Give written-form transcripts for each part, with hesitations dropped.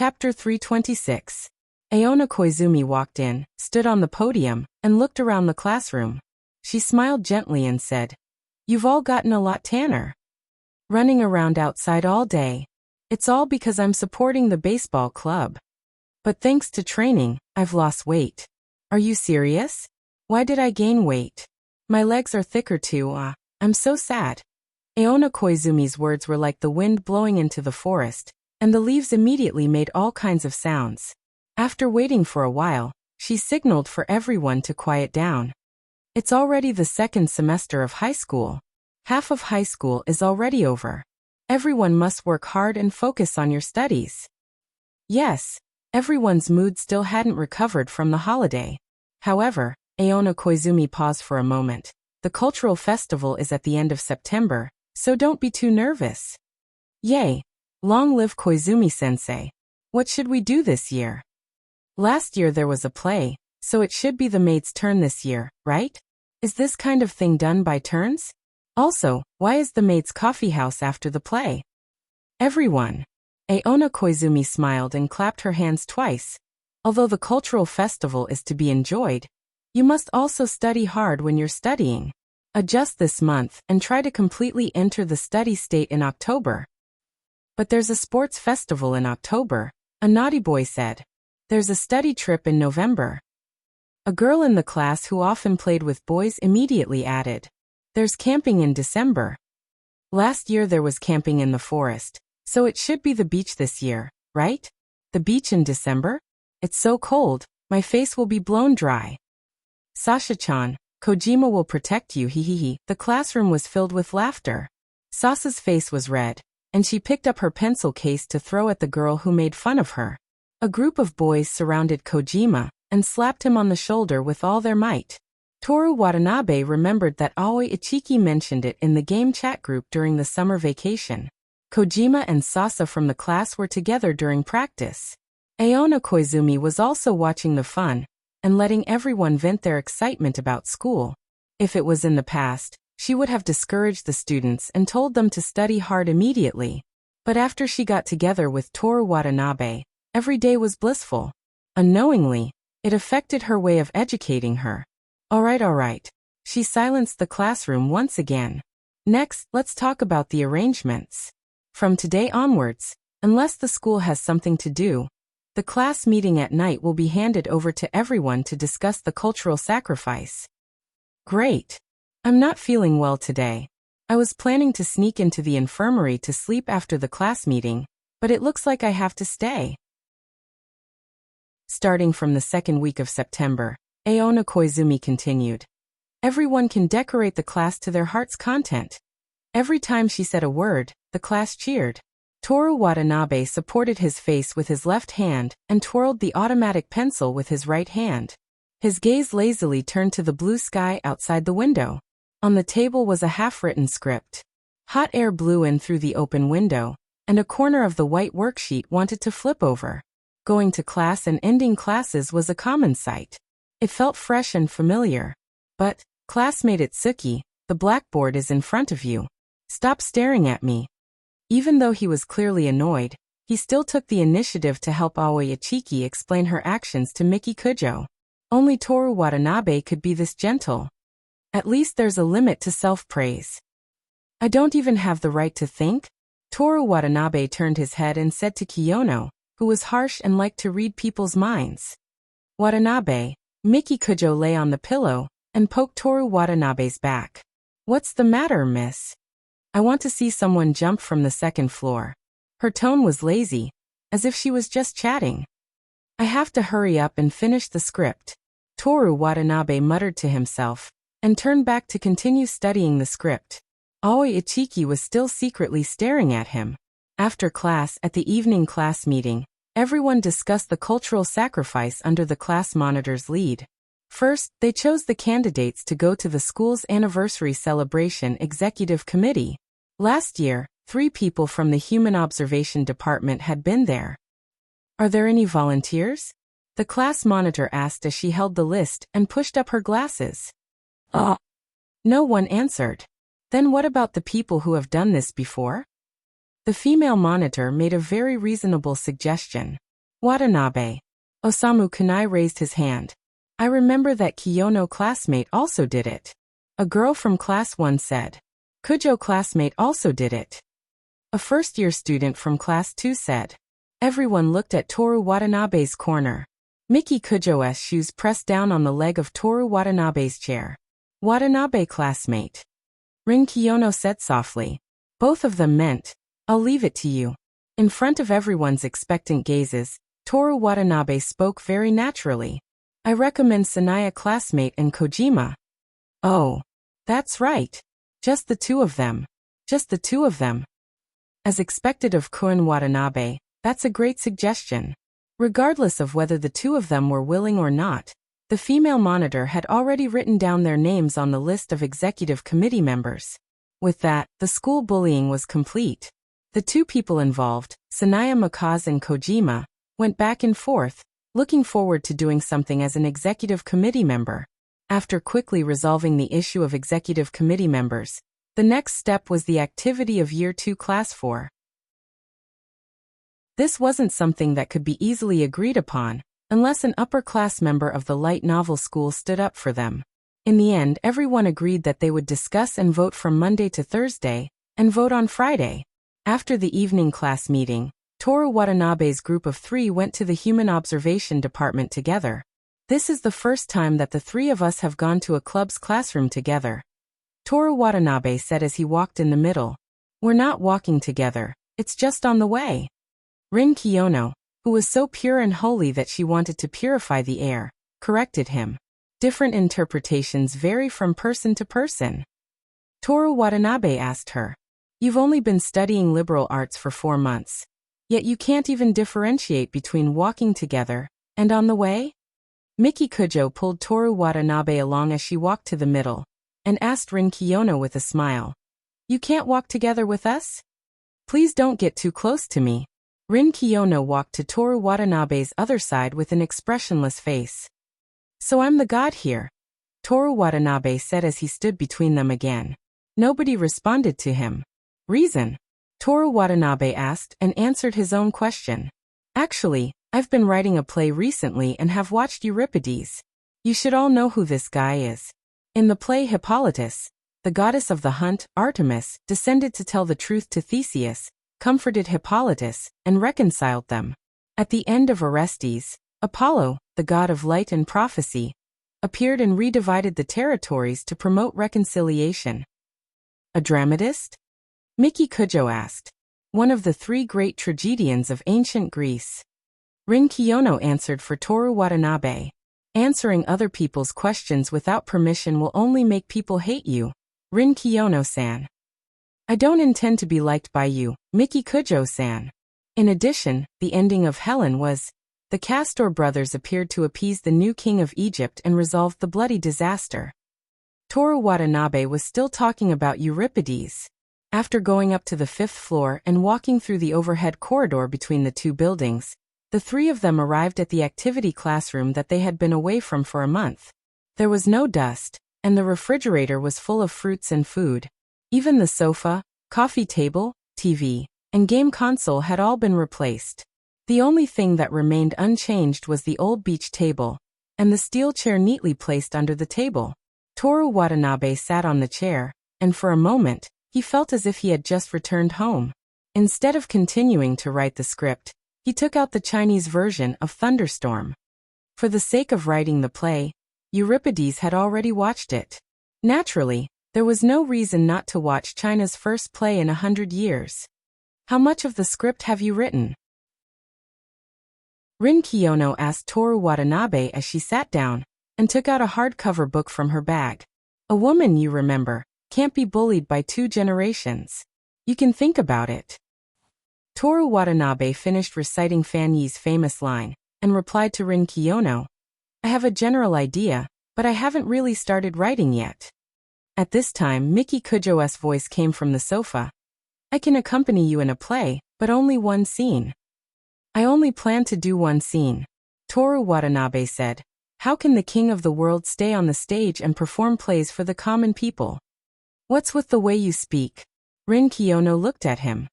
Chapter 326. Aona Koizumi walked in, stood on the podium, and looked around the classroom. She smiled gently and said, "You've all gotten a lot tanner. Running around outside all day. It's all because I'm supporting the baseball club. But thanks to training, I've lost weight." "Are you serious? Why did I gain weight? My legs are thicker too, I'm so sad." Aona Koizumi's words were like the wind blowing into the forest, and the leaves immediately made all kinds of sounds. After waiting for a while, she signaled for everyone to quiet down. It's already the second semester of high school. Half of high school is already over. Everyone must work hard and focus on your studies. Yes, everyone's mood still hadn't recovered from the holiday. However, Aona Koizumi paused for a moment. The cultural festival is at the end of September, so don't be too nervous. Yay! Long live Koizumi-sensei. What should we do this year? Last year there was a play, so it should be the maid's turn this year, right? Is this kind of thing done by turns? Also, why is the maid's coffee house after the play? Everyone. Aona Koizumi smiled and clapped her hands twice. Although the cultural festival is to be enjoyed, you must also study hard when you're studying. Adjust this month and try to completely enter the study state in October. But there's a sports festival in October, a naughty boy said. There's a study trip in November. A girl in the class who often played with boys immediately added. There's camping in December. Last year there was camping in the forest, so it should be the beach this year, right? The beach in December? It's so cold, my face will be blown dry. Sasha-chan, Kojima will protect you, hehehe. The classroom was filled with laughter. Sasa's face was red, and she picked up her pencil case to throw at the girl who made fun of her. A group of boys surrounded Kojima and slapped him on the shoulder with all their might. Toru Watanabe remembered that Aoi Ichiki mentioned it in the game chat group during the summer vacation. Kojima and Sasa from the class were together during practice. Aona Koizumi was also watching the fun and letting everyone vent their excitement about school. If it was in the past, she would have discouraged the students and told them to study hard immediately. But after she got together with Toru Watanabe, every day was blissful. Unknowingly, it affected her way of educating her. All right. She silenced the classroom once again. Next, let's talk about the arrangements. From today onwards, unless the school has something to do, the class meeting at night will be handed over to everyone to discuss the cultural sacrifice. Great. I'm not feeling well today. I was planning to sneak into the infirmary to sleep after the class meeting, but it looks like I have to stay. Starting from the second week of September, Aona Koizumi continued. Everyone can decorate the class to their heart's content. Every time she said a word, the class cheered. Toru Watanabe supported his face with his left hand and twirled the automatic pencil with his right hand. His gaze lazily turned to the blue sky outside the window. On the table was a half-written script. Hot air blew in through the open window, and a corner of the white worksheet wanted to flip over. Going to class and ending classes was a common sight. It felt fresh and familiar. But, classmate Itsuki, the blackboard is in front of you. Stop staring at me. Even though he was clearly annoyed, he still took the initiative to help Aoi Ichiki explain her actions to Miki Kujo. Only Toru Watanabe could be this gentle. At least there's a limit to self-praise. I don't even have the right to think? Toru Watanabe turned his head and said to Kiyono, who was harsh and liked to read people's minds. Watanabe, Miki Kujo lay on the pillow and poked Toru Watanabe's back. What's the matter, miss? I want to see someone jump from the second floor. Her tone was lazy, as if she was just chatting. I have to hurry up and finish the script. Toru Watanabe muttered to himself, and turned back to continue studying the script. Aoi Ichiki was still secretly staring at him. After class at the evening class meeting, everyone discussed the cultural sacrifice under the class monitor's lead. First, they chose the candidates to go to the school's anniversary celebration executive committee. Last year, 3 people from the Human Observation Department had been there. Are there any volunteers? The class monitor asked as she held the list and pushed up her glasses. No one answered. Then what about the people who have done this before? The female monitor made a very reasonable suggestion. Watanabe. Osamu Kunai raised his hand. I remember that Kiyono classmate also did it. A girl from class 1 said. Kujo classmate also did it. A first-year student from class 2 said. Everyone looked at Toru Watanabe's corner. Miki Kujo's shoes pressed down on the leg of Toru Watanabe's chair. Watanabe classmate. Rin Kiyono said softly. Both of them meant, I'll leave it to you. In front of everyone's expectant gazes, Toru Watanabe spoke very naturally. I recommend Sanaya classmate and Kojima. Oh. That's right. Just the two of them. Just the two of them. As expected of Kun Watanabe, that's a great suggestion. Regardless of whether the two of them were willing or not, the female monitor had already written down their names on the list of executive committee members. With that, the school bullying was complete. The two people involved, Sanaya Makaze and Kojima, went back and forth, looking forward to doing something as an executive committee member. After quickly resolving the issue of executive committee members, the next step was the activity of Year 2 Class 4. This wasn't something that could be easily agreed upon, unless an upper-class member of the light novel school stood up for them. In the end, everyone agreed that they would discuss and vote from Monday to Thursday, and vote on Friday. After the evening class meeting, Toru Watanabe's group of 3 went to the Human Observation Department together. This is the first time that the 3 of us have gone to a club's classroom together. Toru Watanabe said as he walked in the middle. We're not walking together, it's just on the way. Rin Kiyono, who was so pure and holy that she wanted to purify the air, corrected him. Different interpretations vary from person to person. Toru Watanabe asked her. You've only been studying liberal arts for 4 months. Yet you can't even differentiate between walking together and on the way? Miki Kujo pulled Toru Watanabe along as she walked to the middle, and asked Rin Kiyono with a smile. You can't walk together with us? Please don't get too close to me. Rin Kiyono walked to Toru Watanabe's other side with an expressionless face. So I'm the god here, Toru Watanabe said as he stood between them again. Nobody responded to him. Reason? Toru Watanabe asked and answered his own question. Actually, I've been writing a play recently and have watched Euripides. You should all know who this guy is. In the play Hippolytus, the goddess of the hunt, Artemis, descended to tell the truth to Theseus, comforted Hippolytus, and reconciled them. At the end of Orestes, Apollo, the god of light and prophecy, appeared and redivided the territories to promote reconciliation. A dramatist? Miki Kujo asked. One of the 3 great tragedians of ancient Greece. Rin Kiyono answered for Toru Watanabe. Answering other people's questions without permission will only make people hate you, Rin Kiyono-san. I don't intend to be liked by you, Miki Kujo-san. In addition, the ending of Helen was, the Castor brothers appeared to appease the new king of Egypt and resolved the bloody disaster. Toru Watanabe was still talking about Euripides. After going up to the 5th floor and walking through the overhead corridor between the 2 buildings, the 3 of them arrived at the activity classroom that they had been away from for a month. There was no dust, and the refrigerator was full of fruits and food. Even the sofa, coffee table, TV, and game console had all been replaced. The only thing that remained unchanged was the old beach table, and the steel chair neatly placed under the table. Toru Watanabe sat on the chair, and for a moment, he felt as if he had just returned home. Instead of continuing to write the script, he took out the Chinese version of Thunderstorm. For the sake of writing the play, Euripides had already watched it. Naturally, there was no reason not to watch China's first play in 100 years. How much of the script have you written? Rin Kiyono asked Toru Watanabe as she sat down, and took out a hardcover book from her bag. A woman, you remember, can't be bullied by 2 generations. You can think about it. Toru Watanabe finished reciting Fan Yi's famous line, and replied to Rin Kiyono, I have a general idea, but I haven't really started writing yet. At this time, Miki Kujo's voice came from the sofa. I can accompany you in a play, but only 1 scene. I only plan to do 1 scene. Toru Watanabe said, how can the king of the world stay on the stage and perform plays for the common people? What's with the way you speak? Rin Kiyono looked at him.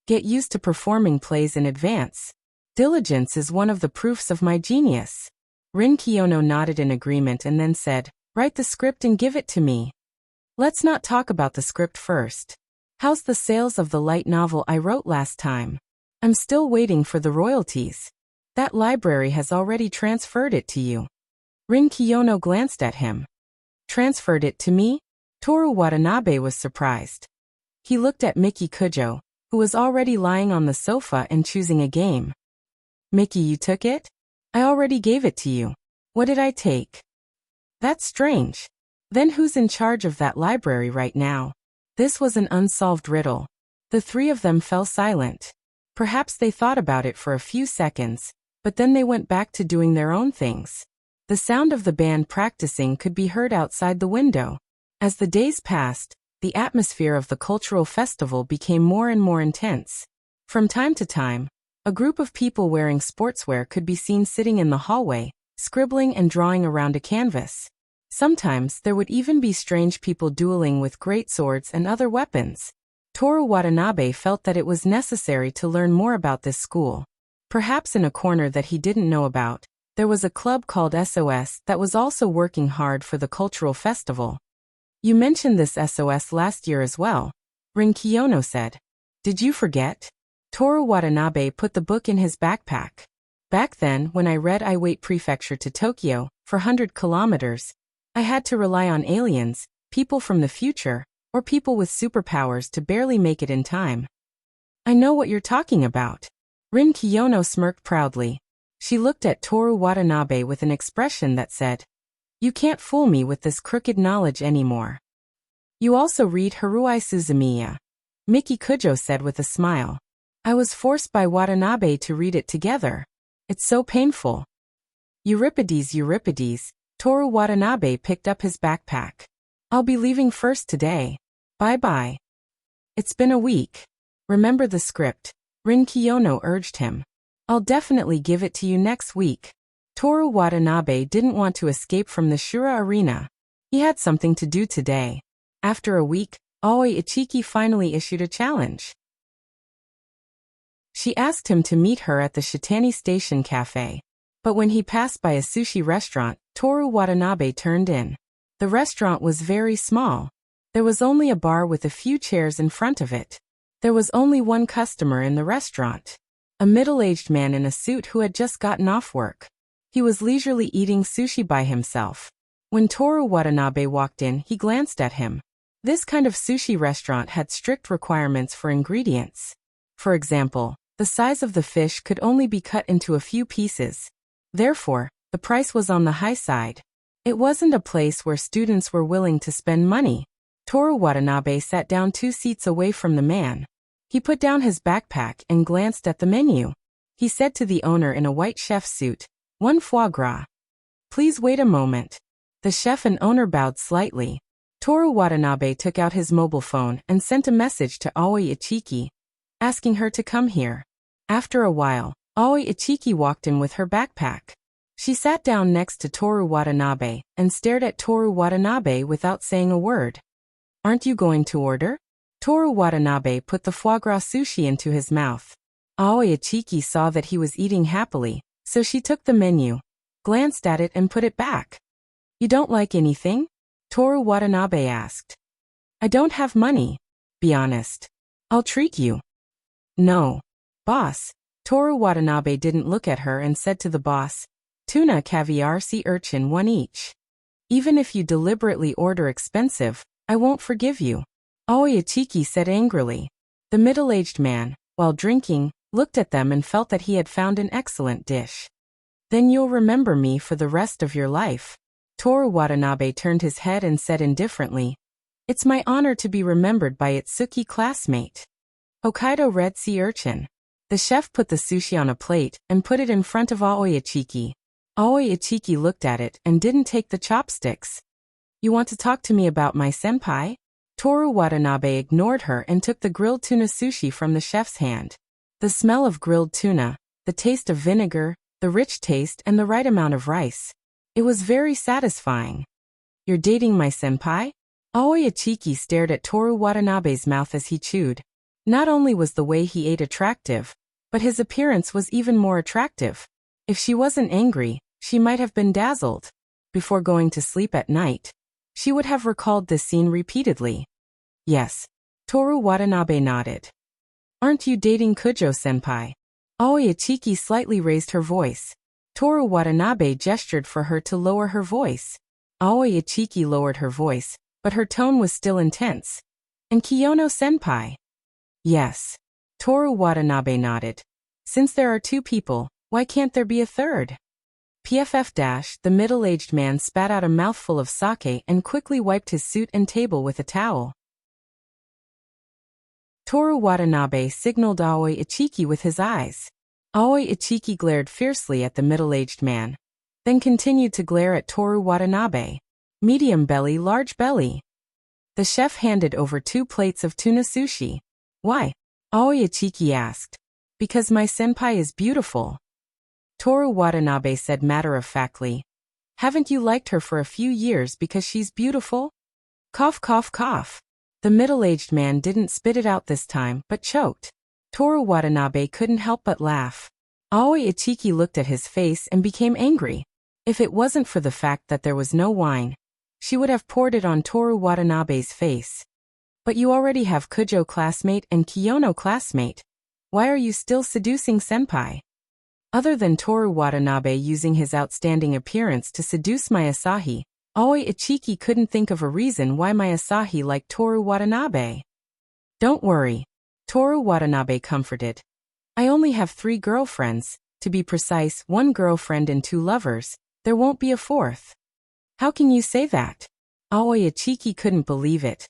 Get used to performing plays in advance. Diligence is one of the proofs of my genius. Rin Kiyono nodded in agreement and then said, write the script and give it to me. Let's not talk about the script first. How's the sales of the light novel I wrote last time? I'm still waiting for the royalties. That library has already transferred it to you. Rin Kiyono glanced at him. Transferred it to me? Toru Watanabe was surprised. He looked at Miki Kujo, who was already lying on the sofa and choosing a game. Miki, you took it? I already gave it to you. What did I take? That's strange. Then who's in charge of that library right now? This was an unsolved riddle. The three of them fell silent. Perhaps they thought about it for a few seconds, but then they went back to doing their own things. The sound of the band practicing could be heard outside the window. As the days passed, the atmosphere of the cultural festival became more and more intense. From time to time, a group of people wearing sportswear could be seen sitting in the hallway, scribbling and drawing around a canvas. Sometimes there would even be strange people dueling with great swords and other weapons. Toru Watanabe felt that it was necessary to learn more about this school. Perhaps in a corner that he didn't know about, there was a club called SOS that was also working hard for the cultural festival. You mentioned this SOS last year as well, Rin Kiyono said. Did you forget? Toru Watanabe put the book in his backpack. Back then, when I read I Wait Prefecture to Tokyo, for 100 kilometers, I had to rely on aliens, people from the future, or people with superpowers to barely make it in time. I know what you're talking about. Rin Kiyono smirked proudly. She looked at Toru Watanabe with an expression that said, you can't fool me with this crooked knowledge anymore. You also read Haruai Suzumiya, Miki Kujo said with a smile. I was forced by Watanabe to read it together. It's so painful. Euripides, Toru Watanabe picked up his backpack. I'll be leaving first today. Bye-bye. It's been a week. Remember the script, Rin Kiyono urged him. I'll definitely give it to you next week. Toru Watanabe didn't want to escape from the Shura arena. He had something to do today. After a week, Aoi Ichiki finally issued a challenge. She asked him to meet her at the Shitani Station Cafe. But when he passed by a sushi restaurant, Toru Watanabe turned in. The restaurant was very small. There was only a bar with a few chairs in front of it. There was only one customer in the restaurant. A middle-aged man in a suit who had just gotten off work. He was leisurely eating sushi by himself. When Toru Watanabe walked in, he glanced at him. This kind of sushi restaurant had strict requirements for ingredients. For example, the size of the fish could only be cut into a few pieces. Therefore, the price was on the high side. It wasn't a place where students were willing to spend money. Toru Watanabe sat down 2 seats away from the man. He put down his backpack and glanced at the menu. He said to the owner in a white chef suit, 1 foie gras. Please wait a moment. The chef and owner bowed slightly. Toru Watanabe took out his mobile phone and sent a message to Aoi Ichiki, asking her to come here. After a while, Aoi Ichiki walked in with her backpack. She sat down next to Toru Watanabe and stared at Toru Watanabe without saying a word. Aren't you going to order? Toru Watanabe put the foie gras sushi into his mouth. Aoi Ichiki saw that he was eating happily, so she took the menu, glanced at it and put it back. You don't like anything? Toru Watanabe asked. I don't have money. Be honest. I'll treat you. No. Boss. Toru Watanabe didn't look at her and said to the boss, tuna, caviar, sea urchin, 1 each. Even if you deliberately order expensive, I won't forgive you. Aoi Ichiki said angrily. The middle-aged man, while drinking, looked at them and felt that he had found an excellent dish. Then you'll remember me for the rest of your life. Toru Watanabe turned his head and said indifferently, it's my honor to be remembered by Itsuki classmate. Hokkaido red sea urchin. The chef put the sushi on a plate and put it in front of Aoi Ichiki. Aoi Ichiki looked at it and didn't take the chopsticks. You want to talk to me about my senpai? Toru Watanabe ignored her and took the grilled tuna sushi from the chef's hand. The smell of grilled tuna, the taste of vinegar, the rich taste and the right amount of rice. It was very satisfying. You're dating my senpai? Aoi Ichiki stared at Toru Watanabe's mouth as he chewed. Not only was the way he ate attractive, But his appearance was even more attractive. If she wasn't angry, she might have been dazzled. Before going to sleep at night, she would have recalled this scene repeatedly. Yes. Toru Watanabe nodded. Aren't you dating Kujo-senpai? Aoi Ichiki slightly raised her voice. Toru Watanabe gestured for her to lower her voice. Aoi Ichiki lowered her voice, but her tone was still intense. And Kiyono-senpai? Yes. Toru Watanabe nodded. Since there are two people, why can't there be a third? PFF- the middle-aged man spat out a mouthful of sake and quickly wiped his suit and table with a towel. Toru Watanabe signaled Aoi Ichiki with his eyes. Aoi Ichiki glared fiercely at the middle-aged man, then continued to glare at Toru Watanabe. Medium belly, large belly. The chef handed over 2 plates of tuna sushi. Why? Aoi Ichiki asked. Because my senpai is beautiful. Toru Watanabe said matter-of-factly. Haven't you liked her for a few years because she's beautiful? Cough, cough, cough. The middle-aged man didn't spit it out this time, but choked. Toru Watanabe couldn't help but laugh. Aoi Ichiki looked at his face and became angry. If it wasn't for the fact that there was no wine, she would have poured it on Toru Watanabe's face. But you already have Kujo classmate and Kiyono classmate. Why are you still seducing senpai? Other than Toru Watanabe using his outstanding appearance to seduce Masahi, Aoi Ichiki couldn't think of a reason why Masahi liked Toru Watanabe. Don't worry. Toru Watanabe comforted. I only have 3 girlfriends, to be precise 1 girlfriend and 2 lovers, there won't be a 4th. How can you say that? Aoi Ichiki couldn't believe it.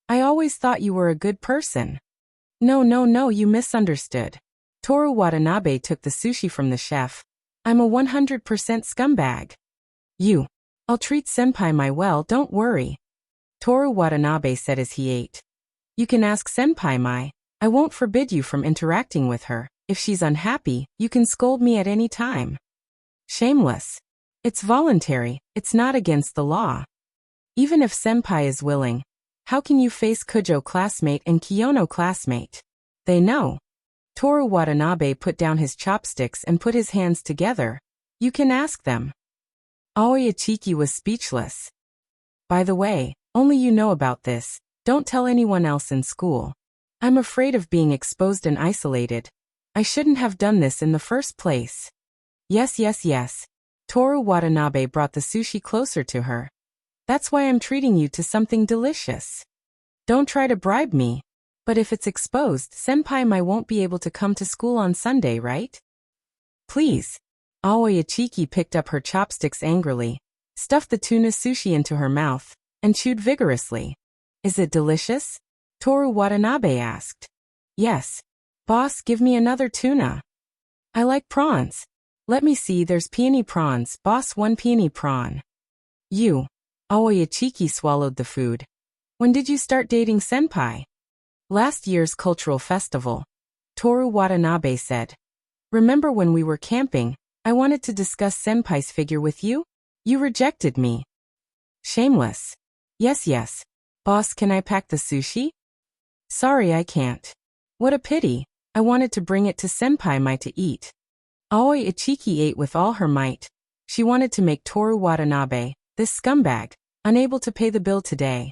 I always thought you were a good person. No, you misunderstood. Toru Watanabe took the sushi from the chef. I'm a 100% scumbag. I'll treat senpai my well, don't worry. Toru Watanabe said as he ate. You can ask senpai mai. I won't forbid you from interacting with her. If she's unhappy, you can scold me at any time. Shameless. It's voluntary, it's not against the law. Even if senpai is willing, how can you face Kujo classmate and Kiyono classmate? They know. Toru Watanabe put down his chopsticks and put his hands together. You can ask them. Aoi Ichiki was speechless. By the way, only you know about this. Don't tell anyone else in school. I'm afraid of being exposed and isolated. I shouldn't have done this in the first place. Yes. Toru Watanabe brought the sushi closer to her. That's why I'm treating you to something delicious. Don't try to bribe me. But if it's exposed, senpai mai won't be able to come to school on Sunday, right? Please. Aoi Ichiki picked up her chopsticks angrily, stuffed the tuna sushi into her mouth, and chewed vigorously. Is it delicious? Toru Watanabe asked. Yes. Boss, give me another tuna. I like prawns. Let me see, there's peony prawns. Boss, 1 peony prawn. Aoi Ichiki swallowed the food. When did you start dating senpai? Last year's cultural festival. Toru Watanabe said. Remember when we were camping, I wanted to discuss senpai's figure with you? You rejected me. Shameless. Yes. Boss, can I pack the sushi? Sorry, I can't. What a pity. I wanted to bring it to senpai mai to eat. Aoi Ichiki ate with all her might. She wanted to make Toru Watanabe, this scumbag, unable to pay the bill today.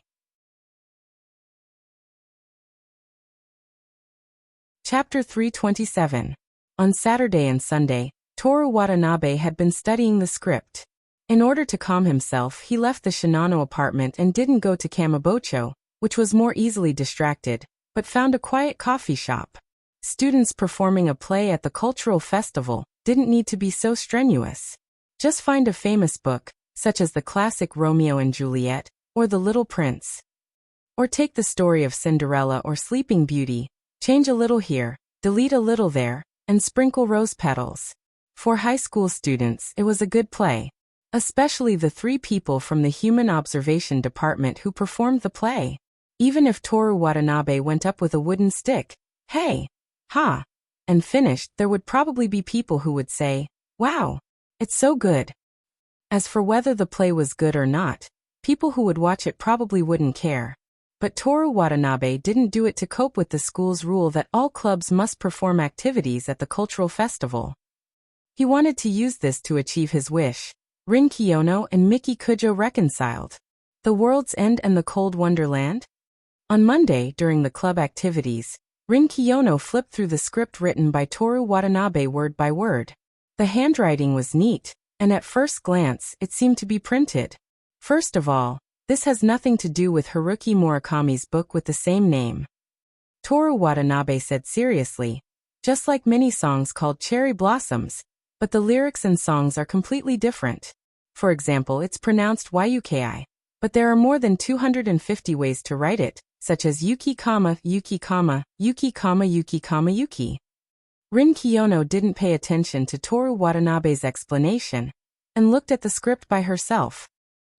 Chapter 327. On Saturday and Sunday, Toru Watanabe had been studying the script. In order to calm himself, he left the Shinano apartment and didn't go to Kamibocho, which was more easily distracted, but found a quiet coffee shop. Students performing a play at the cultural festival didn't need to be so strenuous. Just find a famous book, such as the classic Romeo and Juliet, or The Little Prince. Or take the story of Cinderella or Sleeping Beauty, change a little here, delete a little there, and sprinkle rose petals. For high school students, it was a good play. Especially the 3 people from the Human Observation Department who performed the play. Even if Toru Watanabe went up with a wooden stick, hey, ha, and finished, there would probably be people who would say, wow, it's so good. As for whether the play was good or not, people who would watch it probably wouldn't care. But Toru Watanabe didn't do it to cope with the school's rule that all clubs must perform activities at the cultural festival. He wanted to use this to achieve his wish. Rin Kiyono and Miki Kujo reconciled. The World's End and the Cold Wonderland? On Monday, during the club activities, Rin Kiyono flipped through the script written by Toru Watanabe word by word. The handwriting was neat, and at first glance, it seemed to be printed. First of all, this has nothing to do with Haruki Murakami's book with the same name. Toru Watanabe said seriously, just like many songs called Cherry Blossoms, but the lyrics and songs are completely different. For example, it's pronounced Yuki, but there are more than 250 ways to write it, such as Yuki, Yuki, Yuki, Yuki, Yuki. Rin Kiyono didn't pay attention to Toru Watanabe's explanation, and looked at the script by herself.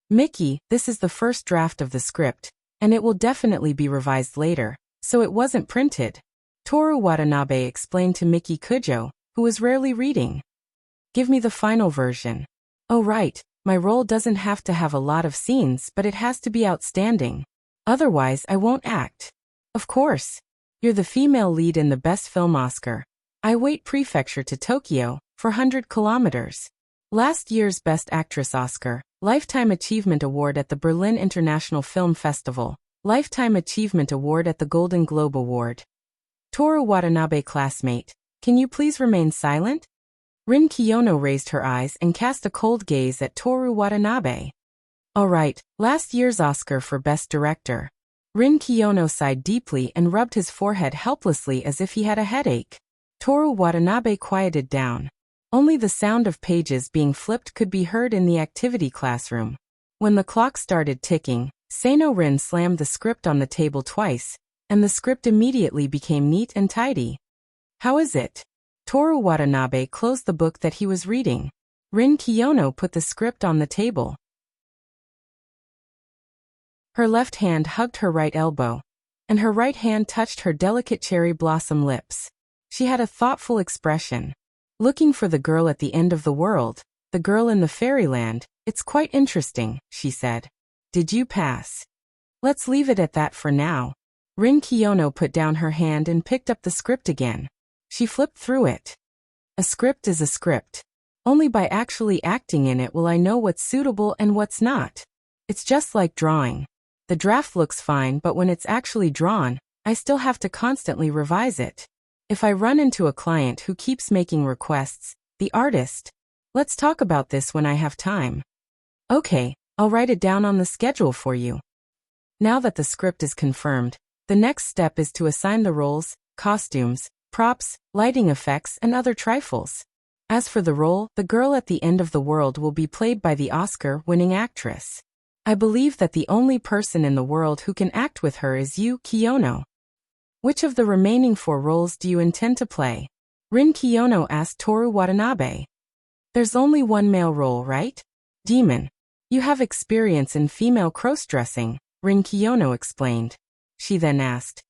Miki, this is the first draft of the script, and it will definitely be revised later, so it wasn't printed. Toru Watanabe explained to Miki Kujo, who was rarely reading. Give me the final version. Oh right, my role doesn't have to have a lot of scenes, but it has to be outstanding. Otherwise I won't act. Of course. You're the female lead in the Best Film Oscar. I wait prefecture to Tokyo, 400 kilometers. Last year's Best Actress Oscar, Lifetime Achievement Award at the Berlin International Film Festival, Lifetime Achievement Award at the Golden Globe Award. Toru Watanabe classmate, can you please remain silent? Rin Kiyono raised her eyes and cast a cold gaze at Toru Watanabe. All right, last year's Oscar for Best Director. Rin Kiyono sighed deeply and rubbed his forehead helplessly as if he had a headache. Toru Watanabe quieted down. Only the sound of pages being flipped could be heard in the activity classroom. When the clock started ticking, Seino Rin slammed the script on the table twice, and the script immediately became neat and tidy. How is it? Toru Watanabe closed the book that he was reading. Rin Kiyono put the script on the table. Her left hand hugged her right elbow, and her right hand touched her delicate cherry blossom lips. She had a thoughtful expression. Looking for the girl at the end of the world, the girl in the fairyland, it's quite interesting, she said. Did you pass? Let's leave it at that for now. Rin Kiyono put down her hand and picked up the script again. She flipped through it. A script is a script. Only by actually acting in it will I know what's suitable and what's not. It's just like drawing. The draft looks fine, but when it's actually drawn, I still have to constantly revise it. If I run into a client who keeps making requests, the artist, let's talk about this when I have time. Okay, I'll write it down on the schedule for you. Now that the script is confirmed, the next step is to assign the roles, costumes, props, lighting effects, and other trifles. As for the role, the girl at the end of the world will be played by the Oscar-winning actress. I believe that the only person in the world who can act with her is you, Kiyono. Which of the remaining 4 roles do you intend to play? Rin Kiyono asked Toru Watanabe. There's only one male role, right? Demon. You have experience in female cross-dressing, Rin Kiyono explained. She then asked,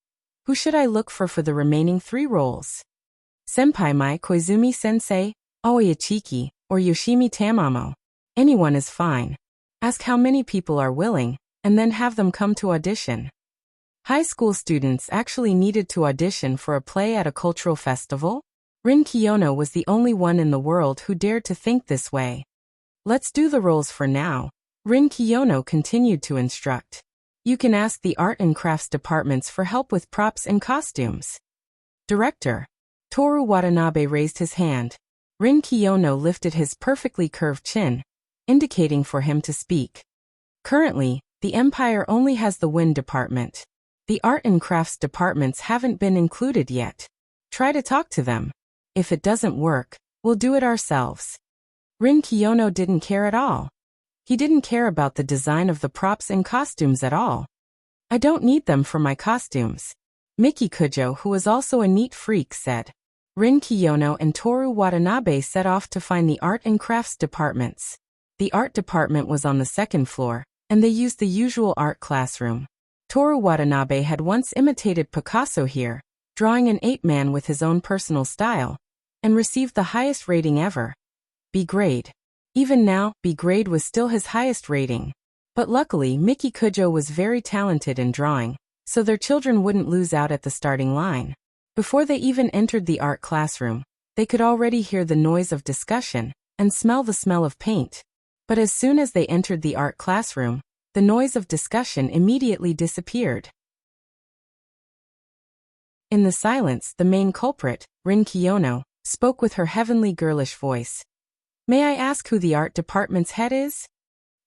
who should I look for the remaining 3 roles? Senpai Mai Koizumi-sensei, Aoya Chiki, or Yoshimi Tamamo. Anyone is fine. Ask how many people are willing, and then have them come to audition. High school students actually needed to audition for a play at a cultural festival? Rin Kiyono was the only one in the world who dared to think this way. Let's do the roles for now. Rin Kiyono continued to instruct. You can ask the art and crafts departments for help with props and costumes. Director. Toru Watanabe raised his hand. Rin Kiyono lifted his perfectly curved chin, indicating for him to speak. Currently, the Empire only has the wind department. The art and crafts departments haven't been included yet. Try to talk to them. If it doesn't work, we'll do it ourselves. Rin Kiyono didn't care at all. He didn't care about the design of the props and costumes at all. I don't need them for my costumes. Miki Kujo, who was also a neat freak, said. Rin Kiyono and Toru Watanabe set off to find the art and crafts departments. The art department was on the 2nd floor, and they used the usual art classroom. Toru Watanabe had once imitated Picasso here, drawing an ape-man with his own personal style, and received the highest rating ever. B grade. Even now, B grade was still his highest rating. But luckily Miki Kujo was very talented in drawing, so their children wouldn't lose out at the starting line. Before they even entered the art classroom, they could already hear the noise of discussion and smell the smell of paint. But as soon as they entered the art classroom, the noise of discussion immediately disappeared. In the silence, the main culprit, Rin Kiyono, spoke with her heavenly girlish voice. "May I ask who the art department's head is?"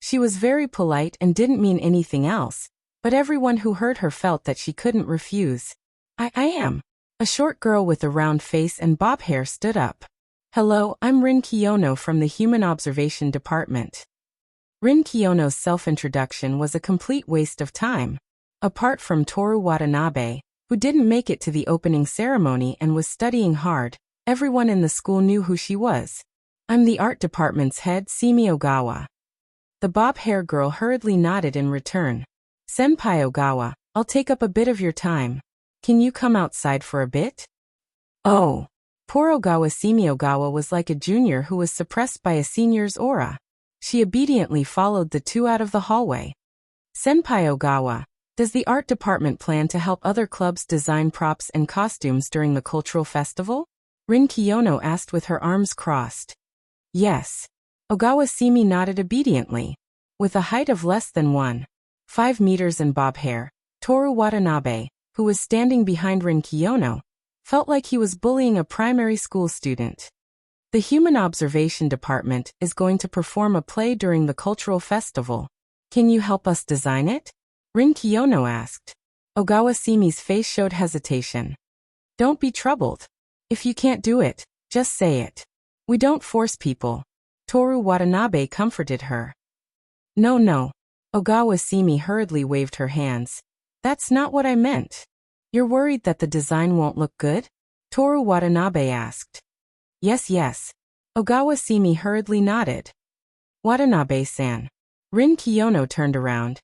She was very polite and didn't mean anything else, but everyone who heard her felt that she couldn't refuse. I am. A short girl with a round face and bob hair stood up. "Hello, I'm Rin Kiyono from the Human Observation Department." Rin Kiyono's self-introduction was a complete waste of time. Apart from Toru Watanabe, who didn't make it to the opening ceremony and was studying hard, everyone in the school knew who she was. "I'm the art department's head, Simi Ogawa." The bob-hair girl hurriedly nodded in return. "Senpai Ogawa, I'll take up a bit of your time. Can you come outside for a bit?" Oh. Poor Ogawa Simi Ogawa was like a junior who was suppressed by a senior's aura. She obediently followed the two out of the hallway. "Senpai Ogawa, does the art department plan to help other clubs design props and costumes during the cultural festival?" Rin Kiyono asked with her arms crossed. "Yes." Ogawa Simi nodded obediently. With a height of less than 1.5 meters and bob hair, Toru Watanabe, who was standing behind Rin Kiyono, felt like he was bullying a primary school student. "The Human Observation Department is going to perform a play during the cultural festival. Can you help us design it?" Rin Kiyono asked. Ogawa Simi's face showed hesitation. "Don't be troubled. If you can't do it, just say it. We don't force people." Toru Watanabe comforted her. No. Ogawa Simi hurriedly waved her hands. "That's not what I meant." "You're worried that the design won't look good?" Toru Watanabe asked. Yes. Ogawa Simi hurriedly nodded. "Watanabe-san." Rin Kiyono turned around.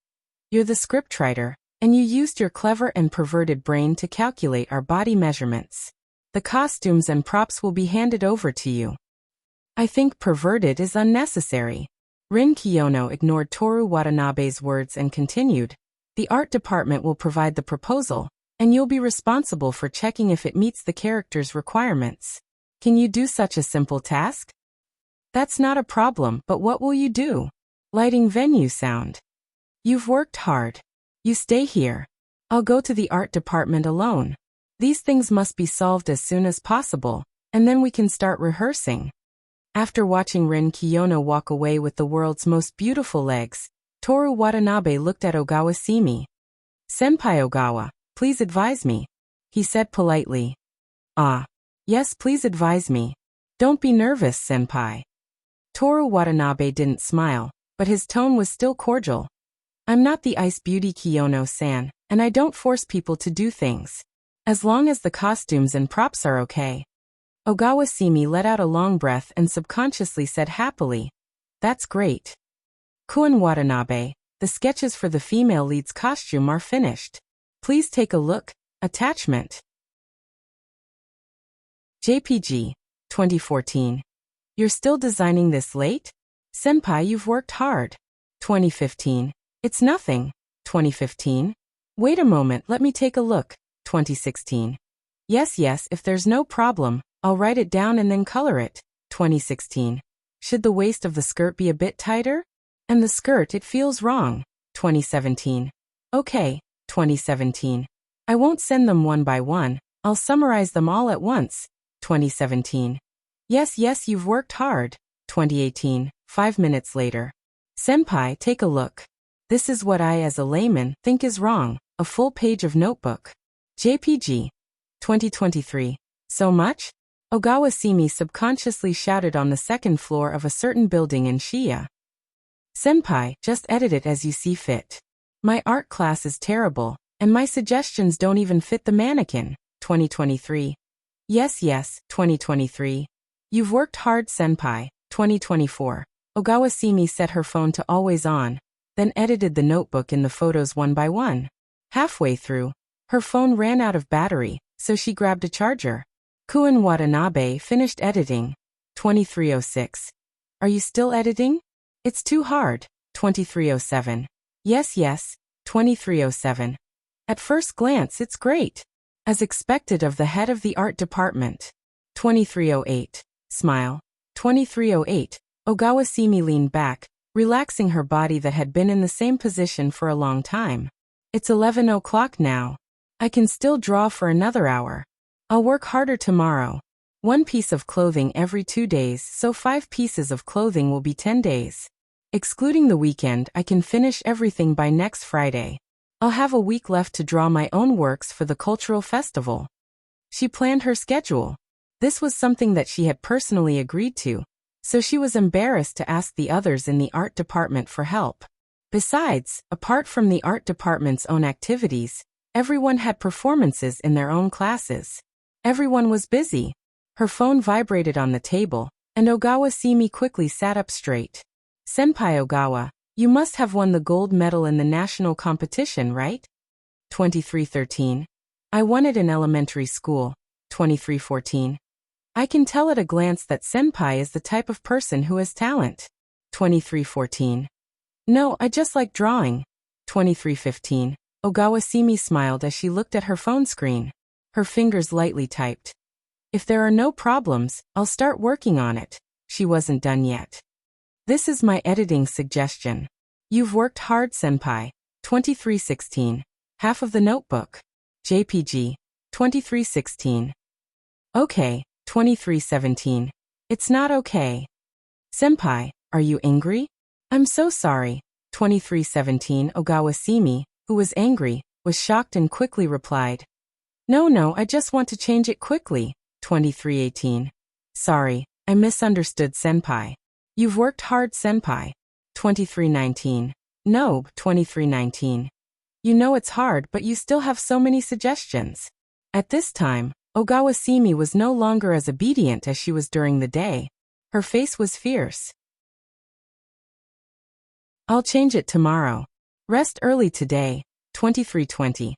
"You're the scriptwriter, and you used your clever and perverted brain to calculate our body measurements. The costumes and props will be handed over to you." "I think perverted is unnecessary." Rin Kiyono ignored Toru Watanabe's words and continued. "The art department will provide the proposal, and you'll be responsible for checking if it meets the character's requirements. Can you do such a simple task?" "That's not a problem, but what will you do?" "Lighting venue sound." "You've worked hard. You stay here. I'll go to the art department alone. These things must be solved as soon as possible, and then we can start rehearsing." After watching Rin Kiyono walk away with the world's most beautiful legs, Toru Watanabe looked at Ogawa Simi. "Senpai Ogawa, please advise me," he said politely. Yes, please advise me. Don't be nervous, senpai." Toru Watanabe didn't smile, but his tone was still cordial. "I'm not the ice beauty Kiyono-san, and I don't force people to do things. As long as the costumes and props are okay." Ogawa Simi let out a long breath and subconsciously said happily, "That's great. Kun Watanabe, the sketches for the female lead's costume are finished. Please take a look. Attachment." JPG 2014. "You're still designing this late? Senpai, you've worked hard." 2015. "It's nothing." 2015. "Wait a moment, let me take a look." 2016. Yes, if there's no problem, I'll write it down and then color it." 2016. "Should the waist of the skirt be a bit tighter? And the skirt, it feels wrong." 2017. "Okay." 2017. "I won't send them one by one, I'll summarize them all at once." 2017. Yes, you've worked hard." 2018. 5 minutes later. "Senpai, take a look. This is what I, as a layman, think is wrong. A full page of notebook." JPG 2023. "So much?" Ogawa Simi subconsciously shouted on the second floor of a certain building in Shiya. "Senpai, just edit it as you see fit. My art class is terrible, and my suggestions don't even fit the mannequin." 2023. Yes, 2023. "You've worked hard, senpai." 2024. Ogawa Simi set her phone to always on, then edited the notebook in the photos one by one. Halfway through, her phone ran out of battery, so she grabbed a charger. Kun Watanabe finished editing. 2306. "Are you still editing? It's too hard." 2307. Yes. 2307. At first glance, it's great. As expected of the head of the art department. 2308. Smile. 2308. Ogawa Simi leaned back, relaxing her body that had been in the same position for a long time. It's 11 o'clock now. I can still draw for another hour. I'll work harder tomorrow. 1 piece of clothing every 2 days, so 5 pieces of clothing will be 10 days. Excluding the weekend, I can finish everything by next Friday. I'll have a week left to draw my own works for the cultural festival. She planned her schedule. This was something that she had personally agreed to, so she was embarrassed to ask the others in the art department for help. Besides, apart from the art department's own activities, everyone had performances in their own classes. Everyone was busy. Her phone vibrated on the table, and Ogawa Simi quickly sat up straight. Senpai Ogawa, you must have won the gold medal in the national competition, right? 2313. I won it in elementary school. 2314. I can tell at a glance that Senpai is the type of person who has talent. 2314. No, I just like drawing. 2315. Ogawa Simi smiled as she looked at her phone screen. Her fingers lightly typed. If there are no problems, I'll start working on it. She wasn't done yet. This is my editing suggestion. You've worked hard, Senpai. 2316. Half of the notebook. JPG. 2316. Okay. 2317. It's not okay. Senpai, are you angry? I'm so sorry. 2317. Ogawa Simi, who was angry, was shocked and quickly replied. No, I just want to change it quickly. 2318. Sorry, I misunderstood, Senpai. You've worked hard, Senpai. 2319. No, 2319. You know it's hard, but you still have so many suggestions. At this time, Ogawa Simi was no longer as obedient as she was during the day. Her face was fierce. I'll change it tomorrow. Rest early today. 2320.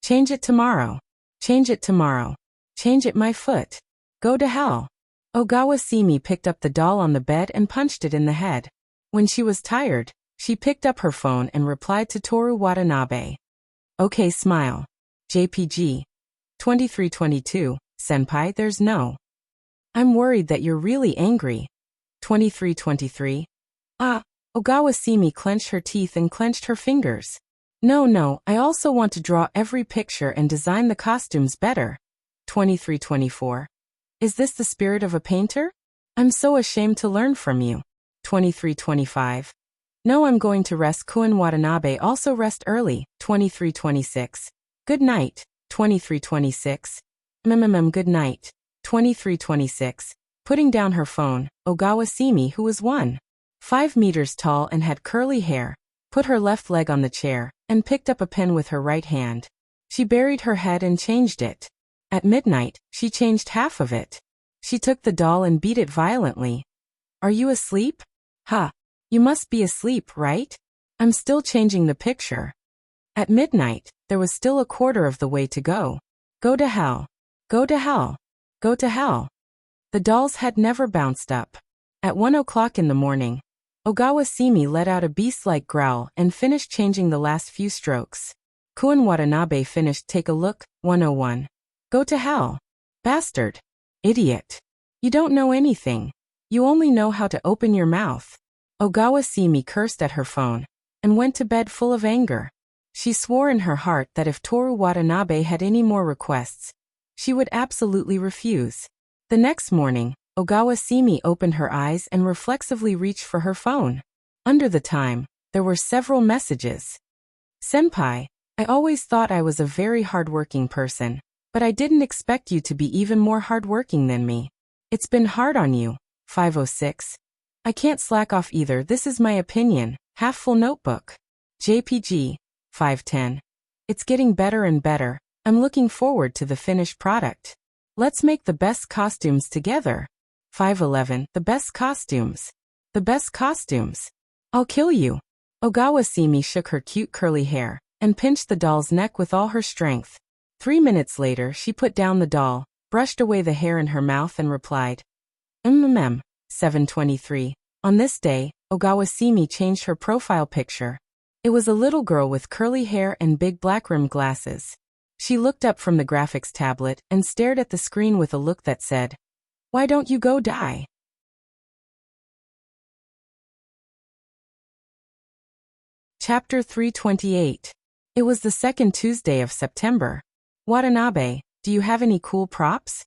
Change it tomorrow. Change it tomorrow. Change it, my foot. Go to hell. Ogawa Simi picked up the doll on the bed and punched it in the head. When she was tired, she picked up her phone and replied to Toru Watanabe. Okay, smile. JPG. 2322. Senpai, there's no. I'm worried that you're really angry. 2323. Ogawa Simi clenched her teeth and clenched her fingers. No, I also want to draw every picture and design the costumes better. 2324. Is this the spirit of a painter? I'm so ashamed to learn from you. 2325. No, I'm going to rest. Kun Watanabe also rest early. 2326. Good night. 2326. Good night. 2326. Putting down her phone, Ogawa Simi, who was 1.5 meters tall and had curly hair, put her left leg on the chair, and picked up a pen with her right hand. She buried her head and changed it. At midnight, she changed half of it. She took the doll and beat it violently. Are you asleep? You must be asleep, right? I'm still changing the picture. At midnight, there was still a quarter of the way to go. Go to hell. Go to hell. Go to hell. The doll's head never bounced up. At 1 o'clock in the morning, Ogawa Simi let out a beast-like growl and finished changing the last few strokes. Kun Watanabe finished. Take a look. 101. Go to hell. Bastard. Idiot. You don't know anything. You only know how to open your mouth. Ogawa Simi cursed at her phone and went to bed full of anger. She swore in her heart that if Toru Watanabe had any more requests, she would absolutely refuse. The next morning, Ogawa Simi opened her eyes and reflexively reached for her phone. Under the time, there were several messages. Senpai, I always thought I was a very hardworking person, but I didn't expect you to be even more hardworking than me. It's been hard on you. 506. I can't slack off either. This is my opinion. Half full notebook. JPG. 510. It's getting better and better. I'm looking forward to the finished product. Let's make the best costumes together. 511. The best costumes. The best costumes. I'll kill you. Ogawa Simi shook her cute curly hair and pinched the doll's neck with all her strength. 3 minutes later, she put down the doll, brushed away the hair in her mouth and replied. 723. On this day, Ogawa Simi changed her profile picture. It was a little girl with curly hair and big black-rimmed glasses. She looked up from the graphics tablet and stared at the screen with a look that said, "Why don't you go die?" Chapter 328. It was the second Tuesday of September. "Watanabe, do you have any cool props?"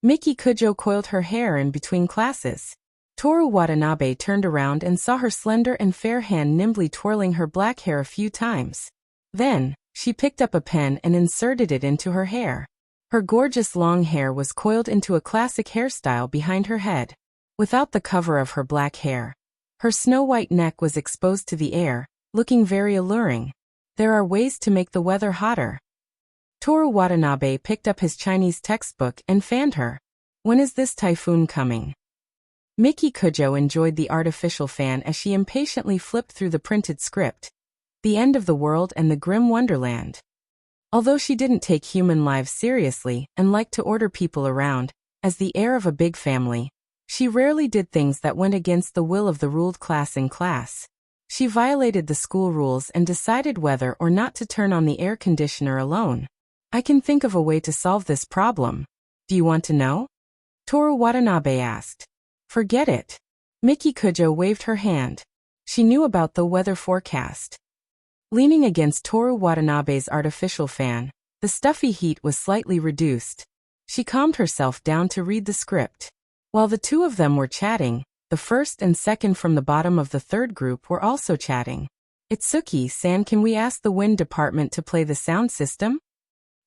Miki Kujo coiled her hair in between classes. Toru Watanabe turned around and saw her slender and fair hand nimbly twirling her black hair a few times. Then, she picked up a pen and inserted it into her hair. Her gorgeous long hair was coiled into a classic hairstyle behind her head. Without the cover of her black hair, her snow-white neck was exposed to the air, looking very alluring. There are ways to make the weather hotter. Toru Watanabe picked up his Chinese textbook and fanned her. "When is this typhoon coming?" Miki Kujo enjoyed the artificial fan as she impatiently flipped through the printed script. The end of the world and the grim wonderland. Although she didn't take human lives seriously and liked to order people around, as the heir of a big family, she rarely did things that went against the will of the ruled class in class. She violated the school rules and decided whether or not to turn on the air conditioner alone. "I can think of a way to solve this problem. Do you want to know?" Toru Watanabe asked. "Forget it." Miki Kujo waved her hand. She knew about the weather forecast. Leaning against Toru Watanabe's artificial fan, the stuffy heat was slightly reduced. She calmed herself down to read the script. While the two of them were chatting, the first and second from the bottom of the third group were also chatting. "Itsuki-san, can we ask the wind department to play the sound system?"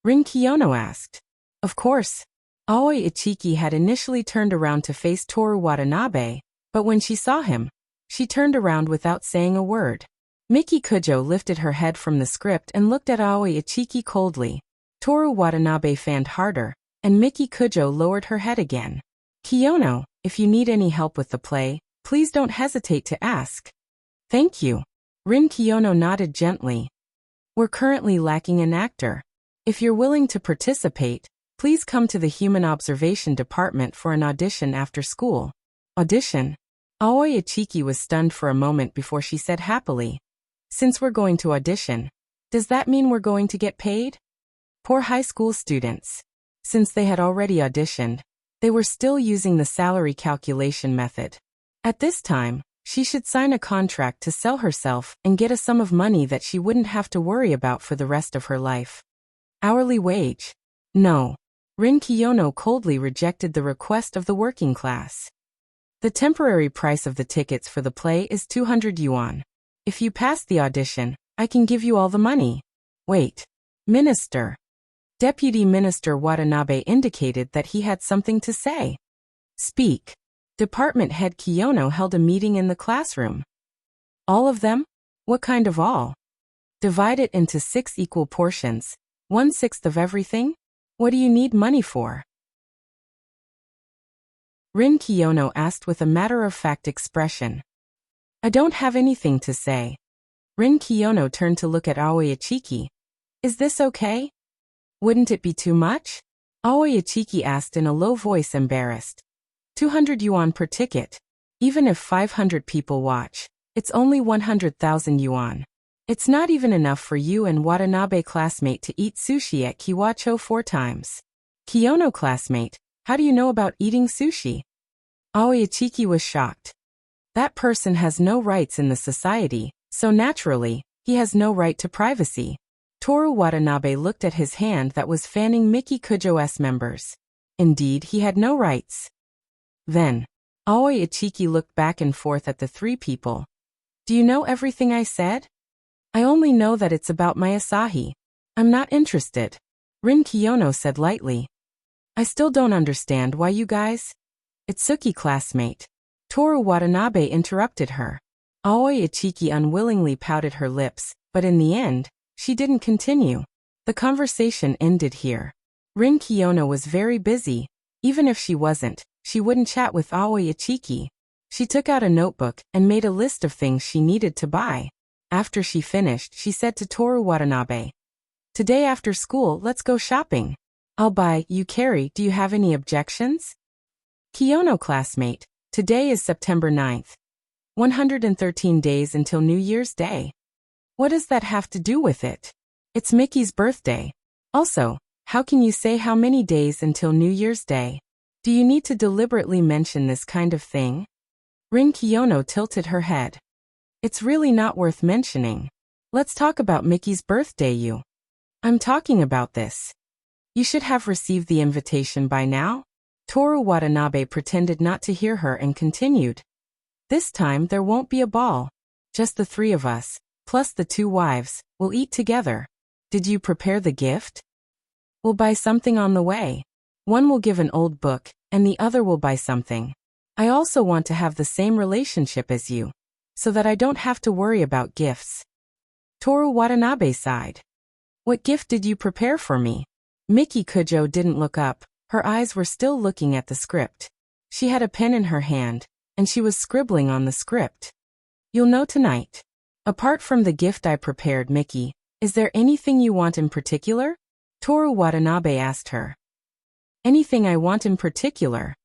Rin Kiyono asked. Of course. Aoi Ichiki had initially turned around to face Toru Watanabe, but when she saw him, she turned around without saying a word. Miki Kujo lifted her head from the script and looked at Aoi Ichiki coldly. Toru Watanabe fanned harder, and Miki Kujo lowered her head again. "Kiyono, if you need any help with the play, please don't hesitate to ask." "Thank you." Rin Kiyono nodded gently. "We're currently lacking an actor. If you're willing to participate, please come to the Human Observation Department for an audition after school." "Audition?" Aoi Ichiki was stunned for a moment before she said happily. "Since we're going to audition, does that mean we're going to get paid?" Poor high school students. Since they had already auditioned, they were still using the salary calculation method. At this time, she should sign a contract to sell herself and get a sum of money that she wouldn't have to worry about for the rest of her life. Hourly wage? No. Rin Kiyono coldly rejected the request of the working class. The temporary price of the tickets for the play is 200 yuan. If you pass the audition, I can give you all the money. Wait. Minister. Deputy Minister Watanabe indicated that he had something to say. Speak. Department head Kiyono held a meeting in the classroom. All of them? What kind of all? Divide it into 6 equal portions, 1/6 of everything? What do you need money for? Rin Kiyono asked with a matter-of-fact expression. I don't have anything to say. Rin Kiyono turned to look at Aoi Ichiki. Is this okay? Wouldn't it be too much? Aoi Ichiki asked in a low voice, embarrassed. 200 yuan per ticket. Even if 500 people watch, it's only 100,000 yuan. It's not even enough for you and Watanabe classmate to eat sushi at Kiwacho 4 times. Kiyono classmate, how do you know about eating sushi? Aoi Ichiki was shocked. That person has no rights in the society, so naturally, he has no right to privacy. Toru Watanabe looked at his hand that was fanning Miki Kujo's members. Indeed, he had no rights. Then, Aoi Ichiki looked back and forth at the 3 people. Do you know everything I said? I only know that it's about my Asahi. I'm not interested. Rin Kiyono said lightly. I still don't understand why you guys... Itsuki classmate. Toru Watanabe interrupted her. Aoi Ichiki unwillingly pouted her lips, but in the end, she didn't continue. The conversation ended here. Rin Kiyono was very busy. Even if she wasn't, she wouldn't chat with Aoi Ichiki. She took out a notebook and made a list of things she needed to buy. After she finished, she said to Toru Watanabe, Today after school, let's go shopping. I'll buy, you carry, do you have any objections? Kiyono classmate, today is September 9th. 113 days until New Year's Day. What does that have to do with it? It's Mickey's birthday. Also, how can you say how many days until New Year's Day? Do you need to deliberately mention this kind of thing? Rin Kiyono tilted her head. It's really not worth mentioning. Let's talk about Mickey's birthday. I'm talking about this. You should have received the invitation by now. Toru Watanabe pretended not to hear her and continued. This time there won't be a ball. Just the three of us, plus the two wives, will eat together. Did you prepare the gift? We'll buy something on the way. One will give an old book, and the other will buy something. I also want to have the same relationship as you, so that I don't have to worry about gifts. Toru Watanabe sighed. What gift did you prepare for me? Miki Kujo didn't look up, her eyes were still looking at the script. She had a pen in her hand, and she was scribbling on the script. You'll know tonight. Apart from the gift I prepared, Miki, is there anything you want in particular? Toru Watanabe asked her. Anything I want in particular?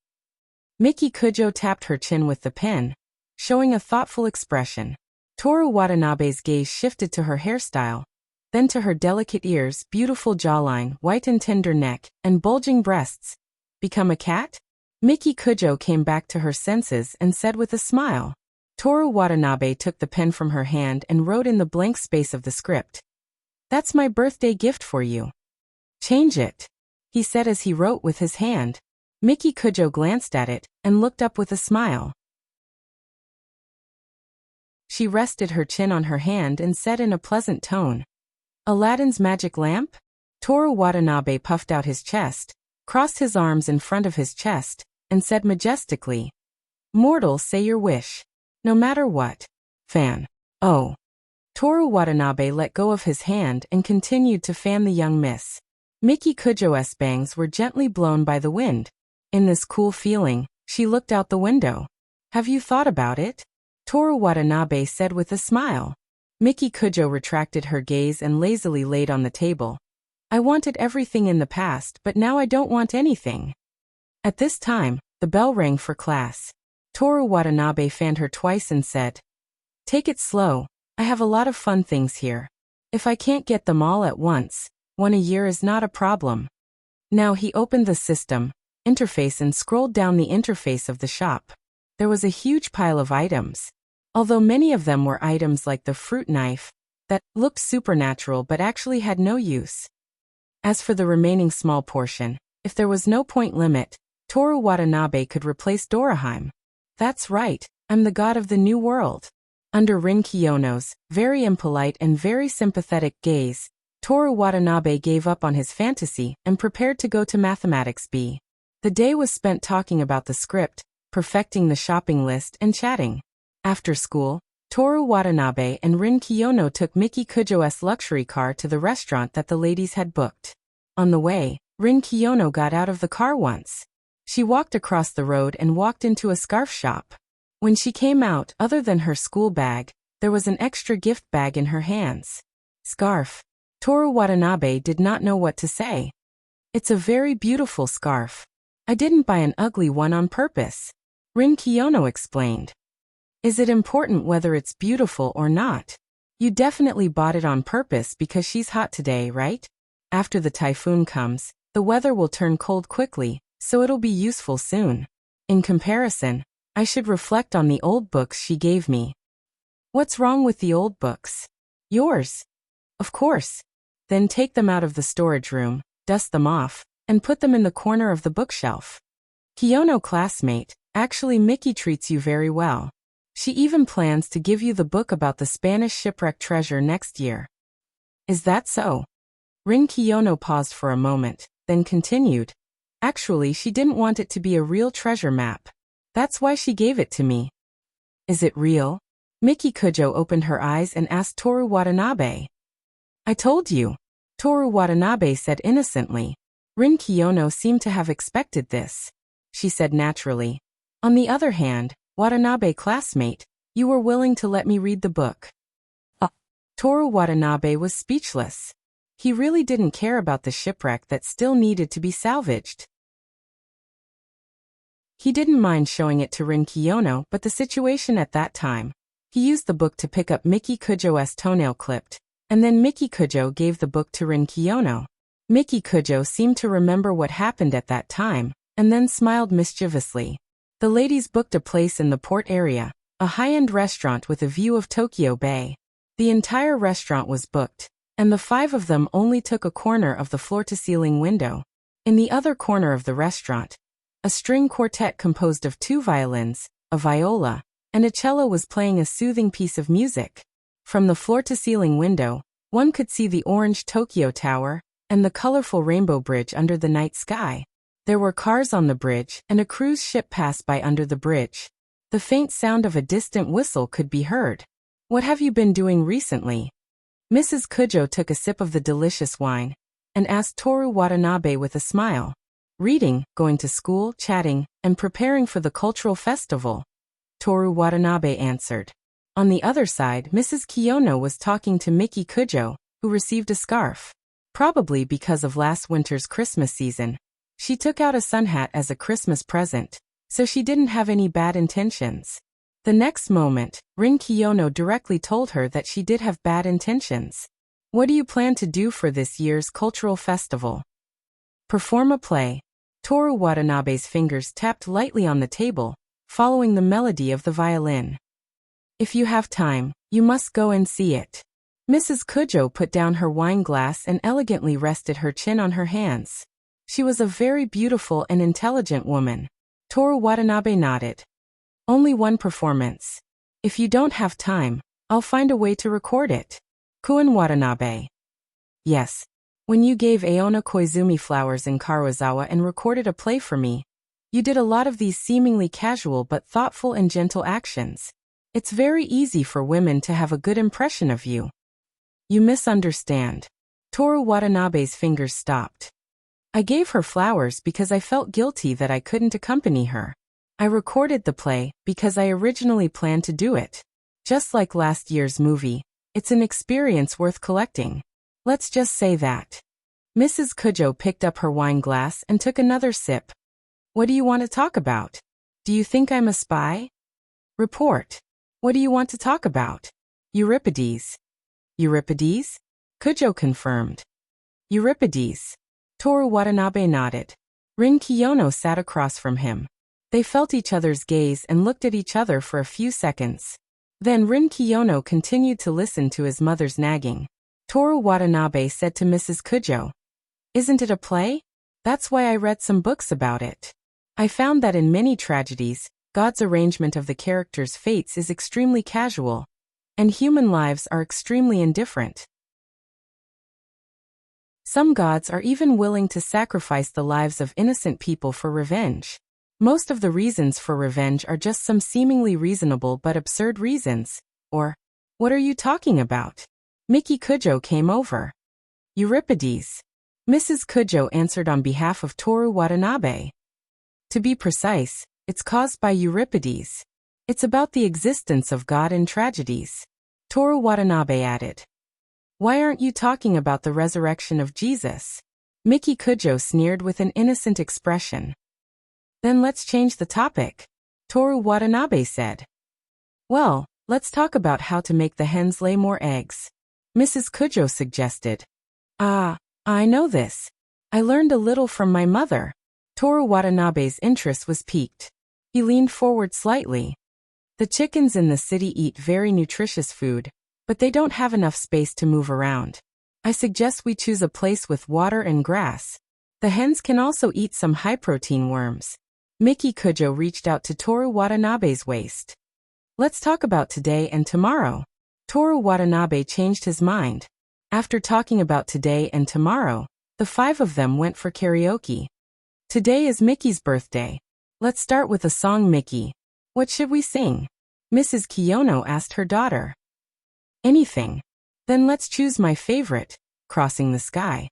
Miki Kujo tapped her chin with the pen, showing a thoughtful expression. Toru Watanabe's gaze shifted to her hairstyle, then to her delicate ears, beautiful jawline, white and tender neck, and bulging breasts. Become a cat? Miki Kujo came back to her senses and said with a smile. Toru Watanabe took the pen from her hand and wrote in the blank space of the script. That's my birthday gift for you. Change it, he said as he wrote with his hand. Miki Kujo glanced at it and looked up with a smile. She rested her chin on her hand and said in a pleasant tone, Aladdin's magic lamp? Toru Watanabe puffed out his chest, crossed his arms in front of his chest, and said majestically, Mortal, say your wish. No matter what. Fan. Oh. Toru Watanabe let go of his hand and continued to fan the young miss. Miki Kujo's bangs were gently blown by the wind. In this cool feeling, she looked out the window. Have you thought about it? Toru Watanabe said with a smile. Miki Kujo retracted her gaze and lazily laid on the table. I wanted everything in the past, but now I don't want anything. At this time, the bell rang for class. Toru Watanabe fanned her twice and said, Take it slow, I have a lot of fun things here. If I can't get them all at once, one a year is not a problem. Now he opened the system interface and scrolled down the interface of the shop. There was a huge pile of items. Although many of them were items like the fruit knife, that looked supernatural but actually had no use. As for the remaining small portion, if there was no point limit, Toru Watanabe could replace Doraheim. That's right, I'm the god of the new world. Under Rin Kiyono's very impolite and very sympathetic gaze, Toru Watanabe gave up on his fantasy and prepared to go to Mathematics B. The day was spent talking about the script, perfecting the shopping list and chatting. After school, Toru Watanabe and Rin Kiyono took Miki Kujo's luxury car to the restaurant that the ladies had booked. On the way, Rin Kiyono got out of the car once. She walked across the road and walked into a scarf shop. When she came out, other than her school bag, there was an extra gift bag in her hands. Scarf. Toru Watanabe did not know what to say. It's a very beautiful scarf. I didn't buy an ugly one on purpose. Rin Kiyono explained. Is it important whether it's beautiful or not? You definitely bought it on purpose because she's hot today, right? After the typhoon comes, the weather will turn cold quickly, so it'll be useful soon. In comparison, I should reflect on the old books she gave me. What's wrong with the old books? Yours. Of course. Then take them out of the storage room, dust them off, and put them in the corner of the bookshelf. Kiyono classmate, actually Miki treats you very well. She even plans to give you the book about the Spanish shipwreck treasure next year. Is that so? Rin Kiyono paused for a moment, then continued. Actually, she didn't want it to be a real treasure map. That's why she gave it to me. Is it real? Miki Kujo opened her eyes and asked Toru Watanabe. I told you. Toru Watanabe said innocently. Rin Kiyono seemed to have expected this. She said naturally. On the other hand, Watanabe classmate, you were willing to let me read the book. Toru Watanabe was speechless. He really didn't care about the shipwreck that still needed to be salvaged. He didn't mind showing it to Rin Kiyono, but the situation at that time. He used the book to pick up Miki Kujo's toenail clipped, and then Miki Kujo gave the book to Rin Kiyono. Miki Kujo seemed to remember what happened at that time, and then smiled mischievously. The ladies booked a place in the port area, a high-end restaurant with a view of Tokyo Bay. The entire restaurant was booked, and the five of them only took a corner of the floor-to-ceiling window. In the other corner of the restaurant, a string quartet composed of 2 violins, a viola, and a cello was playing a soothing piece of music. From the floor-to-ceiling window, one could see the orange Tokyo Tower and the colorful Rainbow Bridge under the night sky. There were cars on the bridge, and a cruise ship passed by under the bridge. The faint sound of a distant whistle could be heard. "What have you been doing recently?" Mrs. Kujo took a sip of the delicious wine and asked Toru Watanabe with a smile. "Reading, going to school, chatting, and preparing for the cultural festival," Toru Watanabe answered. On the other side, Mrs. Kiyono was talking to Miki Kujo, who received a scarf. Probably because of last winter's Christmas season, she took out a sun hat as a Christmas present, so she didn't have any bad intentions. The next moment, Rin Kiyono directly told her that she did have bad intentions. "What do you plan to do for this year's cultural festival?" "Perform a play." Toru Watanabe's fingers tapped lightly on the table, following the melody of the violin. "If you have time, you must go and see it." Mrs. Kujo put down her wine glass and elegantly rested her chin on her hands. She was a very beautiful and intelligent woman. Toru Watanabe nodded. "Only one performance. If you don't have time, I'll find a way to record it." Kuin Watanabe. "Yes. When you gave Aona Koizumi flowers in Karuizawa and recorded a play for me, you did a lot of these seemingly casual but thoughtful and gentle actions. It's very easy for women to have a good impression of you." "You misunderstand." Toru Watanabe's fingers stopped. "I gave her flowers because I felt guilty that I couldn't accompany her. I recorded the play because I originally planned to do it. Just like last year's movie, it's an experience worth collecting. Let's just say that." Mrs. Kujo picked up her wine glass and took another sip. "What do you want to talk about? Do you think I'm a spy?" "Report. What do you want to talk about?" "Euripides." "Euripides?" Kujo confirmed. "Euripides." Toru Watanabe nodded. Rin Kiyono sat across from him. They felt each other's gaze and looked at each other for a few seconds. Then Rin Kiyono continued to listen to his mother's nagging. Toru Watanabe said to Mrs. Kujo, "Isn't it a play? That's why I read some books about it. I found that in many tragedies, God's arrangement of the characters' fates is extremely casual, and human lives are extremely indifferent. Some gods are even willing to sacrifice the lives of innocent people for revenge. Most of the reasons for revenge are just some seemingly reasonable but absurd reasons, or, what are you talking about?" Miki Kujo came over. "Euripides." Mrs. Kujo answered on behalf of Toru Watanabe. "To be precise, it's caused by Euripides. It's about the existence of God in tragedies," Toru Watanabe added. "Why aren't you talking about the resurrection of Jesus?" Miki Kujo sneered with an innocent expression. "Then let's change the topic," Toru Watanabe said. "Well, let's talk about how to make the hens lay more eggs," Mrs. Kujo suggested. I know this. I learned a little from my mother." Toru Watanabe's interest was piqued. He leaned forward slightly. "The chickens in the city eat very nutritious food, but they don't have enough space to move around. I suggest we choose a place with water and grass. The hens can also eat some high-protein worms." Miki Kujo reached out to Toru Watanabe's waist. "Let's talk about today and tomorrow." Toru Watanabe changed his mind. After talking about today and tomorrow, the five of them went for karaoke. "Today is Mickey's birthday. Let's start with a song, Mickey. What should we sing?" Mrs. Kiyono asked her daughter. "Anything. Then let's choose my favorite, Crossing the Sky."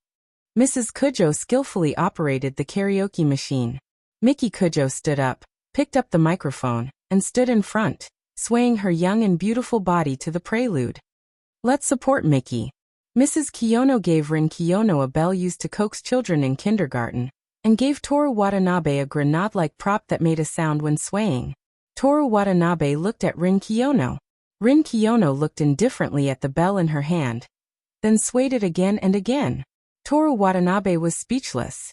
Mrs. Kujo skillfully operated the karaoke machine. Miki Kujo stood up, picked up the microphone, and stood in front, swaying her young and beautiful body to the prelude. "Let's support Mickey." Mrs. Kiyono gave Rin Kiyono a bell used to coax children in kindergarten, and gave Toru Watanabe a grenade-like prop that made a sound when swaying. Toru Watanabe looked at Rin Kiyono. Rin Kiyono looked indifferently at the bell in her hand, then swayed it again and again. Toru Watanabe was speechless.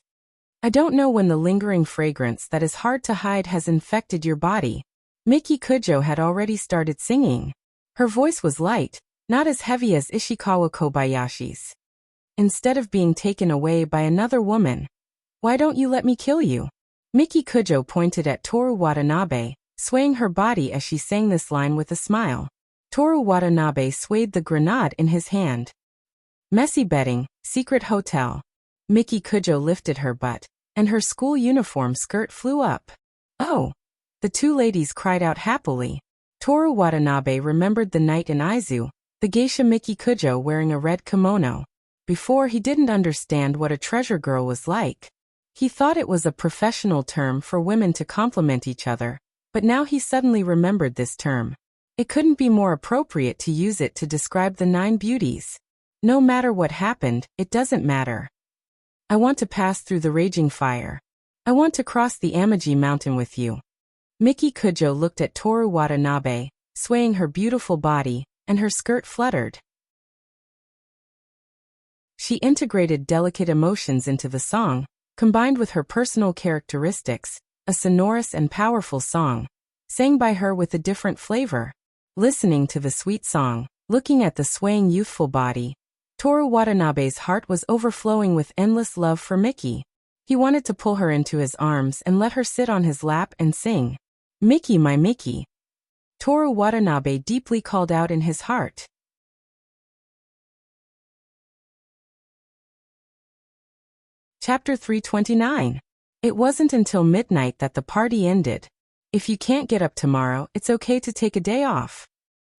I don't know when the lingering fragrance that is hard to hide has infected your body. Miki Kujo had already started singing. Her voice was light, not as heavy as Ishikawa Kobayashi's. Instead of being taken away by another woman, why don't you let me kill you? Miki Kujo pointed at Toru Watanabe, swaying her body as she sang this line with a smile. Toru Watanabe swayed the grenade in his hand. Messy bedding, secret hotel. Miki Kujo lifted her butt, and her school uniform skirt flew up. Oh! The two ladies cried out happily. Toru Watanabe remembered the night in Aizu, the geisha Miki Kujo wearing a red kimono. Before, he didn't understand what a treasure girl was like. He thought it was a professional term for women to compliment each other, but now he suddenly remembered this term. It couldn't be more appropriate to use it to describe the 9 beauties. No matter what happened, it doesn't matter. I want to pass through the raging fire. I want to cross the Amaji mountain with you. Miki Kujo looked at Toru Watanabe, swaying her beautiful body, and her skirt fluttered. She integrated delicate emotions into the song, combined with her personal characteristics, a sonorous and powerful song, sang by her with a different flavor. Listening to the sweet song, looking at the swaying youthful body, Toru Watanabe's heart was overflowing with endless love for Miki. He wanted to pull her into his arms and let her sit on his lap and sing, "Miki, my Miki." Toru Watanabe deeply called out in his heart. Chapter 329. It wasn't until midnight that the party ended. If you can't get up tomorrow, it's okay to take a day off,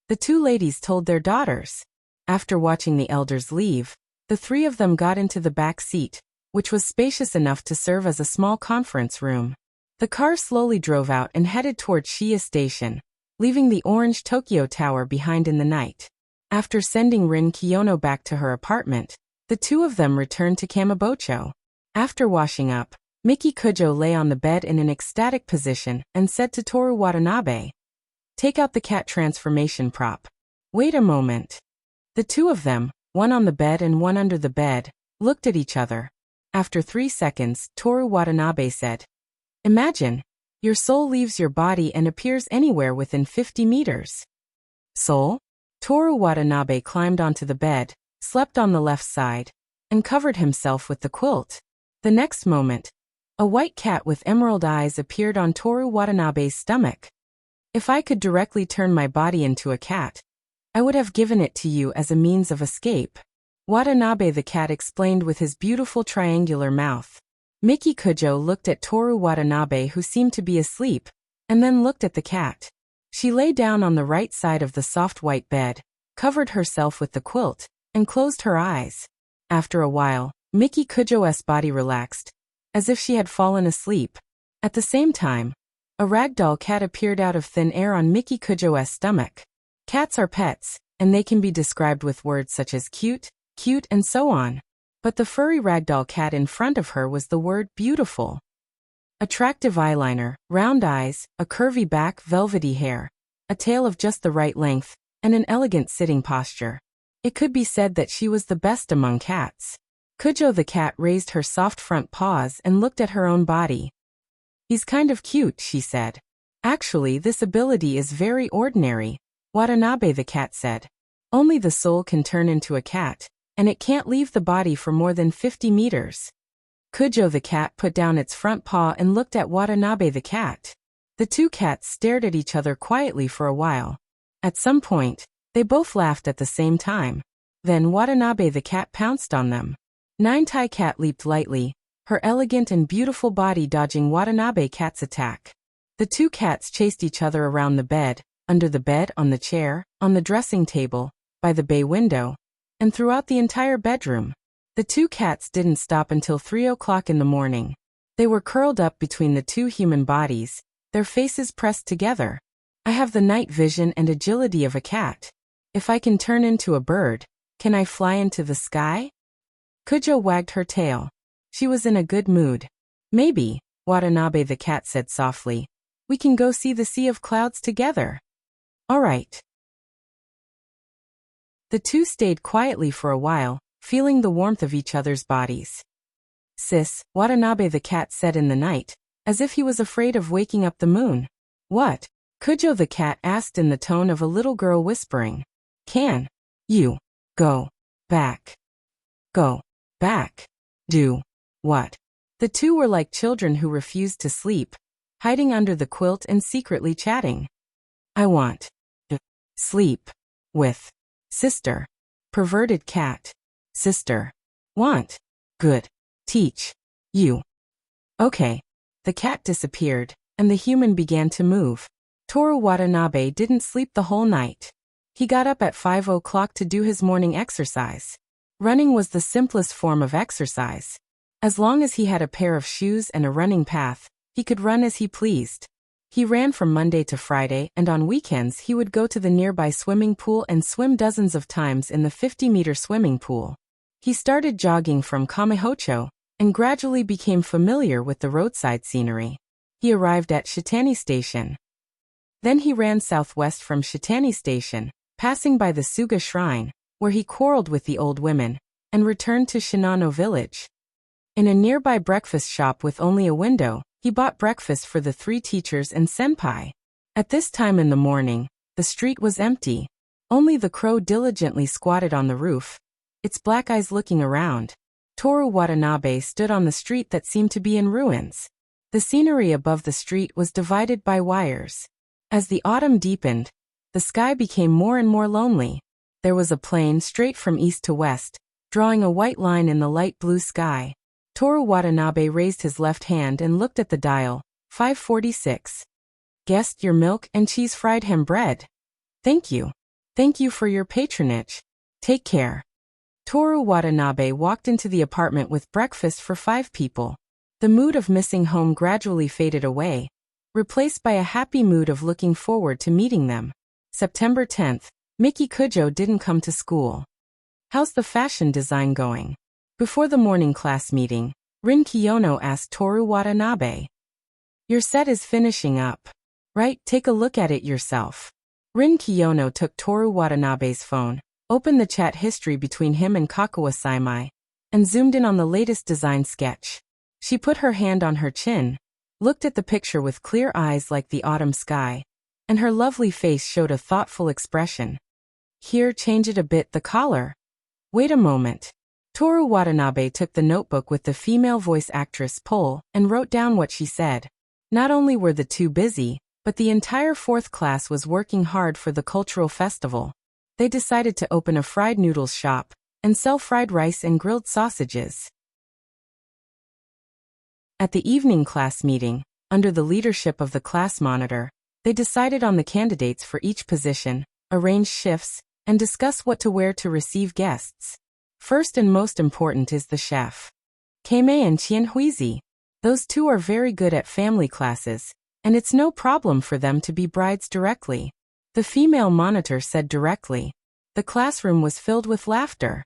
the two ladies told their daughters. After watching the elders leave, the 3 of them got into the back seat, which was spacious enough to serve as a small conference room. The car slowly drove out and headed toward Shiya Station, leaving the orange Tokyo Tower behind in the night. After sending Rin Kiyono back to her apartment, the 2 of them returned to Kamibocho. After washing up, Miki Kujo lay on the bed in an ecstatic position and said to Toru Watanabe, "Take out the cat transformation prop." Wait a moment. The 2 of them, one on the bed and one under the bed, looked at each other. After 3 seconds, Toru Watanabe said, "Imagine, your soul leaves your body and appears anywhere within 50 meters. Soul?" Toru Watanabe climbed onto the bed, slept on the left side, and covered himself with the quilt. The next moment, a white cat with emerald eyes appeared on Toru Watanabe's stomach. "If I could directly turn my body into a cat, I would have given it to you as a means of escape," Watanabe the cat explained with his beautiful triangular mouth. Miki Kujo looked at Toru Watanabe, who seemed to be asleep, and then looked at the cat. She lay down on the right side of the soft white bed, covered herself with the quilt, and closed her eyes. After a while, Miki Kujo's body relaxed, as if she had fallen asleep. At the same time, a ragdoll cat appeared out of thin air on Miki Kujo's stomach. Cats are pets, and they can be described with words such as cute, cute, and so on. But the furry ragdoll cat in front of her was the word beautiful. Attractive eyeliner, round eyes, a curvy back, velvety hair, a tail of just the right length, and an elegant sitting posture. It could be said that she was the best among cats. Kujo the cat raised her soft front paws and looked at her own body. "He's kind of cute," she said. "Actually, this ability is very ordinary," Watanabe the cat said. "Only the soul can turn into a cat, and it can't leave the body for more than 50 meters. Kujo the cat put down its front paw and looked at Watanabe the cat. The 2 cats stared at each other quietly for a while. At some point, they both laughed at the same time. Then Watanabe the cat pounced on them. Nine-Tai cat leaped lightly, her elegant and beautiful body dodging Watanabe cat's attack. The 2 cats chased each other around the bed, under the bed, on the chair, on the dressing table, by the bay window, and throughout the entire bedroom. The 2 cats didn't stop until 3 o'clock in the morning. They were curled up between the 2 human bodies, their faces pressed together. "I have the night vision and agility of a cat. If I can turn into a bird, can I fly into the sky?" Kujo wagged her tail. She was in a good mood. "Maybe," Watanabe the cat said softly, "we can go see the sea of clouds together." "All right." The two stayed quietly for a while, feeling the warmth of each other's bodies. Sis, Watanabe the cat said in the night, as if he was afraid of waking up the moon. What? Kujo the cat asked in the tone of a little girl whispering. Can you go back? Go back. Do what? The two were like children who refused to sleep, hiding under the quilt and secretly chatting. I want to sleep with sister. Perverted cat. Sister. Want. Good. Teach. You. Okay. The cat disappeared, and the human began to move. Toru Watanabe didn't sleep the whole night. He got up at 5 o'clock to do his morning exercise. Running was the simplest form of exercise. As long as he had a pair of shoes and a running path, he could run as he pleased. He ran from Monday to Friday, and on weekends he would go to the nearby swimming pool and swim dozens of times in the 50-meter swimming pool. He started jogging from Kamehocho, and gradually became familiar with the roadside scenery. He arrived at Shitani Station. Then he ran southwest from Shitani Station, passing by the Suga Shrine, where he quarreled with the old women, and returned to Shinano Village. In a nearby breakfast shop with only a window, he bought breakfast for the 3 teachers and senpai. At this time in the morning, the street was empty. Only the crow diligently squatted on the roof, its black eyes looking around. Toru Watanabe stood on the street that seemed to be in ruins. The scenery above the street was divided by wires. As the autumn deepened, the sky became more and more lonely. There was a plain straight from east to west, drawing a white line in the light blue sky. Toru Watanabe raised his left hand and looked at the dial. 5:46. Guessed your milk and cheese fried ham bread. Thank you. Thank you for your patronage. Take care. Toru Watanabe walked into the apartment with breakfast for 5 people. The mood of missing home gradually faded away, replaced by a happy mood of looking forward to meeting them. September 10th. Miki Kujo didn't come to school. How's the fashion design going? Before the morning class meeting, Rin Kiyono asked Toru Watanabe. Your set is finishing up, right? Take a look at it yourself. Rin Kiyono took Toru Watanabe's phone, opened the chat history between him and Kakuwa-saimai, and zoomed in on the latest design sketch. She put her hand on her chin, looked at the picture with clear eyes like the autumn sky, and her lovely face showed a thoughtful expression. Here, change it a bit, the collar. Wait a moment. Toru Watanabe took the notebook with the female voice actress Pole and wrote down what she said. Not only were the two busy, but the entire 4th class was working hard for the cultural festival. They decided to open a fried noodles shop and sell fried rice and grilled sausages. At the evening class meeting, under the leadership of the class monitor, they decided on the candidates for each position, arranged shifts, and discussed what to wear to receive guests. First and most important is the chef. Keimei and Qianhuizi. Those two are very good at family classes, and it's no problem for them to be brides directly. The female monitor said directly. The classroom was filled with laughter.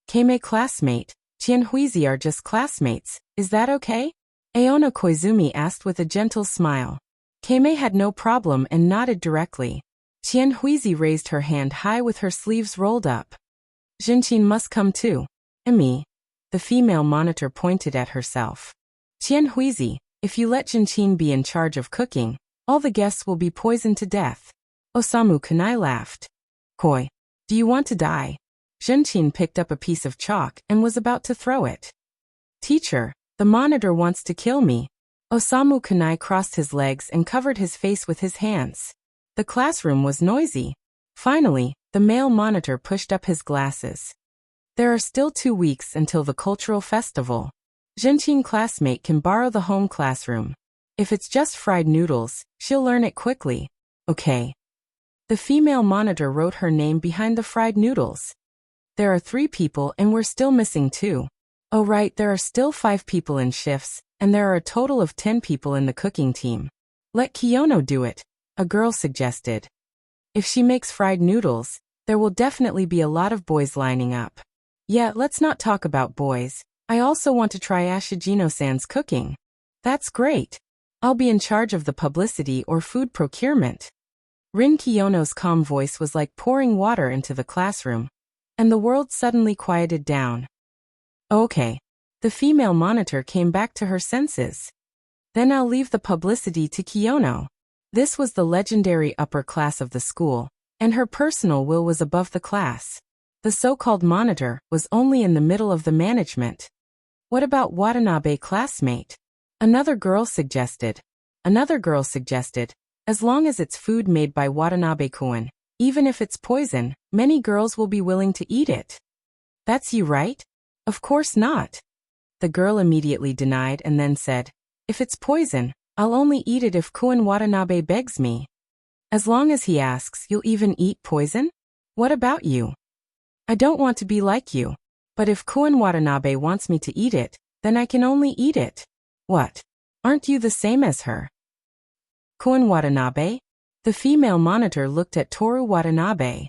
Keimei classmate, Qianhuizi are just classmates, is that okay? Aona Koizumi asked with a gentle smile. Keimei had no problem and nodded directly. Qianhuizi raised her hand high with her sleeves rolled up. Jinshin must come too. Emi. The female monitor pointed at herself. Qianhuizi, if you let Jinshin be in charge of cooking, all the guests will be poisoned to death. Osamu Kunai laughed. Koi. Do you want to die? Jinshin picked up a piece of chalk and was about to throw it. Teacher, the monitor wants to kill me. Osamu Kunai crossed his legs and covered his face with his hands. The classroom was noisy. Finally, the male monitor pushed up his glasses. There are still 2 weeks until the cultural festival. Jinshin classmate can borrow the home classroom. If it's just fried noodles, she'll learn it quickly. Okay. The female monitor wrote her name behind the fried noodles. There are 3 people and we're still missing 2. Oh right, there are still 5 people in shifts, and there are a total of 10 people in the cooking team. Let Kiyono do it, a girl suggested. If she makes fried noodles, there will definitely be a lot of boys lining up. Yeah, let's not talk about boys. I also want to try Ashijino-san's cooking. That's great. I'll be in charge of the publicity or food procurement. Rin Kiyono's calm voice was like pouring water into the classroom. and the world suddenly quieted down. Okay. The female monitor came back to her senses. Then I'll leave the publicity to Kiyono. This was the legendary upper class of the school, and her personal will was above the class. The so-called monitor was only in the middle of the management. What about Watanabe classmate? Another girl suggested. As long as it's food made by Watanabe-kun, even if it's poison, many girls will be willing to eat it. That's you, right? Of course not. The girl immediately denied and then said, if it's poison, I'll only eat it if Kun Watanabe begs me. As long as he asks, you'll even eat poison? What about you? I don't want to be like you. But if Kun Watanabe wants me to eat it, then I can only eat it. What? Aren't you the same as her? Kun Watanabe? The female monitor looked at Toru Watanabe.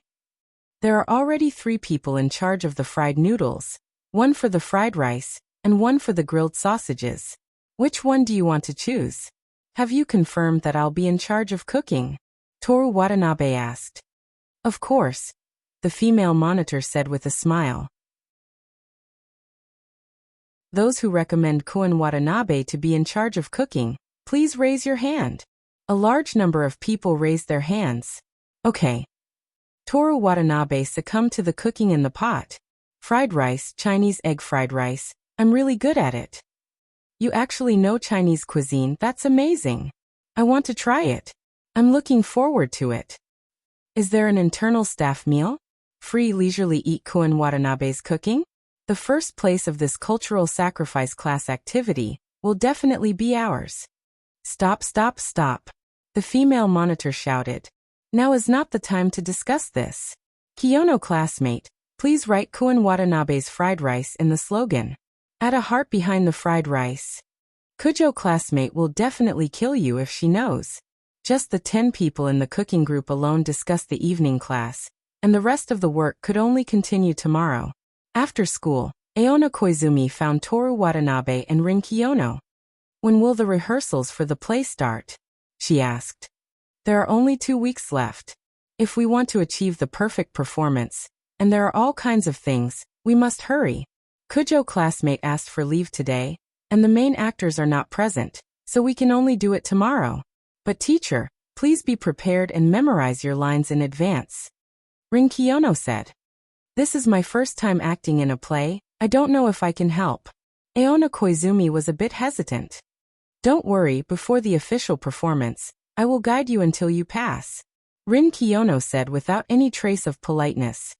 There are already 3 people in charge of the fried noodles, one for the fried rice, and one for the grilled sausages. Which one do you want to choose? Have you confirmed that I'll be in charge of cooking? Toru Watanabe asked. Of course, the female monitor said with a smile. Those who recommend Kun Watanabe to be in charge of cooking, please raise your hand. A large number of people raised their hands. Okay. Toru Watanabe succumbed to the cooking in the pot. Fried rice, Chinese egg fried rice. I'm really good at it. You actually know Chinese cuisine, that's amazing. I want to try it. I'm looking forward to it. Is there an internal staff meal? Free leisurely eat Kun Watanabe's cooking? The first place of this cultural sacrifice class activity will definitely be ours. Stop. The female monitor shouted. Now is not the time to discuss this. Kiyono classmate, please write Kun Watanabe's fried rice in the slogan. Add a heart behind the fried rice. Kujo classmate will definitely kill you if she knows. Just the 10 people in the cooking group alone discussed the evening class, and the rest of the work could only continue tomorrow. After school, Aona Koizumi found Toru Watanabe and Rin Kiyono. When will the rehearsals for the play start? She asked. There are only 2 weeks left. If we want to achieve the perfect performance, and there are all kinds of things, we must hurry. Kujo classmate asked for leave today, and the main actors are not present, so we can only do it tomorrow. But teacher, please be prepared and memorize your lines in advance. Rin Kiyono said. This is my first time acting in a play, I don't know if I can help. Aona Koizumi was a bit hesitant. Don't worry, before the official performance, I will guide you until you pass. Rin Kiyono said without any trace of politeness.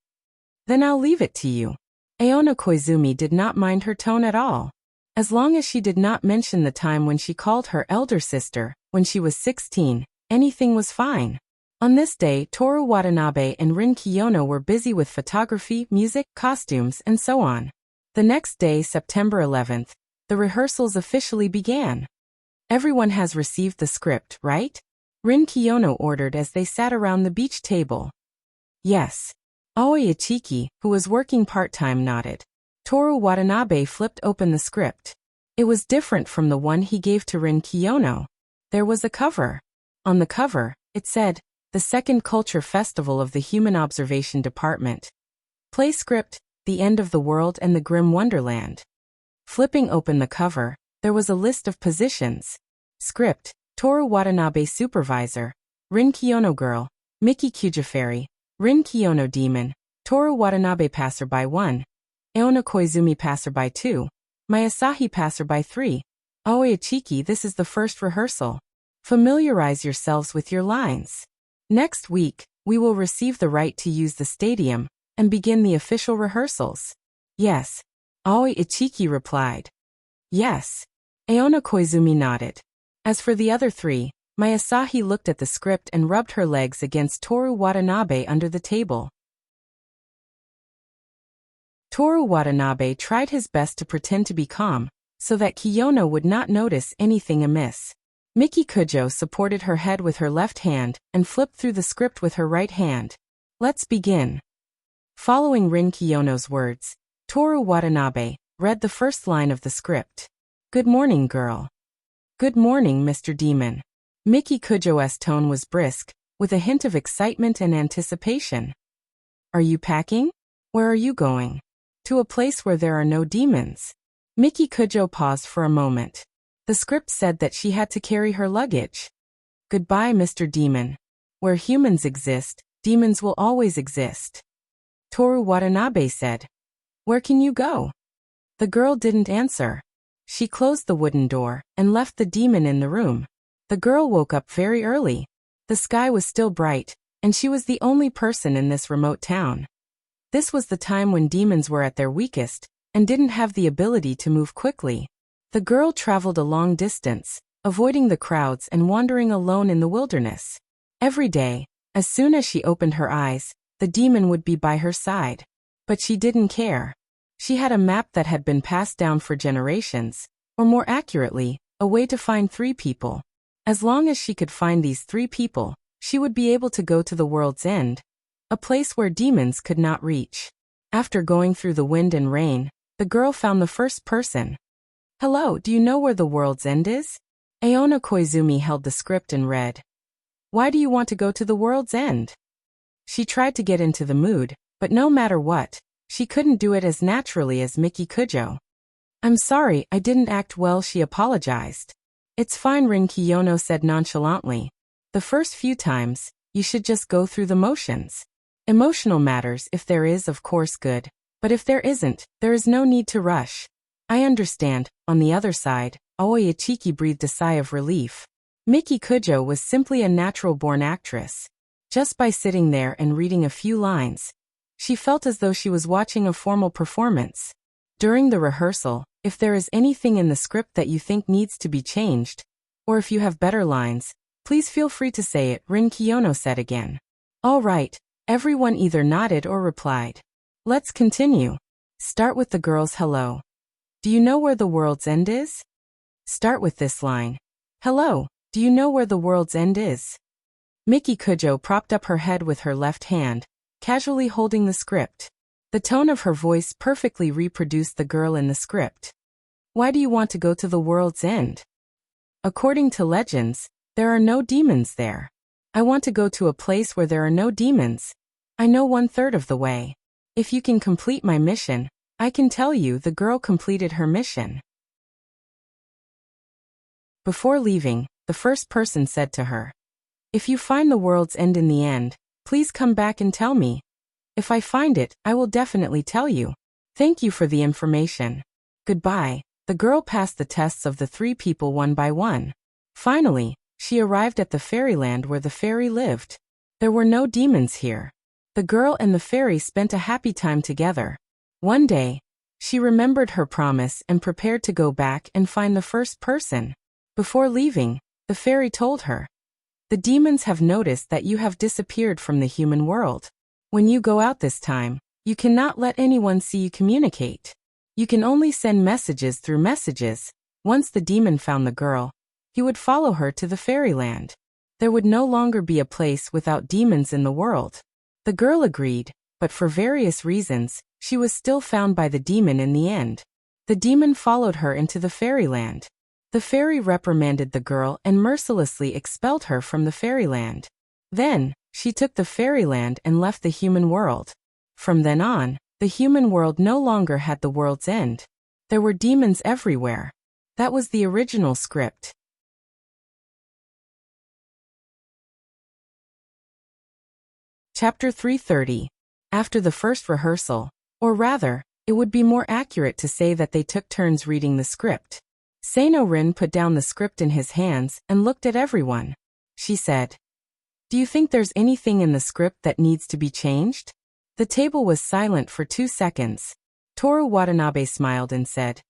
Then I'll leave it to you. Aona Koizumi did not mind her tone at all. As long as she did not mention the time when she called her elder sister, when she was 16, anything was fine. On this day, Toru Watanabe and Rin Kiyono were busy with photography, music, costumes, and so on. The next day, September 11th, the rehearsals officially began. Everyone has received the script, right? Rin Kiyono ordered as they sat around the beach table. Yes. Aoi Ichiki, who was working part-time, nodded. Toru Watanabe flipped open the script. It was different from the one he gave to Rin Kiyono. There was a cover. On the cover, it said, the Second Culture Festival of the Human Observation Department. Play script, The End of the World and the Grim Wonderland. Flipping open the cover, there was a list of positions. Script, Toru Watanabe Supervisor, Rin Kiyono Girl, Miki Kujiferi, Rin Kiyono Demon, Toru Watanabe Passerby 1, Aona Koizumi Passerby 2, Mayasahi Passerby 3. Aoi Ichiki, this is the first rehearsal. Familiarize yourselves with your lines. Next week, we will receive the right to use the stadium and begin the official rehearsals. Yes. Aoi Ichiki replied. Yes. Aona Koizumi nodded. As for the other 3, Mayasahi looked at the script and rubbed her legs against Toru Watanabe under the table. Toru Watanabe tried his best to pretend to be calm, so that Kiyono would not notice anything amiss. Miki Kujo supported her head with her left hand and flipped through the script with her right hand. Let's begin. Following Rin Kiyono's words, Toru Watanabe read the first line of the script. Good morning, girl. Good morning, Mr. Demon. Miki Kujo's tone was brisk, with a hint of excitement and anticipation. Are you packing? Where are you going? To a place where there are no demons. Miki Kujo paused for a moment. The script said that she had to carry her luggage. Goodbye, Mr. Demon. Where humans exist, demons will always exist. Toru Watanabe said. Where can you go? The girl didn't answer. She closed the wooden door and left the demon in the room. The girl woke up very early. The sky was still bright, and she was the only person in this remote town. This was the time when demons were at their weakest and didn't have the ability to move quickly. The girl traveled a long distance, avoiding the crowds and wandering alone in the wilderness. Every day, as soon as she opened her eyes, the demon would be by her side. But she didn't care. She had a map that had been passed down for generations, or more accurately, a way to find 3 people. As long as she could find these 3 people, she would be able to go to the world's end, a place where demons could not reach. After going through the wind and rain, the girl found the first person. Hello, do you know where the world's end is? Aona Koizumi held the script and read. Why do you want to go to the world's end? She tried to get into the mood, but no matter what, she couldn't do it as naturally as Miki Kujo. I'm sorry, I didn't act well, she apologized. It's fine, Rin Kiyono said nonchalantly. The first few times, you should just go through the motions. Emotional matters, if there is, of course, good. But if there isn't, there is no need to rush. I understand. On the other side, Aoi Ichiki breathed a sigh of relief. Miki Kujo was simply a natural-born actress. Just by sitting there and reading a few lines, she felt as though she was watching a formal performance. During the rehearsal, if there is anything in the script that you think needs to be changed, or if you have better lines, please feel free to say it, Rin Kiyono said again. All right, everyone either nodded or replied. Let's continue. Start with the girl's hello. Do you know where the world's end is? Start with this line. Hello, do you know where the world's end is? Miki Kujo propped up her head with her left hand, casually holding the script. The tone of her voice perfectly reproduced the girl in the script. Why do you want to go to the world's end? According to legends, there are no demons there. I want to go to a place where there are no demons. I know 1/3 of the way. If you can complete my mission, I can tell you the girl completed her mission. Before leaving, the first person said to her, if you find the world's end in the end, please come back and tell me. If I find it, I will definitely tell you. Thank you for the information. Goodbye. The girl passed the tests of the 3 people one by one. Finally, she arrived at the fairyland where the fairy lived. There were no demons here. The girl and the fairy spent a happy time together. One day, she remembered her promise and prepared to go back and find the first person. Before leaving, the fairy told her, the demons have noticed that you have disappeared from the human world. When you go out this time, you cannot let anyone see you communicate. You can only send messages through messages. Once the demon found the girl, he would follow her to the fairyland. There would no longer be a place without demons in the world. The girl agreed, but for various reasons, she was still found by the demon in the end. The demon followed her into the fairyland. The fairy reprimanded the girl and mercilessly expelled her from the fairyland. Then, she took the fairyland and left the human world. From then on, the human world no longer had the world's end. There were demons everywhere. That was the original script. Chapter 330. After the first rehearsal, or rather, it would be more accurate to say that they took turns reading the script. Seino Rin put down the script in his hands and looked at everyone. She said, do you think there's anything in the script that needs to be changed? The table was silent for 2 seconds. Toru Watanabe smiled and said,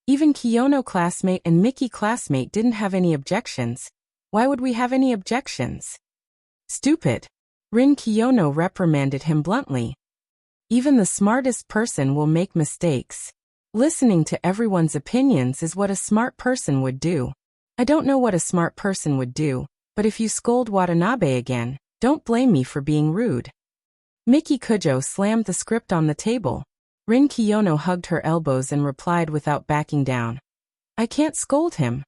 even Kiyono classmate and Miki classmate didn't have any objections. Why would we have any objections? Stupid. Rin Kiyono reprimanded him bluntly. Even the smartest person will make mistakes. Listening to everyone's opinions is what a smart person would do. I don't know what a smart person would do, but if you scold Watanabe again, don't blame me for being rude. Miki Kujo slammed the script on the table. Rin Kiyono hugged her elbows and replied without backing down. I can't scold him.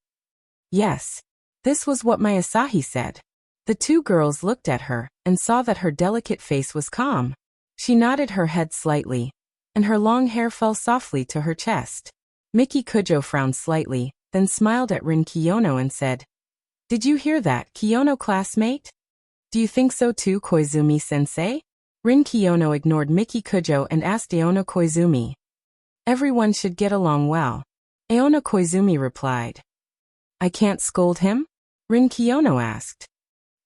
Yes. This was what my Asahi said. The 2 girls looked at her and saw that her delicate face was calm. She nodded her head slightly, and her long hair fell softly to her chest. Miki Kujo frowned slightly, then smiled at Rin Kiyono and said, "Did you hear that, Kiyono classmate? Do you think so too, Koizumi-sensei?" Rin Kiyono ignored Miki Kujo and asked Aona Koizumi. "Everyone should get along well," Aona Koizumi replied. "I can't scold him?" Rin Kiyono asked.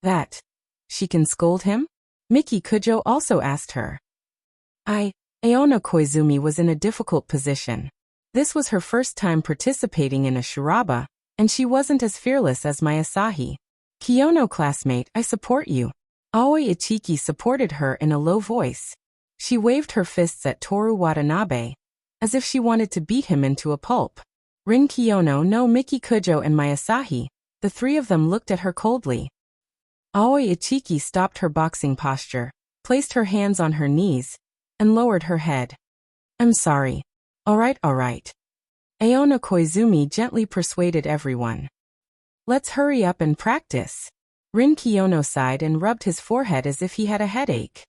"That she can scold him?" Miki Kujo also asked her. Aona Koizumi was in a difficult position. This was her first time participating in a charaba, and she wasn't as fearless as Mayasahi. "Kiyono classmate, I support you." Aoi Ichiki supported her in a low voice. She waved her fists at Toru Watanabe, as if she wanted to beat him into a pulp. Rin Kiyono, no Miki Kujo and Mayasahi, the three of them looked at her coldly. Aoi Ichiki stopped her boxing posture, placed her hands on her knees, and lowered her head. "I'm sorry. All right. Aona Koizumi gently persuaded everyone. "Let's hurry up and practice." Rin Kiyono sighed and rubbed his forehead as if he had a headache.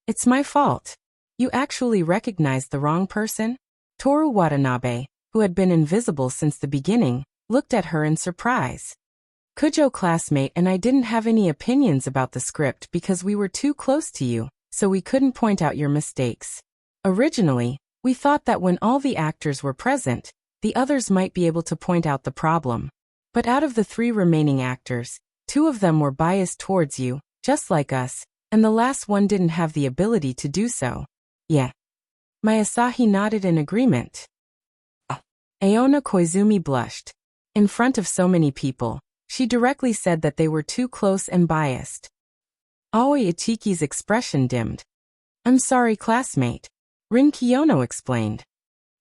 "It's my fault. You actually recognized the wrong person?" Toru Watanabe, who had been invisible since the beginning, looked at her in surprise. "Kujo classmate and I didn't have any opinions about the script because we were too close to you, so we couldn't point out your mistakes. Originally, we thought that when all the actors were present, the others might be able to point out the problem. But out of the 3 remaining actors, 2 of them were biased towards you, just like us, and the last one didn't have the ability to do so." "Yeah." Mayasahi nodded in agreement. Aona Koizumi blushed. In front of so many people, she directly said that they were too close and biased. Aoi Ichiki's expression dimmed. "I'm sorry, classmate," Rin Kiyono explained.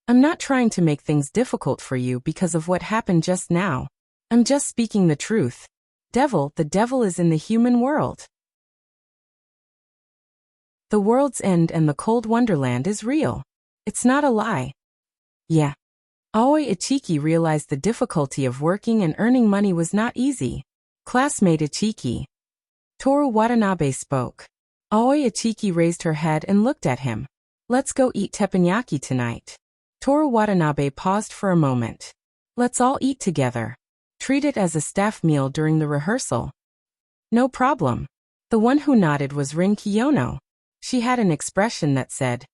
"I'm not trying to make things difficult for you because of what happened just now. I'm just speaking the truth. The devil is in the human world. The world's end and the cold wonderland is real. It's not a lie." "Yeah." Aoi Ichiki realized the difficulty of working and earning money was not easy. "Classmate Ichiki." Toru Watanabe spoke. Aoi Ichiki raised her head and looked at him. "Let's go eat teppanyaki tonight." Toru Watanabe paused for a moment. "Let's all eat together. Treat it as a staff meal during the rehearsal." "No problem." The one who nodded was Rin Kiyono. She had an expression that said,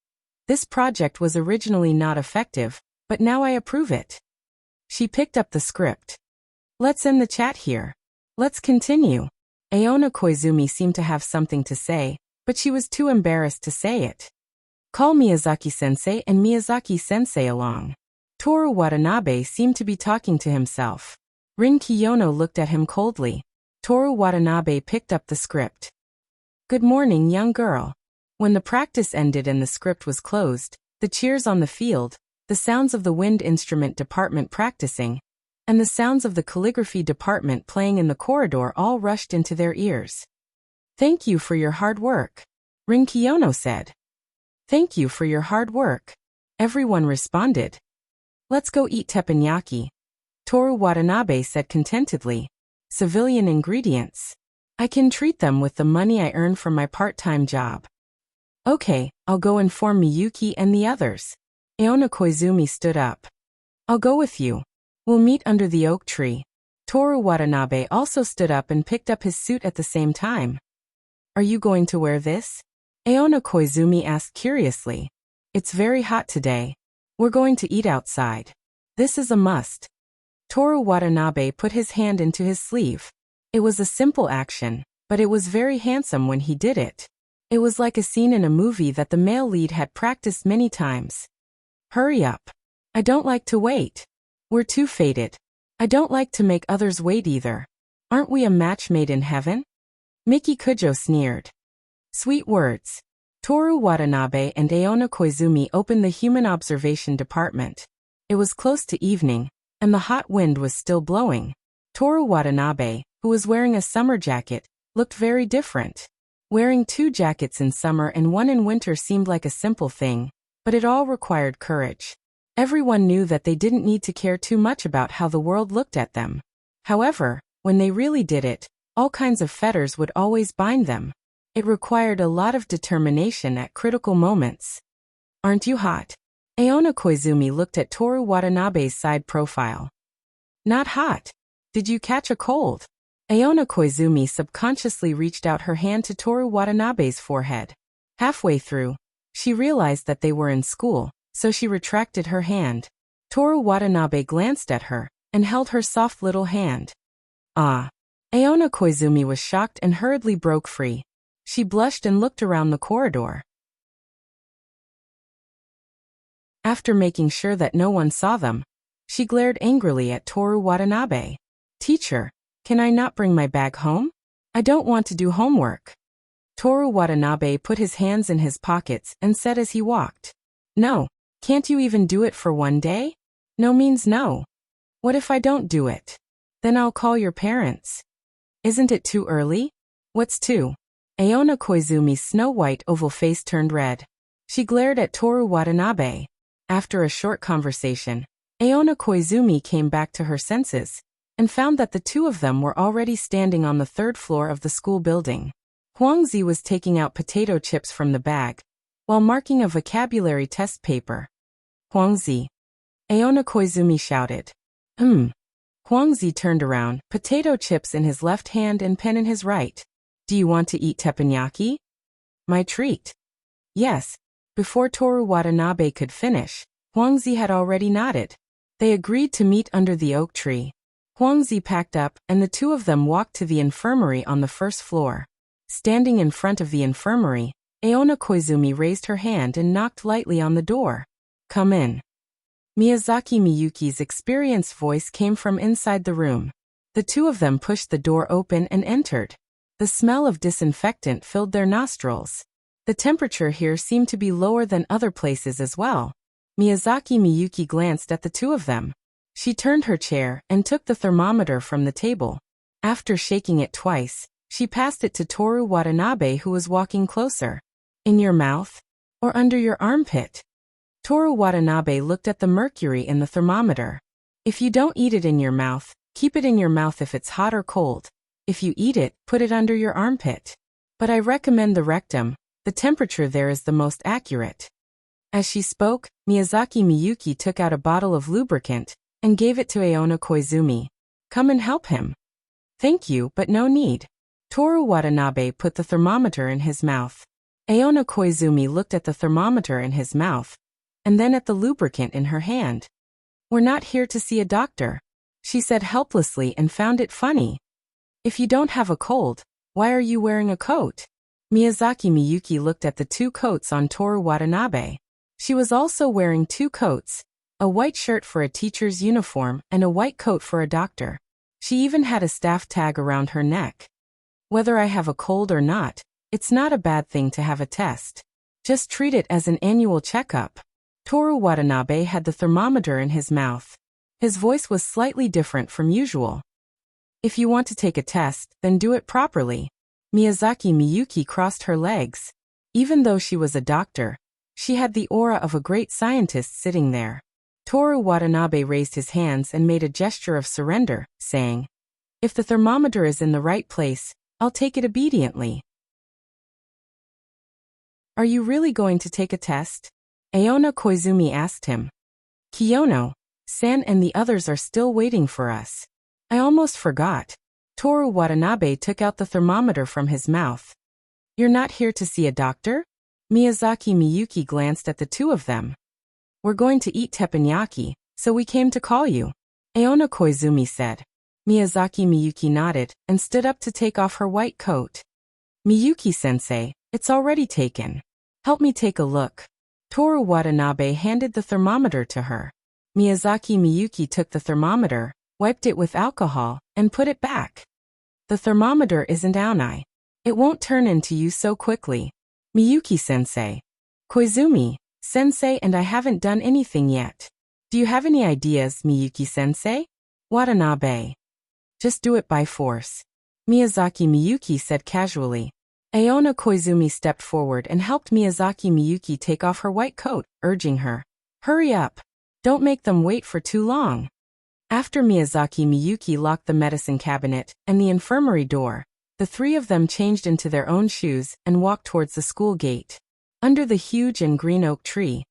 "This project was originally not effective, but now I approve it." She picked up the script. "Let's end the chat here. Let's continue." Aona Koizumi seemed to have something to say, but she was too embarrassed to say it. "Call Miyazaki-sensei and Miyazaki-sensei along." Toru Watanabe seemed to be talking to himself. Rin Kiyono looked at him coldly. Toru Watanabe picked up the script. "Good morning, young girl." When the practice ended and the script was closed, the cheers on the field, the sounds of the wind instrument department practicing, and the sounds of the calligraphy department playing in the corridor all rushed into their ears. "Thank you for your hard work," Rin Kiyono said. "Thank you for your hard work," everyone responded. "Let's go eat teppanyaki," Toru Watanabe said contentedly. "Civilian ingredients. I can treat them with the money I earn from my part-time job." "Okay, I'll go inform Miyuki and the others." Aona Koizumi stood up. "I'll go with you. We'll meet under the oak tree." Toru Watanabe also stood up and picked up his suit at the same time. "Are you going to wear this?" Aona Koizumi asked curiously. "It's very hot today. We're going to eat outside. This is a must." Toru Watanabe put his hand into his sleeve. It was a simple action, but it was very handsome when he did it. It was like a scene in a movie that the male lead had practiced many times. "Hurry up. I don't like to wait. We're too faded. I don't like to make others wait either. Aren't we a match made in heaven?" Miki Kujo sneered. Sweet words. Toru Watanabe and Aona Koizumi opened the human observation department. It was close to evening, and the hot wind was still blowing. Toru Watanabe, who was wearing a summer jacket, looked very different. Wearing 2 jackets in summer and 1 in winter seemed like a simple thing, but it all required courage. Everyone knew that they didn't need to care too much about how the world looked at them. However, when they really did it, all kinds of fetters would always bind them. It required a lot of determination at critical moments. Aren't you hot? Aona Koizumi looked at Toru Watanabe's side profile. Not hot. Did you catch a cold? Aona Koizumi subconsciously reached out her hand to Toru Watanabe's forehead. Halfway through, she realized that they were in school, so she retracted her hand. Toru Watanabe glanced at her and held her soft little hand. Ah. Aona Koizumi was shocked and hurriedly broke free. She blushed and looked around the corridor. After making sure that no one saw them, she glared angrily at Toru Watanabe. Teacher, can I not bring my bag home? I don't want to do homework. Toru Watanabe put his hands in his pockets and said as he walked. No, can't you even do it for one day? No means no. What if I don't do it? Then I'll call your parents. Isn't it too early? What's too? Aona Koizumi's snow-white oval face turned red. She glared at Toru Watanabe. After a short conversation, Aona Koizumi came back to her senses and found that the two of them were already standing on the third floor of the school building. Huangzi was taking out potato chips from the bag while marking a vocabulary test paper. Huangzi. Aona Koizumi shouted. Huangzi turned around, potato chips in his left hand and pen in his right. Do you want to eat teppanyaki? My treat. Yes. Before Toru Watanabe could finish, Huangzi had already nodded. They agreed to meet under the oak tree. Huangzi packed up and the two of them walked to the infirmary on the first floor. Standing in front of the infirmary, Aona Koizumi raised her hand and knocked lightly on the door. Come in. Miyazaki Miyuki's experienced voice came from inside the room. The two of them pushed the door open and entered. The smell of disinfectant filled their nostrils. The temperature here seemed to be lower than other places as well. Miyazaki Miyuki glanced at the two of them. She turned her chair and took the thermometer from the table. After shaking it twice, she passed it to Toru Watanabe, who was walking closer. In your mouth? Or under your armpit? Toru Watanabe looked at the mercury in the thermometer. If you don't eat it in your mouth, keep it in your mouth if it's hot or cold. If you eat it, put it under your armpit. But I recommend the rectum. The temperature there is the most accurate. As she spoke, Miyazaki Miyuki took out a bottle of lubricant and gave it to Aona Koizumi. Come and help him. Thank you, but no need. Toru Watanabe put the thermometer in his mouth. Aona Koizumi looked at the thermometer in his mouth and then at the lubricant in her hand. We're not here to see a doctor, she said helplessly and found it funny. If you don't have a cold, why are you wearing a coat? Miyazaki Miyuki looked at the two coats on Toru Watanabe. She was also wearing two coats, a white shirt for a teacher's uniform and a white coat for a doctor. She even had a staff tag around her neck. Whether I have a cold or not, it's not a bad thing to have a test. Just treat it as an annual checkup. Toru Watanabe had the thermometer in his mouth. His voice was slightly different from usual. If you want to take a test, then do it properly. Miyazaki Miyuki crossed her legs. Even though she was a doctor, she had the aura of a great scientist sitting there. Toru Watanabe raised his hands and made a gesture of surrender, saying, If the thermometer is in the right place, I'll take it obediently. Are you really going to take a test? Aona Koizumi asked him. Kiyono-san and the others are still waiting for us. I almost forgot. Toru Watanabe took out the thermometer from his mouth. You're not here to see a doctor? Miyazaki Miyuki glanced at the two of them. We're going to eat teppanyaki, so we came to call you, Aona Koizumi said. Miyazaki Miyuki nodded and stood up to take off her white coat. Miyuki-sensei, it's already taken. Help me take a look. Toru Watanabe handed the thermometer to her. Miyazaki Miyuki took the thermometer, wiped it with alcohol, and put it back. The thermometer isn't Aonai. It won't turn into you so quickly. Miyuki-sensei. Koizumi-sensei and I haven't done anything yet. Do you have any ideas, Miyuki-sensei? Watanabe. Just do it by force. Miyazaki Miyuki said casually. Aona Koizumi stepped forward and helped Miyazaki Miyuki take off her white coat, urging her. Hurry up. Don't make them wait for too long. After Miyazaki Miyuki locked the medicine cabinet and the infirmary door, The three of them changed into their own shoes and walked towards the school gate. Under the huge and green oak tree,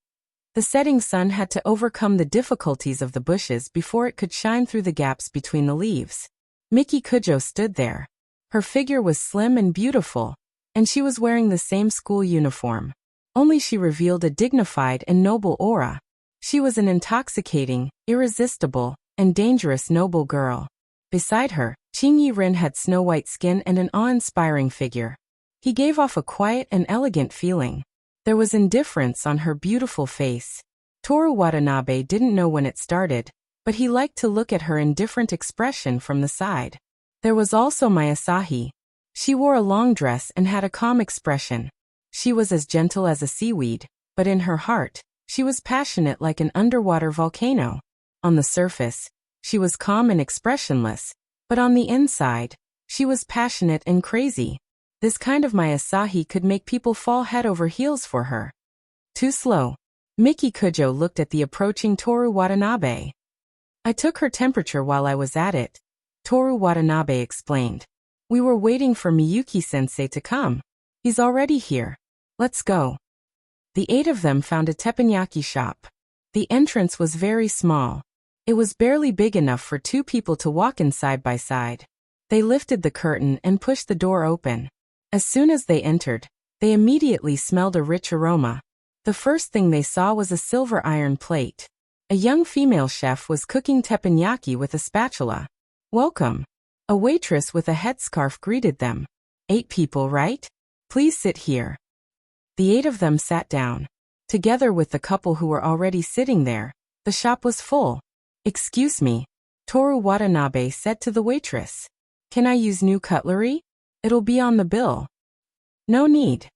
the setting sun had to overcome the difficulties of the bushes before it could shine through the gaps between the leaves. Miki Kujo stood there. Her figure was slim and beautiful, and she was wearing the same school uniform. Only she revealed a dignified and noble aura. She was an intoxicating, irresistible, and dangerous noble girl. Beside her, Qing Yiren had snow-white skin and an awe-inspiring figure. He gave off a quiet and elegant feeling. There was indifference on her beautiful face. Toru Watanabe didn't know when it started, but he liked to look at her indifferent expression from the side. There was also Mayasahi. She wore a long dress and had a calm expression. She was as gentle as a seaweed, but in her heart, she was passionate like an underwater volcano. On the surface, she was calm and expressionless, but on the inside, she was passionate and crazy. This kind of Mayasahi could make people fall head over heels for her. Too slow. Miki Kujo looked at the approaching Toru Watanabe. I took her temperature while I was at it, Toru Watanabe explained. We were waiting for Miyuki-sensei to come. He's already here. Let's go. The 8 of them found a teppanyaki shop. The entrance was very small. It was barely big enough for 2 people to walk in side by side. They lifted the curtain and pushed the door open. As soon as they entered, they immediately smelled a rich aroma. The first thing they saw was a silver iron plate. A young female chef was cooking teppanyaki with a spatula. Welcome. A waitress with a headscarf greeted them. 8 people, right? Please sit here. The 8 of them sat down. Together with the couple who were already sitting there, the shop was full. Excuse me, Toru Watanabe said to the waitress. Can I use new cutlery? It'll be on the bill. No need.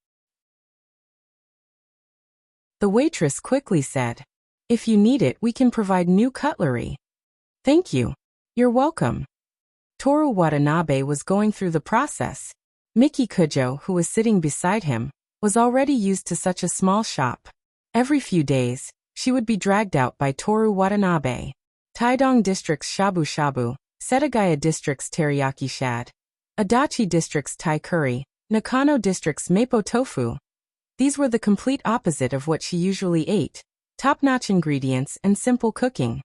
The waitress quickly said. If you need it, we can provide new cutlery. Thank you. You're welcome. Toru Watanabe was going through the process. Miki Kujo, who was sitting beside him, was already used to such a small shop. Every few days, she would be dragged out by Toru Watanabe. Taidong District's shabu shabu, Setagaya District's teriyaki shad, Adachi District's Thai curry, Nakano District's Mappo tofu. These were the complete opposite of what she usually ate. Top-notch ingredients and simple cooking.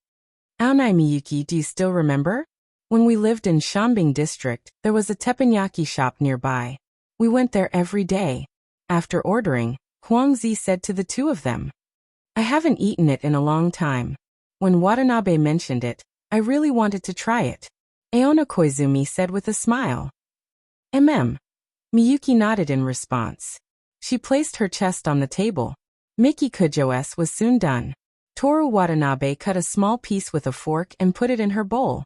Aonai Miyuki, do you still remember? When we lived in Shambing District, there was a teppanyaki shop nearby. We went there every day. After ordering, Huangzi said to the 2 of them. I haven't eaten it in a long time. When Watanabe mentioned it, I really wanted to try it. Aona Koizumi said with a smile. Miyuki nodded in response. She placed her chest on the table. Miki Kujo's was soon done. Toru Watanabe cut a small piece with a fork and put it in her bowl.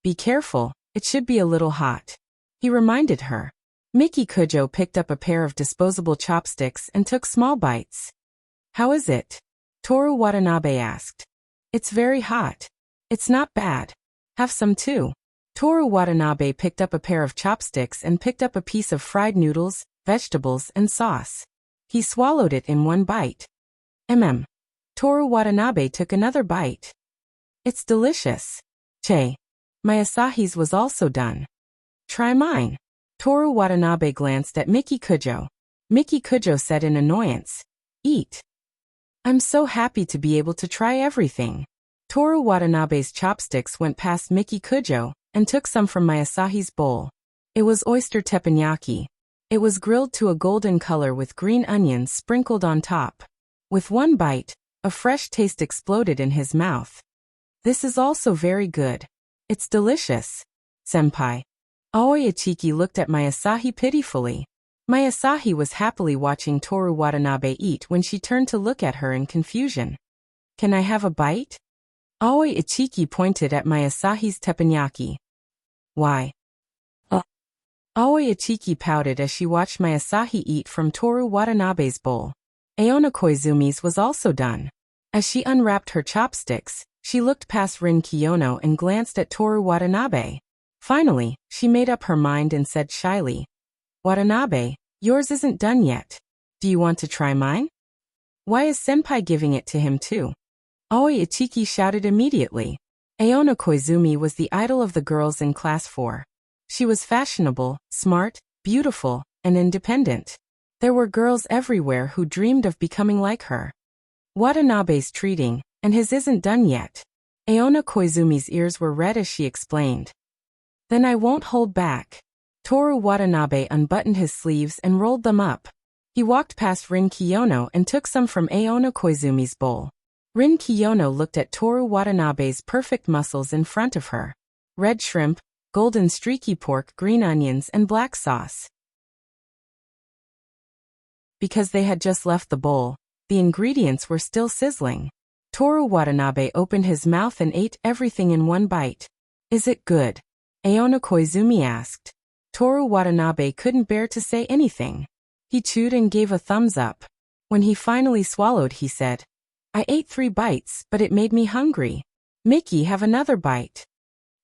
Be careful, it should be a little hot. He reminded her. Miki Kujo picked up a pair of disposable chopsticks and took small bites. How is it? Toru Watanabe asked. It's very hot. It's not bad. Have some too. Toru Watanabe picked up a pair of chopsticks and picked up a piece of fried noodles, vegetables, and sauce. He swallowed it in one bite. Toru Watanabe took another bite. It's delicious. Che. Mayasahi's was also done. Try mine. Toru Watanabe glanced at Miki Kujo. Miki Kujo said in annoyance. Eat. I'm so happy to be able to try everything. Toru Watanabe's chopsticks went past Miki Kujo and took some from Mayasahi's bowl. It was oyster teppanyaki. It was grilled to a golden color with green onions sprinkled on top. With one bite, a fresh taste exploded in his mouth. This is also very good. It's delicious. Senpai. Aoi Ichiki looked at Mayasahi pitifully. Mayasahi was happily watching Toru Watanabe eat when she turned to look at her in confusion. Can I have a bite? Aoi Ichiki pointed at Mayasahi's teppanyaki. Why? Aoi Ichiki pouted as she watched Mayasahi eat from Toru Watanabe's bowl. Aona Koizumi's was also done. As she unwrapped her chopsticks, she looked past Rin Kiyono and glanced at Toru Watanabe. Finally, she made up her mind and said shyly, Watanabe, yours isn't done yet. Do you want to try mine? Why is Senpai giving it to him too? Aoi Ichiki shouted immediately. Aona Koizumi was the idol of the girls in class 4. She was fashionable, smart, beautiful, and independent. There were girls everywhere who dreamed of becoming like her. Watanabe's treating, and his isn't done yet. Aona Koizumi's ears were red as she explained. Then I won't hold back. Toru Watanabe unbuttoned his sleeves and rolled them up. He walked past Rin Kiyono and took some from Aona Koizumi's bowl. Rin Kiyono looked at Toru Watanabe's perfect muscles in front of her. Red shrimp, golden streaky pork, green onions, and black sauce. Because they had just left the bowl, the ingredients were still sizzling. Toru Watanabe opened his mouth and ate everything in one bite. Is it good? Aona Koizumi asked. Toru Watanabe couldn't bear to say anything. He chewed and gave a thumbs up. When he finally swallowed, he said, I ate 3 bites, but it made me hungry. Miki, have another bite.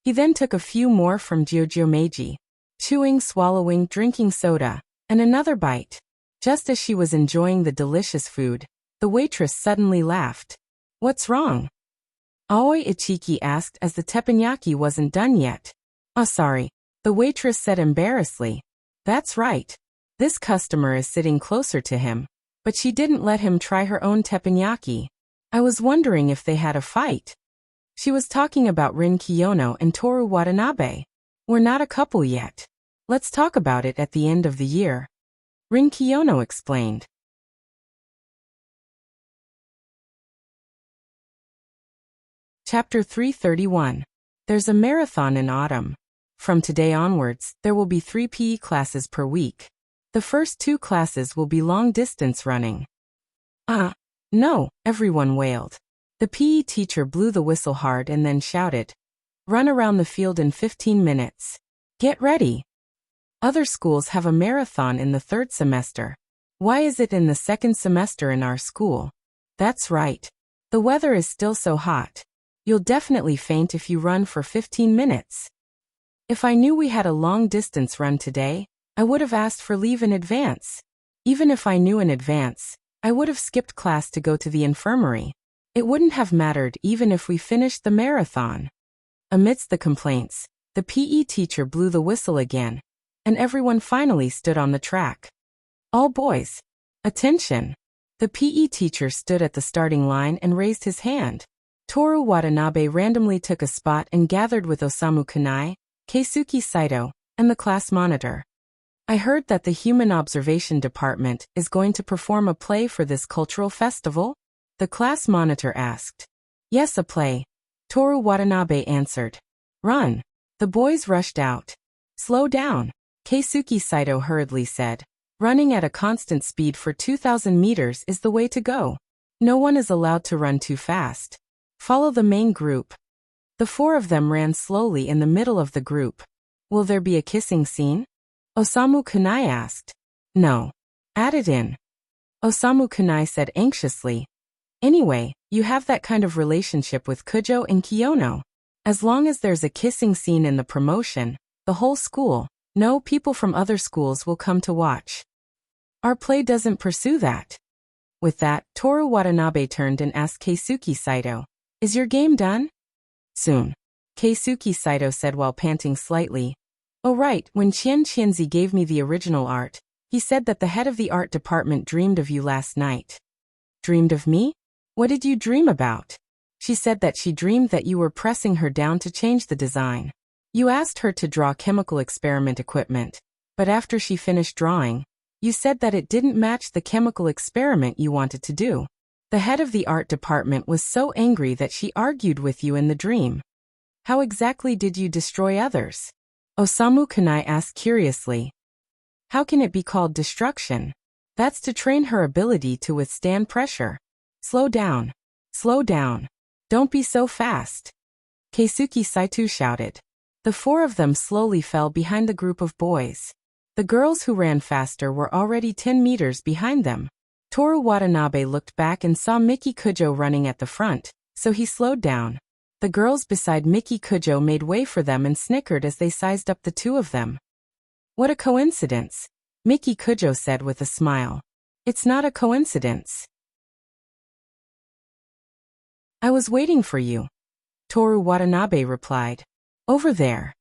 He then took a few more from Jojo Meiji, chewing, swallowing, drinking soda, and another bite. Just as she was enjoying the delicious food, the waitress suddenly laughed. What's wrong? Aoi Ichiki asked as the teppanyaki wasn't done yet. Oh, sorry, the waitress said embarrassedly. That's right. This customer is sitting closer to him, but she didn't let him try her own teppanyaki. I was wondering if they had a fight. She was talking about Rin Kiyono and Toru Watanabe. We're not a couple yet. Let's talk about it at the end of the year. Rin Kiyono explained. Chapter 331. There's a marathon in autumn. From today onwards, there will be 3 PE classes per week. The first 2 classes will be long-distance running. No, everyone wailed. The PE teacher blew the whistle hard and then shouted, Run around the field in 15 minutes. Get ready. Other schools have a marathon in the 3rd semester. Why is it in the 2nd semester in our school? That's right. The weather is still so hot. You'll definitely faint if you run for 15 minutes. If I knew we had a long-distance run today, I would have asked for leave in advance. Even if I knew in advance, I would have skipped class to go to the infirmary. It wouldn't have mattered even if we finished the marathon. Amidst the complaints, the PE teacher blew the whistle again, and everyone finally stood on the track. All boys, attention! The PE teacher stood at the starting line and raised his hand. Toru Watanabe randomly took a spot and gathered with Osamu Kanai, Keisuke Saito, and the class monitor. I heard that the Human Observation Department is going to perform a play for this cultural festival? The class monitor asked. Yes, a play. Toru Watanabe answered. Run. The boys rushed out. Slow down, Keisuke Saito hurriedly said. Running at a constant speed for 2,000 meters is the way to go. No one is allowed to run too fast. Follow the main group. The 4 of them ran slowly in the middle of the group. Will there be a kissing scene? Osamu Kanai asked. No. Add it in. Osamu Kanai said anxiously. Anyway, you have that kind of relationship with Kujo and Kiyono. As long as there's a kissing scene in the promotion, the whole school, no people from other schools will come to watch. Our play doesn't pursue that. With that, Toru Watanabe turned and asked Keisuke Saito, Is your game done? Soon. Keisuke Saito said while panting slightly. Oh right, when Chien Chienzi gave me the original art, he said that the head of the art department dreamed of you last night. Dreamed of me? What did you dream about? She said that she dreamed that you were pressing her down to change the design. You asked her to draw chemical experiment equipment, but after she finished drawing, you said that it didn't match the chemical experiment you wanted to do. The head of the art department was so angry that she argued with you in the dream. How exactly did you destroy others? Osamu Kanai asked curiously. How can it be called destruction? That's to train her ability to withstand pressure. Slow down. Slow down. Don't be so fast. Keisuke Saito shouted. The 4 of them slowly fell behind the group of boys. The girls who ran faster were already 10 meters behind them. Toru Watanabe looked back and saw Miki Kujo running at the front, so he slowed down. The girls beside Miki Kujo made way for them and snickered as they sized up the 2 of them. What a coincidence, Miki Kujo said with a smile. It's not a coincidence. I was waiting for you, Toru Watanabe replied. Over there.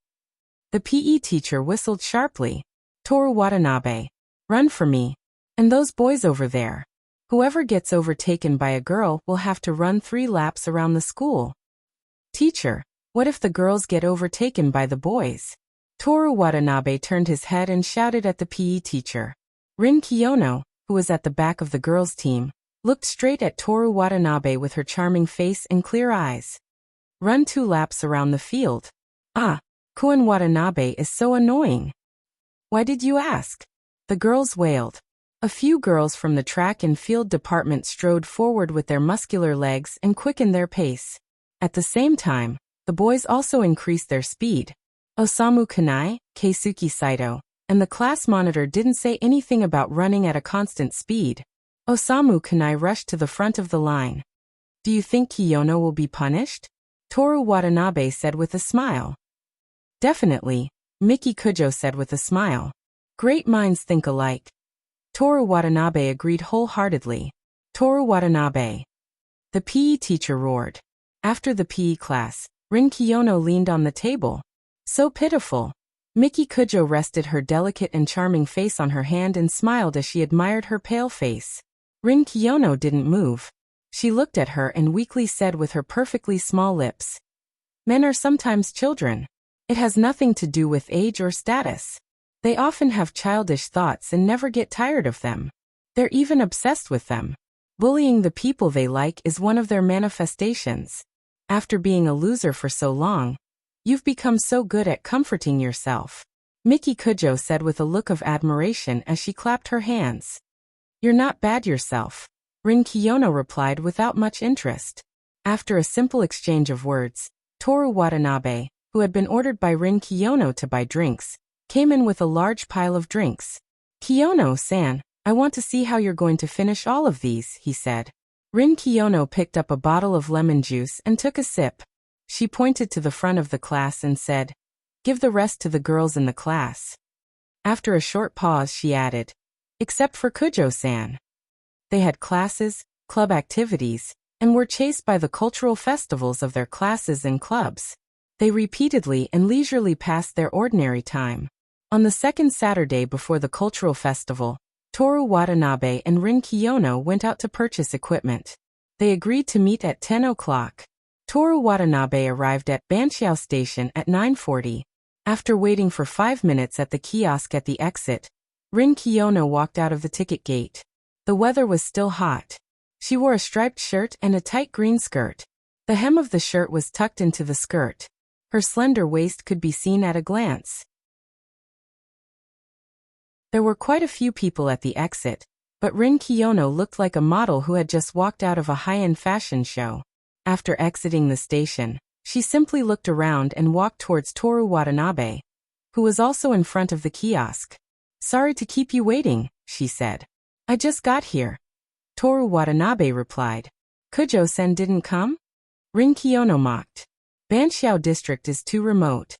The PE teacher whistled sharply. Toru Watanabe. Run for me. And those boys over there. Whoever gets overtaken by a girl will have to run 3 laps around the school. Teacher, what if the girls get overtaken by the boys? Toru Watanabe turned his head and shouted at the PE teacher. Rin Kiyono, who was at the back of the girls' team, looked straight at Toru Watanabe with her charming face and clear eyes. Run 2 laps around the field. Ah, Koen Watanabe is so annoying. Why did you ask? The girls wailed. A few girls from the track and field department strode forward with their muscular legs and quickened their pace. At the same time, the boys also increased their speed. Osamu Kanai, Keisuke Saito, and the class monitor didn't say anything about running at a constant speed. Osamu Kanai rushed to the front of the line. Do you think Kiyono will be punished? Toru Watanabe said with a smile. Definitely, Miki Kujo said with a smile. Great minds think alike. Toru Watanabe agreed wholeheartedly. Toru Watanabe. The PE teacher roared. After the PE class, Rin Kiyono leaned on the table. So pitiful. Miki Kujo rested her delicate and charming face on her hand and smiled as she admired her pale face. Rin Kiyono didn't move. She looked at her and weakly said with her perfectly small lips. Men are sometimes children. It has nothing to do with age or status. They often have childish thoughts and never get tired of them. They're even obsessed with them. Bullying the people they like is one of their manifestations. After being a loser for so long, you've become so good at comforting yourself. Miki Kujo said with a look of admiration as she clapped her hands. You're not bad yourself. Rin Kiyono replied without much interest. After a simple exchange of words, Toru Watanabe, who had been ordered by Rin Kiyono to buy drinks, came in with a large pile of drinks. Kiyono-san, I want to see how you're going to finish all of these, he said. Rin Kiyono picked up a bottle of lemon juice and took a sip. She pointed to the front of the class and said, Give the rest to the girls in the class. After a short pause she added, Except for Kujo-san. They had classes, club activities, and were chased by the cultural festivals of their classes and clubs. They repeatedly and leisurely passed their ordinary time. On the second Saturday before the cultural festival, Toru Watanabe and Rin Kiyono went out to purchase equipment. They agreed to meet at 10 o'clock. Toru Watanabe arrived at Banqiao Station at 9:40. After waiting for 5 minutes at the kiosk at the exit, Rin Kiyono walked out of the ticket gate. The weather was still hot. She wore a striped shirt and a tight green skirt. The hem of the shirt was tucked into the skirt. Her slender waist could be seen at a glance. There were quite a few people at the exit, but Rin Kiyono looked like a model who had just walked out of a high-end fashion show. After exiting the station, she simply looked around and walked towards Toru Watanabe, who was also in front of the kiosk. Sorry to keep you waiting, she said. I just got here. Toru Watanabe replied. Kujo-sen didn't come? Rin Kiyono mocked. Banqiao district is too remote.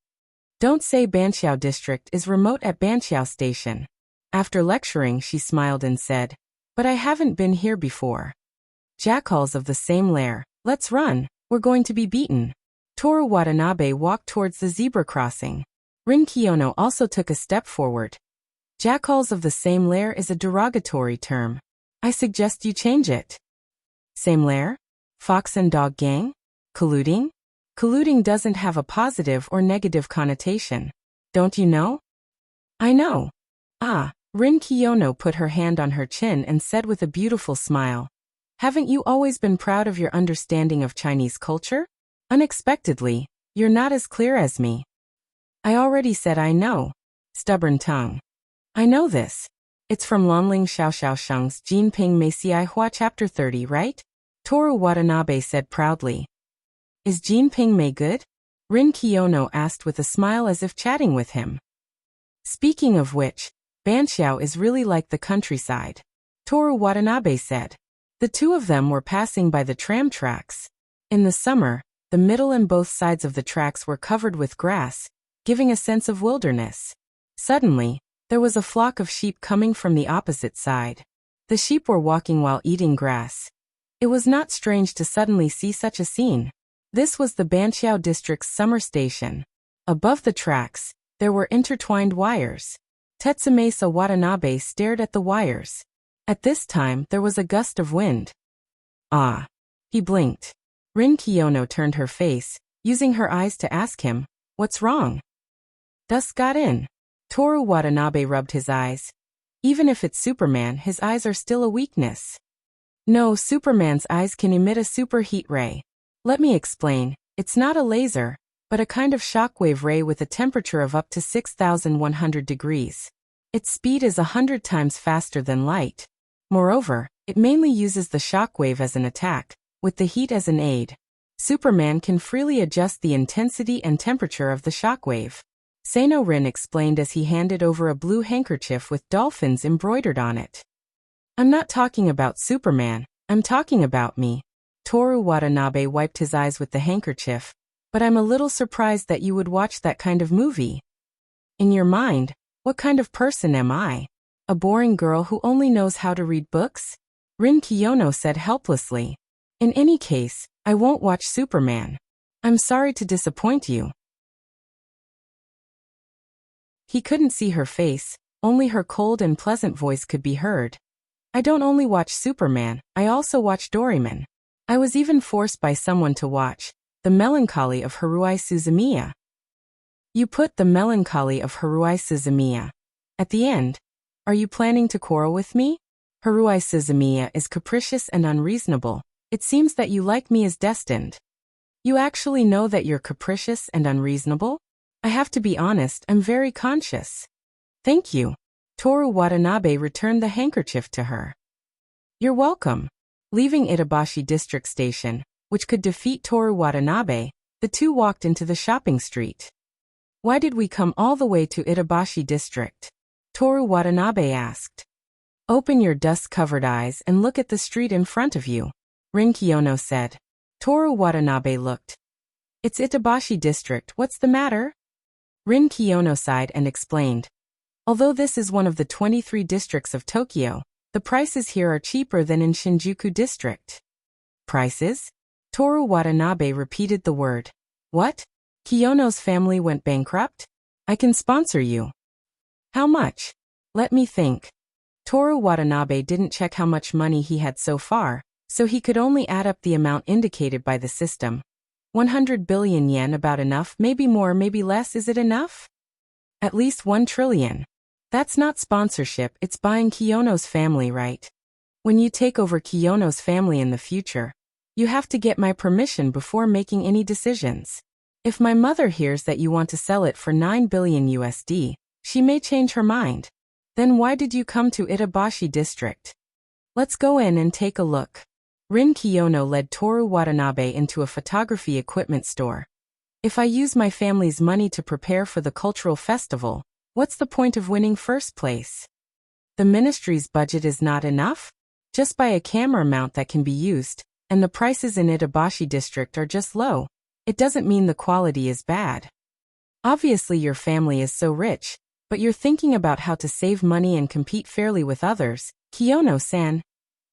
Don't say Banqiao district is remote at Banqiao station. After lecturing she smiled and said, But I haven't been here before. Jackals of the same lair, let's run, we're going to be beaten. Toru Watanabe walked towards the zebra crossing. Rin Kiyono also took a step forward. Jackals of the same lair is a derogatory term. I suggest you change it. Same lair? Fox and dog gang? Colluding? Colluding doesn't have a positive or negative connotation. Don't you know? I know. Ah, Rin Kiyono put her hand on her chin and said with a beautiful smile. Haven't you always been proud of your understanding of Chinese culture? Unexpectedly, you're not as clear as me. I already said I know. Stubborn tongue. I know this. It's from Lonling Xiaoxiaosheng's Jinping Mei Xi Hua Chapter 30, right? Toru Watanabe said proudly. Is Jinping Mei good? Rin Kiyono asked with a smile as if chatting with him. Speaking of which, Banqiao is really like the countryside. Toru Watanabe said. The two of them were passing by the tram tracks. In the summer, the middle and both sides of the tracks were covered with grass, giving a sense of wilderness. Suddenly, there was a flock of sheep coming from the opposite side. The sheep were walking while eating grass. It was not strange to suddenly see such a scene. This was the Banqiao district's summer station. Above the tracks, There were intertwined wires. Tetsumasa Watanabe stared at the wires. At this time, there was a gust of wind. Ah. He blinked. Rin Kiyono turned her face, using her eyes to ask him, "What's wrong?" "Dust got in." Toru Watanabe rubbed his eyes. Even if it's Superman, his eyes are still a weakness. No, Superman's eyes can emit a superheat ray. Let me explain. It's not a laser, but a kind of shockwave ray with a temperature of up to 6,100 degrees. Its speed is 100 times faster than light. Moreover, it mainly uses the shockwave as an attack, with the heat as an aid. Superman can freely adjust the intensity and temperature of the shockwave. Sano Rin explained as he handed over a blue handkerchief with dolphins embroidered on it. "I'm not talking about Superman, I'm talking about me." Toru Watanabe wiped his eyes with the handkerchief. "But I'm a little surprised that you would watch that kind of movie. In your mind, what kind of person am I? A boring girl who only knows how to read books?" Rin Kiyono said helplessly. "In any case, I won't watch Superman. I'm sorry to disappoint you." He couldn't see her face, only her cold and pleasant voice could be heard. "I don't only watch Superman, I also watch Doraemon. I was even forced by someone to watch The Melancholy of Haruhi Suzumiya." "You put The Melancholy of Haruhi Suzumiya at the end? Are you planning to quarrel with me? Haruhi Suzumiya is capricious and unreasonable. It seems that you like me as destined." "You actually know that you're capricious and unreasonable?" "I have to be honest, I'm very conscious." "Thank you." Toru Watanabe returned the handkerchief to her. "You're welcome." Leaving Itabashi District Station, which could defeat Toru Watanabe, the two walked into the shopping street. "Why did we come all the way to Itabashi District?" Toru Watanabe asked. "Open your dust-covered eyes and look at the street in front of you," Rin Kiyono said. Toru Watanabe looked. "It's Itabashi District, what's the matter?" Rin Kiyono sighed and explained. "Although this is one of the 23 districts of Tokyo, the prices here are cheaper than in Shinjuku District." "Prices?" Toru Watanabe repeated the word. "What? Kiyono's family went bankrupt? I can sponsor you." "How much?" "Let me think." Toru Watanabe didn't check how much money he had so far, so he could only add up the amount indicated by the system. 100 billion yen, about enough, maybe more, maybe less. Is it enough? At least 1 trillion. That's not sponsorship, it's buying Kiyono's family, right? When you take over Kiyono's family in the future, you have to get my permission before making any decisions. If my mother hears that you want to sell it for 9 billion USD, she may change her mind. Then why did you come to Itabashi District? Let's go in and take a look. Rin Kiyono led Toru Watanabe into a photography equipment store. "If I use my family's money to prepare for the cultural festival, what's the point of winning first place? The ministry's budget is not enough? Just buy a camera mount that can be used, and the prices in Itabashi District are just low. It doesn't mean the quality is bad. Obviously your family is so rich, but you're thinking about how to save money and compete fairly with others, Kiyono-san.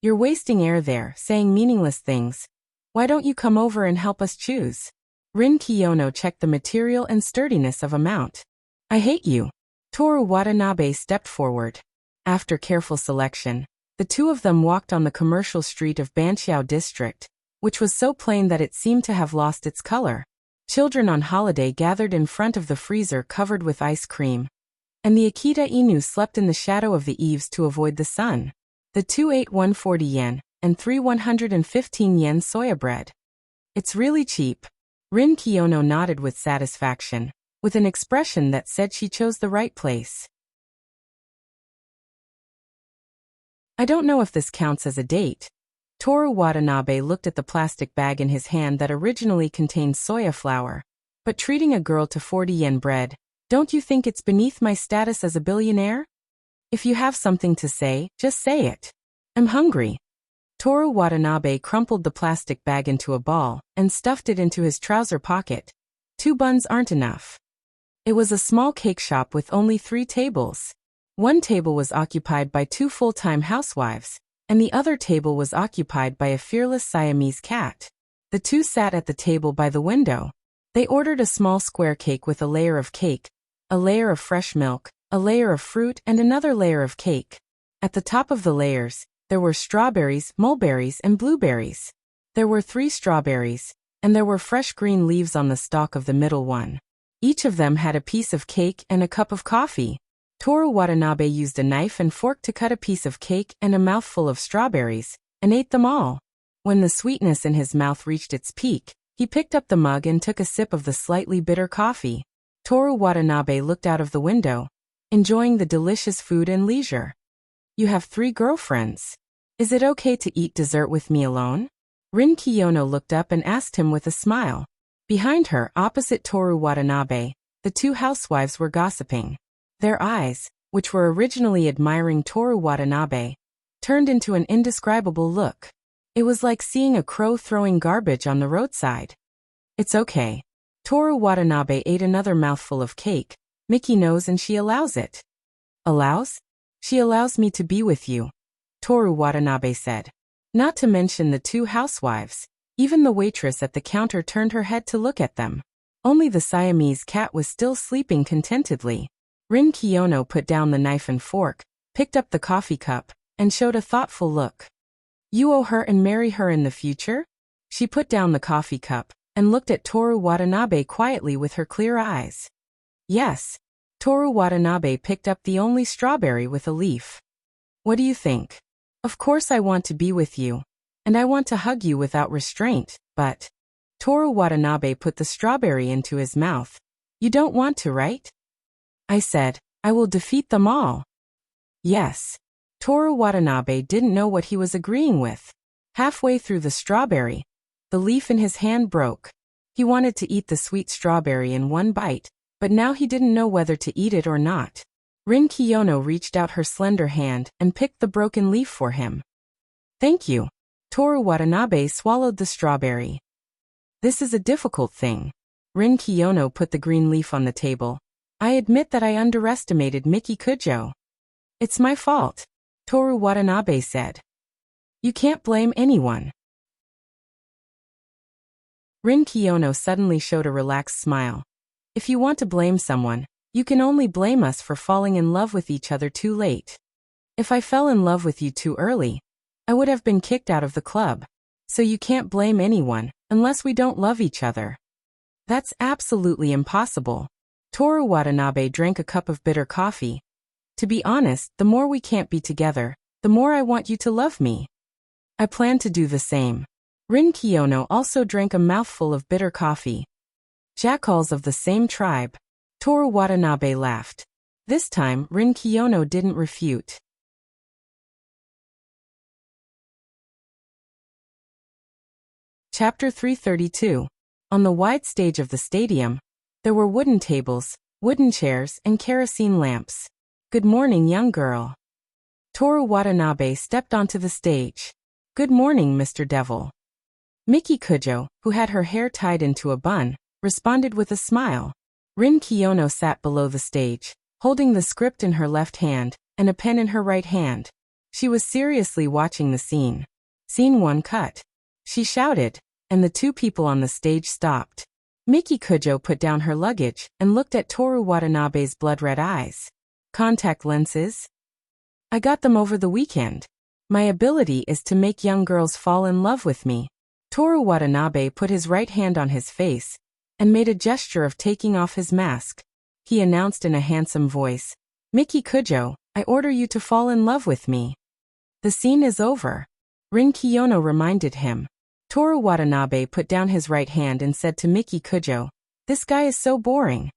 You're wasting air there, saying meaningless things. Why don't you come over and help us choose?" Rin Kiyono checked the material and sturdiness of a mount. "I hate you." Toru Watanabe stepped forward. After careful selection, the two of them walked on the commercial street of Banqiao District, which was so plain that it seemed to have lost its color. Children on holiday gathered in front of the freezer covered with ice cream, and the Akita Inu slept in the shadow of the eaves to avoid the sun. The two ate 140 yen, and 3 115 yen soya bread. "It's really cheap." Rin Kiyono nodded with satisfaction, with an expression that said she chose the right place. "I don't know if this counts as a date." Toru Watanabe looked at the plastic bag in his hand that originally contained soya flour. "But treating a girl to 40 yen bread, don't you think it's beneath my status as a billionaire? If you have something to say, just say it. I'm hungry." Toru Watanabe crumpled the plastic bag into a ball and stuffed it into his trouser pocket. 2 buns aren't enough. It was a small cake shop with only 3 tables. One table was occupied by 2 full-time housewives, and the other table was occupied by a fearless Siamese cat. The two sat at the table by the window. They ordered a small square cake with a layer of cake, a layer of fresh milk, a layer of fruit, and another layer of cake. At the top of the layers, there were strawberries, mulberries, and blueberries. There were 3 strawberries, and there were fresh green leaves on the stalk of the middle one. Each of them had a piece of cake and a cup of coffee. Toru Watanabe used a knife and fork to cut a piece of cake and a mouthful of strawberries, and ate them all. When the sweetness in his mouth reached its peak, he picked up the mug and took a sip of the slightly bitter coffee. Toru Watanabe looked out of the window, enjoying the delicious food and leisure. You have 3 girlfriends. Is it okay to eat dessert with me alone? Rin Kiyono looked up and asked him with a smile. Behind her, opposite Toru Watanabe, the 2 housewives were gossiping. Their eyes, which were originally admiring Toru Watanabe, turned into an indescribable look. It was like seeing a crow throwing garbage on the roadside. It's okay. Toru Watanabe ate another mouthful of cake. Miki knows and she allows it. Allows? She allows me to be with you, Toru Watanabe said. Not to mention the 2 housewives. Even the waitress at the counter turned her head to look at them. Only the Siamese cat was still sleeping contentedly. Rin Kiyono put down the knife and fork, picked up the coffee cup, and showed a thoughtful look. You owe her and marry her in the future? She put down the coffee cup, and looked at Toru Watanabe quietly with her clear eyes. Yes. Toru Watanabe picked up the only strawberry with a leaf. What do you think? Of course I want to be with you. And I want to hug you without restraint, but… Toru Watanabe put the strawberry into his mouth. You don't want to, right? I said, I will defeat them all. Yes. Toru Watanabe didn't know what he was agreeing with. Halfway through the strawberry, the leaf in his hand broke. He wanted to eat the sweet strawberry in one bite, but now he didn't know whether to eat it or not. Rin Kiyono reached out her slender hand and picked the broken leaf for him. Thank you. Toru Watanabe swallowed the strawberry. This is a difficult thing. Rin Kiyono put the green leaf on the table. I admit that I underestimated Miki Kujo. It's my fault, Toru Watanabe said. You can't blame anyone. Rin Kiyono suddenly showed a relaxed smile. If you want to blame someone, you can only blame us for falling in love with each other too late. If I fell in love with you too early, I would have been kicked out of the club. So you can't blame anyone, unless we don't love each other. That's absolutely impossible. Toru Watanabe drank a cup of bitter coffee. To be honest, the more we can't be together, the more I want you to love me. I plan to do the same. Rin Kiyono also drank a mouthful of bitter coffee. Jackals of the same tribe. Toru Watanabe laughed. This time, Rin Kiyono didn't refute. Chapter 332. On the wide stage of the stadium, there were wooden tables, wooden chairs, and kerosene lamps. Good morning, young girl. Toru Watanabe stepped onto the stage. Good morning, Mr. Devil. Miki Kujo, who had her hair tied into a bun, responded with a smile. Rin Kiyono sat below the stage, holding the script in her left hand and a pen in her right hand. She was seriously watching the scene. Scene 1 cut. She shouted, and the 2 people on the stage stopped. Miki Kujo put down her luggage and looked at Toru Watanabe's blood-red eyes. Contact lenses? I got them over the weekend. My ability is to make young girls fall in love with me. Toru Watanabe put his right hand on his face and made a gesture of taking off his mask. He announced in a handsome voice, Miki Kujo, I order you to fall in love with me. The scene is over. Rin Kiyono reminded him. Toru Watanabe put down his right hand and said to Miki Kujo, this guy is so boring.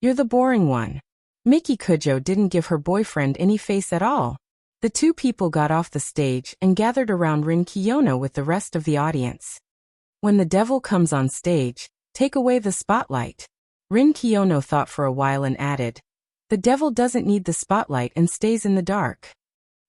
You're the boring one. Miki Kujo didn't give her boyfriend any face at all. The 2 people got off the stage and gathered around Rin Kiyono with the rest of the audience. When the devil comes on stage, take away the spotlight. Rin Kiyono thought for a while and added, the devil doesn't need the spotlight and stays in the dark.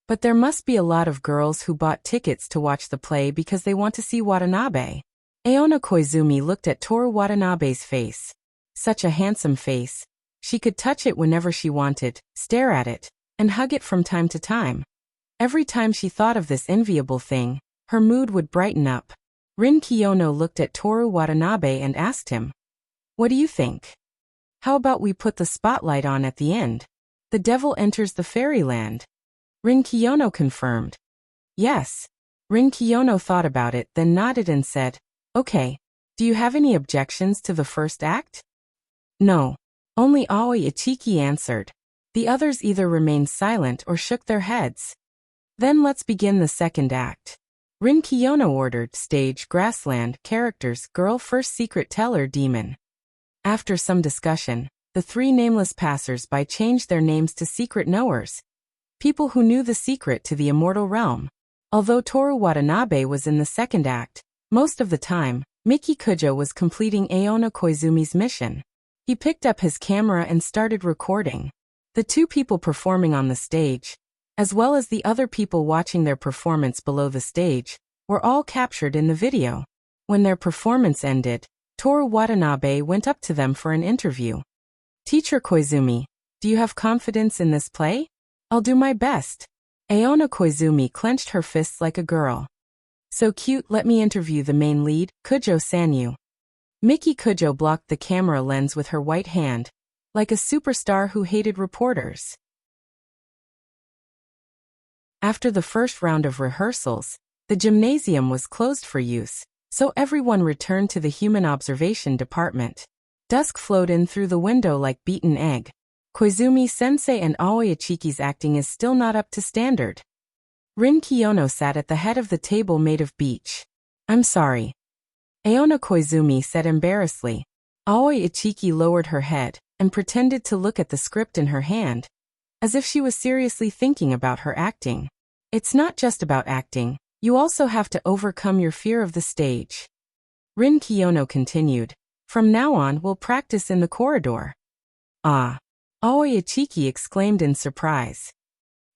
But there must be a lot of girls who bought tickets to watch the play because they want to see Watanabe. Aona Koizumi looked at Toru Watanabe's face. Such a handsome face. She could touch it whenever she wanted, stare at it, and hug it from time to time. Every time she thought of this enviable thing, her mood would brighten up. Rin Kiyono looked at Toru Watanabe and asked him, what do you think? How about we put the spotlight on at the end? The devil enters the fairyland. Rin Kiyono confirmed. Yes. Rin Kiyono thought about it, then nodded and said, okay. Do you have any objections to the first act? No. Only Aoi Ichiki answered. The others either remained silent or shook their heads. Then let's begin the second act. Rin Kiyono ordered. Stage, grassland, characters, girl first, secret teller, demon. After some discussion, the three nameless passers-by changed their names to secret knowers, people who knew the secret to the immortal realm. Although Toru Watanabe was in the second act, most of the time, Miki Kujo was completing Aona Koizumi's mission. He picked up his camera and started recording. The two people performing on the stage, as well as the other people watching their performance below the stage, were all captured in the video. When their performance ended, Toru Watanabe went up to them for an interview. Teacher Koizumi, do you have confidence in this play? I'll do my best. Aona Koizumi clenched her fists like a girl. So cute, let me interview the main lead, Kujo Sanyu. Miki Kujo blocked the camera lens with her white hand, like a superstar who hated reporters. After the first round of rehearsals, the gymnasium was closed for use, so everyone returned to the human observation department. Dusk flowed in through the window like beaten egg. Koizumi-sensei and Aoi Ichiki's acting is still not up to standard. Rin Kiyono sat at the head of the table made of beech. I'm sorry. Aona Koizumi said embarrassedly. Aoi Ichiki lowered her head and pretended to look at the script in her hand, as if she was seriously thinking about her acting. It's not just about acting, you also have to overcome your fear of the stage. Rin Kiyono continued. From now on we'll practice in the corridor. Ah. Aoi Ichiki exclaimed in surprise.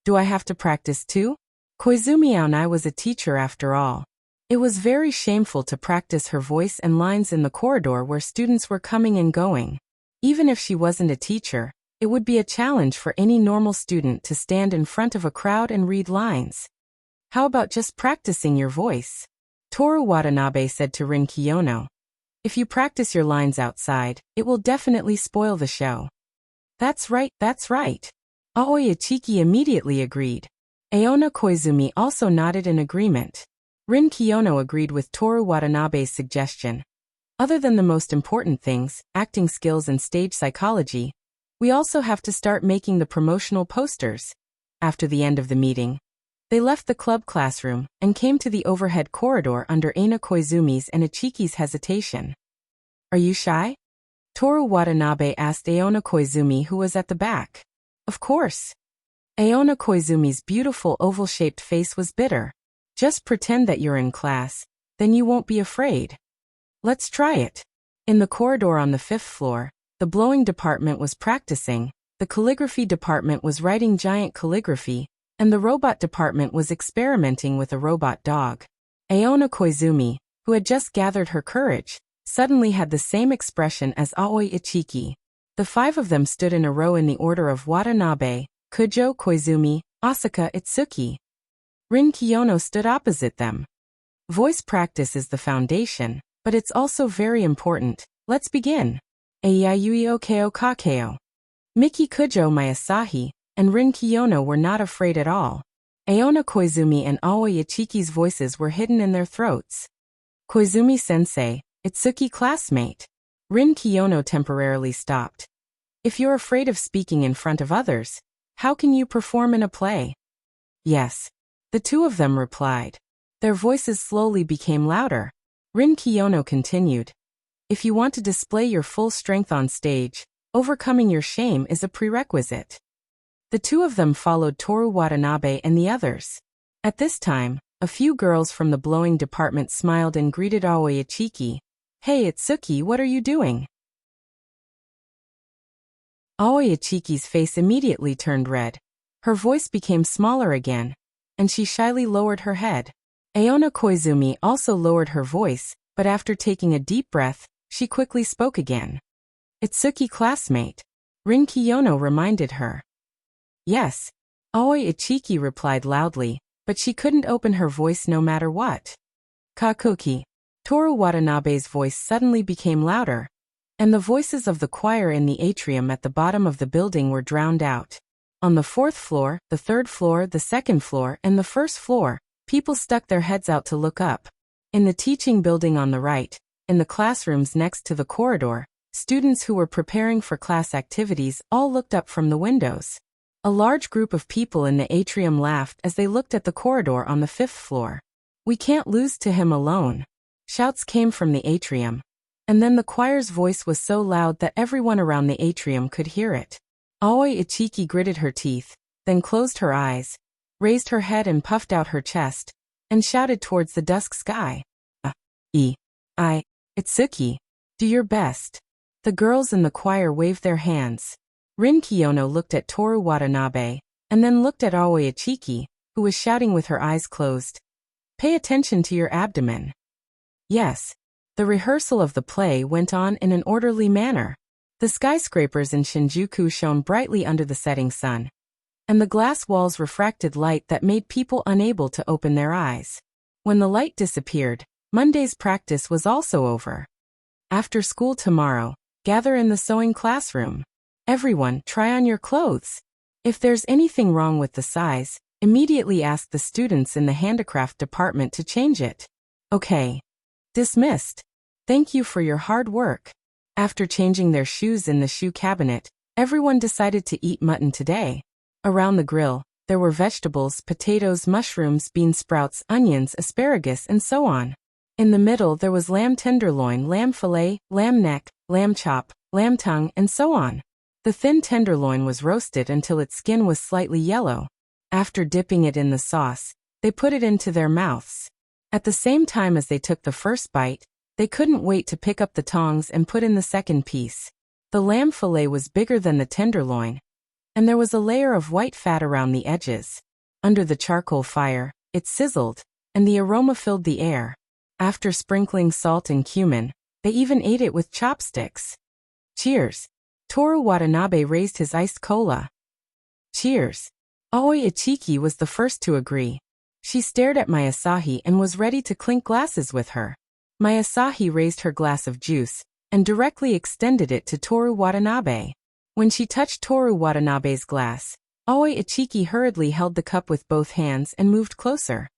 Do I have to practice too? Koizumi and I was a teacher after all. It was very shameful to practice her voice and lines in the corridor where students were coming and going. Even if she wasn't a teacher, it would be a challenge for any normal student to stand in front of a crowd and read lines. How about just practicing your voice? Toru Watanabe said to Rin Kiyono. If you practice your lines outside, it will definitely spoil the show. That's right, that's right. Aoi Ichiki immediately agreed. Aona Koizumi also nodded in agreement. Rin Kiyono agreed with Toru Watanabe's suggestion. Other than the most important things, acting skills and stage psychology, we also have to start making the promotional posters. After the end of the meeting, they left the club classroom and came to the overhead corridor under Aona Koizumi's and Ichiki's hesitation. Are you shy? Toru Watanabe asked Aona Koizumi, who was at the back. Of course. Aona Koizumi's beautiful oval-shaped face was bitter. Just pretend that you're in class, then you won't be afraid. Let's try it. In the corridor on the 5th floor, the blowing department was practicing, the calligraphy department was writing giant calligraphy, and the robot department was experimenting with a robot dog. Aona Koizumi, who had just gathered her courage, suddenly had the same expression as Aoi Ichiki. The five of them stood in a row in the order of Watanabe, Kujo, Koizumi, Asaka, Itsuki. Rin Kiyono stood opposite them. Voice practice is the foundation, but it's also very important. Let's begin. Eiyayui okeo kakeo. Miki Kujo my Asahi, and Rin Kiyono were not afraid at all. Aona Koizumi and Aoi Ichiki's voices were hidden in their throats. Koizumi-sensei, Itsuki classmate. Rin Kiyono temporarily stopped. If you're afraid of speaking in front of others, how can you perform in a play? Yes. The two of them replied. Their voices slowly became louder. Rin Kiyono continued. If you want to display your full strength on stage, overcoming your shame is a prerequisite. The two of them followed Toru Watanabe and the others. At this time, a few girls from the blowing department smiled and greeted Aoi Ichiki. Hey Itsuki, what are you doing? Aoi Ichiki's face immediately turned red. Her voice became smaller again, and she shyly lowered her head. Aona Koizumi also lowered her voice, but after taking a deep breath, she quickly spoke again. Itsuki classmate. Rin Kiyono reminded her. Yes. Aoi Ichiki replied loudly, but she couldn't open her voice no matter what. Kakuki. Toru Watanabe's voice suddenly became louder. and the voices of the choir in the atrium at the bottom of the building were drowned out. On the 4th floor, the 3rd floor, the 2nd floor, and the 1st floor, people stuck their heads out to look up. In the teaching building on the right, in the classrooms next to the corridor, students who were preparing for class activities all looked up from the windows. A large group of people in the atrium laughed as they looked at the corridor on the 5th floor. "We can't lose to him alone." Shouts came from the atrium. And then the choir's voice was so loud that everyone around the atrium could hear it. Aoi Ichiki gritted her teeth, then closed her eyes, raised her head and puffed out her chest, and shouted towards the dusk sky. Itsuki, do your best." The girls in the choir waved their hands. Rin Kiyono looked at Toru Watanabe, and then looked at Aoi Ichiki, who was shouting with her eyes closed. "Pay attention to your abdomen." Yes. The rehearsal of the play went on in an orderly manner. The skyscrapers in Shinjuku shone brightly under the setting sun, and the glass walls refracted light that made people unable to open their eyes. When the light disappeared, Monday's practice was also over. After school tomorrow, gather in the sewing classroom. Everyone, try on your clothes. If there's anything wrong with the size, immediately ask the students in the handicraft department to change it. Okay. Dismissed. Thank you for your hard work. After changing their shoes in the shoe cabinet, everyone decided to eat mutton today. Around the grill, there were vegetables, potatoes, mushrooms, bean sprouts, onions, asparagus, and so on. In the middle there was lamb tenderloin, lamb fillet, lamb neck, lamb chop, lamb tongue, and so on. The thin tenderloin was roasted until its skin was slightly yellow. After dipping it in the sauce, they put it into their mouths. At the same time as they took the first bite, they couldn't wait to pick up the tongs and put in the second piece. The lamb fillet was bigger than the tenderloin, and there was a layer of white fat around the edges. Under the charcoal fire, it sizzled, and the aroma filled the air. After sprinkling salt and cumin, they even ate it with chopsticks. Cheers. Toru Watanabe raised his iced cola. Cheers. Aoi Ichiki was the first to agree. She stared at Mayasahi and was ready to clink glasses with her. Mayasahi raised her glass of juice and directly extended it to Toru Watanabe. When she touched Toru Watanabe's glass, Aoi Ichiki hurriedly held the cup with both hands and moved closer.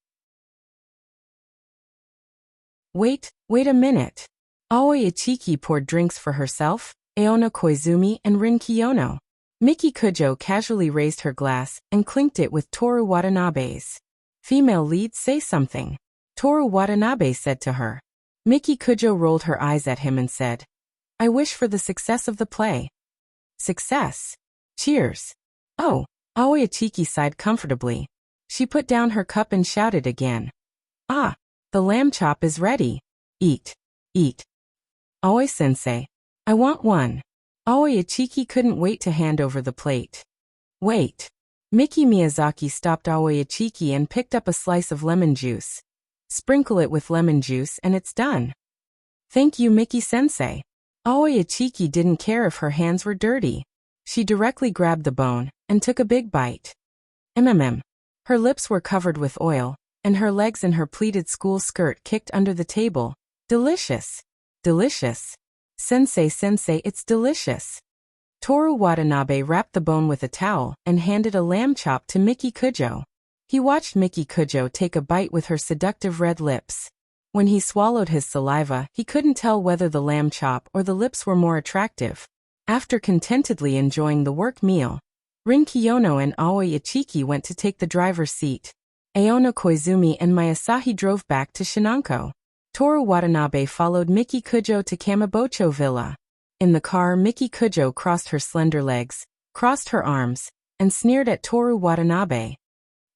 Wait a minute. Aoi Ichiki poured drinks for herself, Aona Koizumi, and Rin Kiyono. Miki Kujo casually raised her glass and clinked it with Toru Watanabe's. Female lead, say something. Toru Watanabe said to her. Miki Kujo rolled her eyes at him and said, I wish for the success of the play. Success. Cheers. Oh, Aoi Ichiki sighed comfortably. She put down her cup and shouted again. Ah, the lamb chop is ready. Eat. Eat. Aoi-sensei. I want one. Aoi Ichiki couldn't wait to hand over the plate. Wait. Miki Miyazaki stopped Aoi Ichiki and picked up a slice of lemon juice. Sprinkle it with lemon juice and it's done. Thank you, Miki-sensei. Aoi Ichiki didn't care if her hands were dirty. She directly grabbed the bone and took a big bite. Her lips were covered with oil, and her legs in her pleated school skirt kicked under the table. Delicious. Delicious. Sensei, it's delicious. Toru Watanabe wrapped the bone with a towel and handed a lamb chop to Miki Kujo. He watched Miki Kujo take a bite with her seductive red lips. When he swallowed his saliva, he couldn't tell whether the lamb chop or the lips were more attractive. After contentedly enjoying the work meal, Rin Kiyono and Aoi Ichiki went to take the driver's seat. Aona Koizumi and Mayasahi drove back to Shinanko. Toru Watanabe followed Miki Kujo to Kamibocho Villa. In the car, Miki Kujo crossed her slender legs, crossed her arms, and sneered at Toru Watanabe.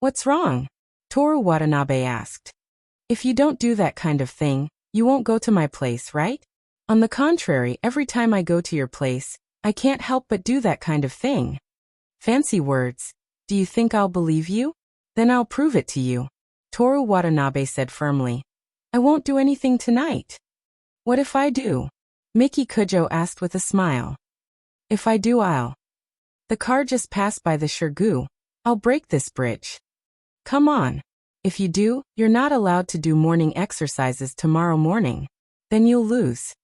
What's wrong? Toru Watanabe asked. If you don't do that kind of thing, you won't go to my place, right? On the contrary, every time I go to your place, I can't help but do that kind of thing. Fancy words. Do you think I'll believe you? Then I'll prove it to you. Toru Watanabe said firmly. I won't do anything tonight. What if I do? Miki Kujo asked with a smile. If I do, I'll. The car just passed by the Shirgu. I'll break this bridge. Come on. If you do, you're not allowed to do morning exercises tomorrow morning. Then you'll lose.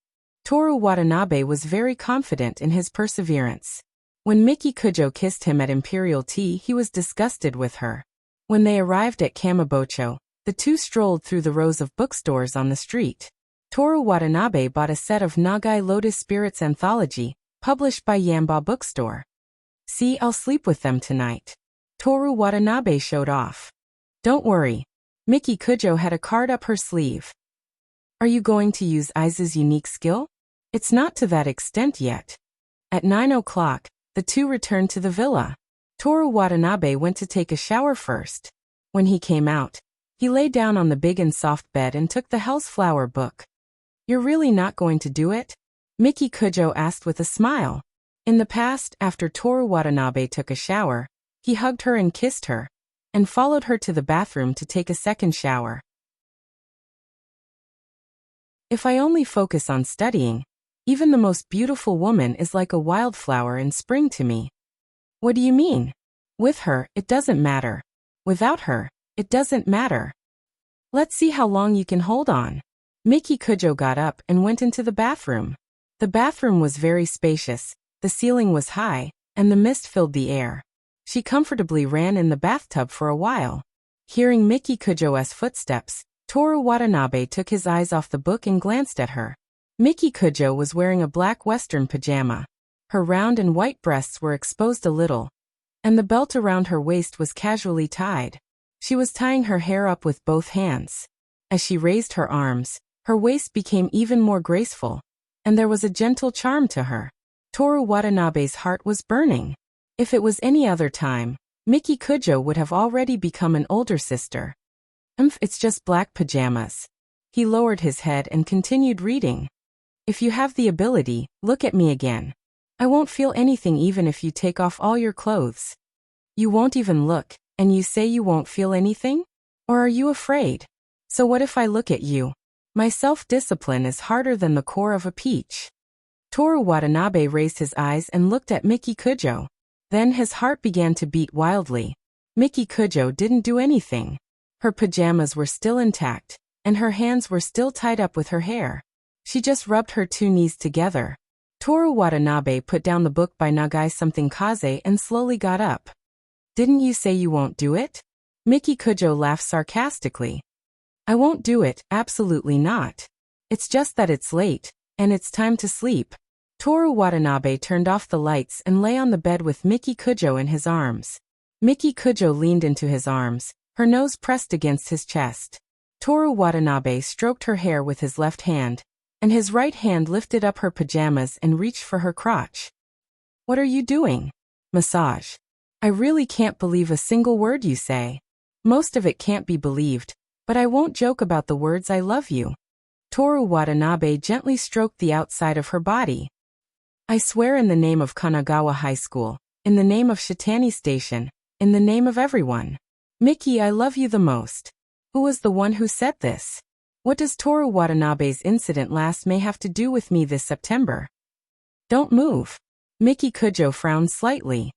Toru Watanabe was very confident in his perseverance. When Miki Kujo kissed him at Imperial Tea, he was disgusted with her. When they arrived at Kamibocho, the two strolled through the rows of bookstores on the street. Toru Watanabe bought a set of Nagai Lotus Spirits Anthology, published by Yamba Bookstore. "See, I'll sleep with them tonight." Toru Watanabe showed off. "Don't worry." Miki Kujo had a card up her sleeve. "Are you going to use Aiza's unique skill?" "It's not to that extent yet." At 9 o'clock, the two returned to the villa. Toru Watanabe went to take a shower first. When he came out, he lay down on the big and soft bed and took the Hell's Flower book. "You're really not going to do it?" Miki Kujo asked with a smile. In the past, after Toru Watanabe took a shower, he hugged her and kissed her, and followed her to the bathroom to take a second shower. "If I only focus on studying, even the most beautiful woman is like a wildflower in spring to me." "What do you mean?" "With her, it doesn't matter. Without her, it doesn't matter. Let's see how long you can hold on." Miki Kujo got up and went into the bathroom. The bathroom was very spacious, the ceiling was high, and the mist filled the air. She comfortably ran in the bathtub for a while. Hearing Miki Kujo's footsteps, Toru Watanabe took his eyes off the book and glanced at her. Miki Kujo was wearing a black western pajama. Her round and white breasts were exposed a little, and the belt around her waist was casually tied. She was tying her hair up with both hands. As she raised her arms, her waist became even more graceful, and there was a gentle charm to her. Toru Watanabe's heart was burning. If it was any other time, Miki Kujo would have already become an older sister. It's just black pajamas." He lowered his head and continued reading. "If you have the ability, look at me again. I won't feel anything even if you take off all your clothes." "You won't even look, and you say you won't feel anything? Or are you afraid? So what if I look at you? My self-discipline is harder than the core of a peach." Toru Watanabe raised his eyes and looked at Miki Kujo. Then his heart began to beat wildly. Miki Kujo didn't do anything. Her pajamas were still intact, and her hands were still tied up with her hair. She just rubbed her two knees together. Toru Watanabe put down the book by Nagai something Kaze and slowly got up. "Didn't you say you won't do it?" Miki Kujo laughed sarcastically. "I won't do it, absolutely not. It's just that it's late, and it's time to sleep." Toru Watanabe turned off the lights and lay on the bed with Miki Kujo in his arms. Miki Kujo leaned into his arms, her nose pressed against his chest. Toru Watanabe stroked her hair with his left hand, and his right hand lifted up her pajamas and reached for her crotch. "What are you doing?" "Massage." "I really can't believe a single word you say." "Most of it can't be believed, but I won't joke about the words 'I love you.'" Toru Watanabe gently stroked the outside of her body. "I swear in the name of Kanagawa High School, in the name of Shitani Station, in the name of everyone. Miki, I love you the most." Who was the one who said this? What does Toru Watanabe's incident last May have to do with me this September? "Don't move." Miki Kujo frowned slightly.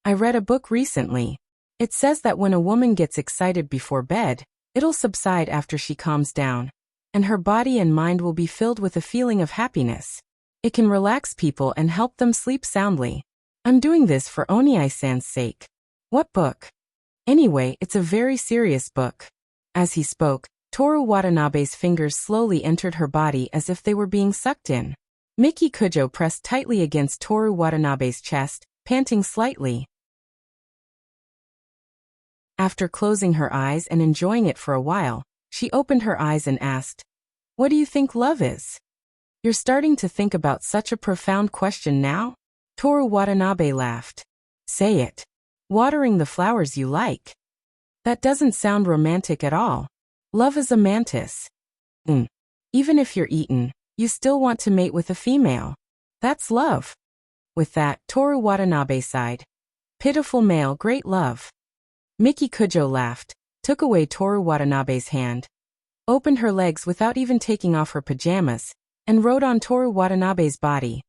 "I read a book recently. It says that when a woman gets excited before bed, it'll subside after she calms down, and her body and mind will be filled with a feeling of happiness. It can relax people and help them sleep soundly. I'm doing this for Oniai-san's sake." "What book?" "Anyway, it's a very serious book." As he spoke, Toru Watanabe's fingers slowly entered her body as if they were being sucked in. Miki Kujo pressed tightly against Toru Watanabe's chest, panting slightly. After closing her eyes and enjoying it for a while, she opened her eyes and asked, "What do you think love is?" "You're starting to think about such a profound question now?" Toru Watanabe laughed. "Say it. Watering the flowers you like." "That doesn't sound romantic at all. Love is a mantis. Even if you're eaten, you still want to mate with a female. That's love." With that, Toru Watanabe sighed. "Pitiful male, great love." Miki Kujo laughed, took away Toru Watanabe's hand, opened her legs without even taking off her pajamas, and rode on Toru Watanabe's body.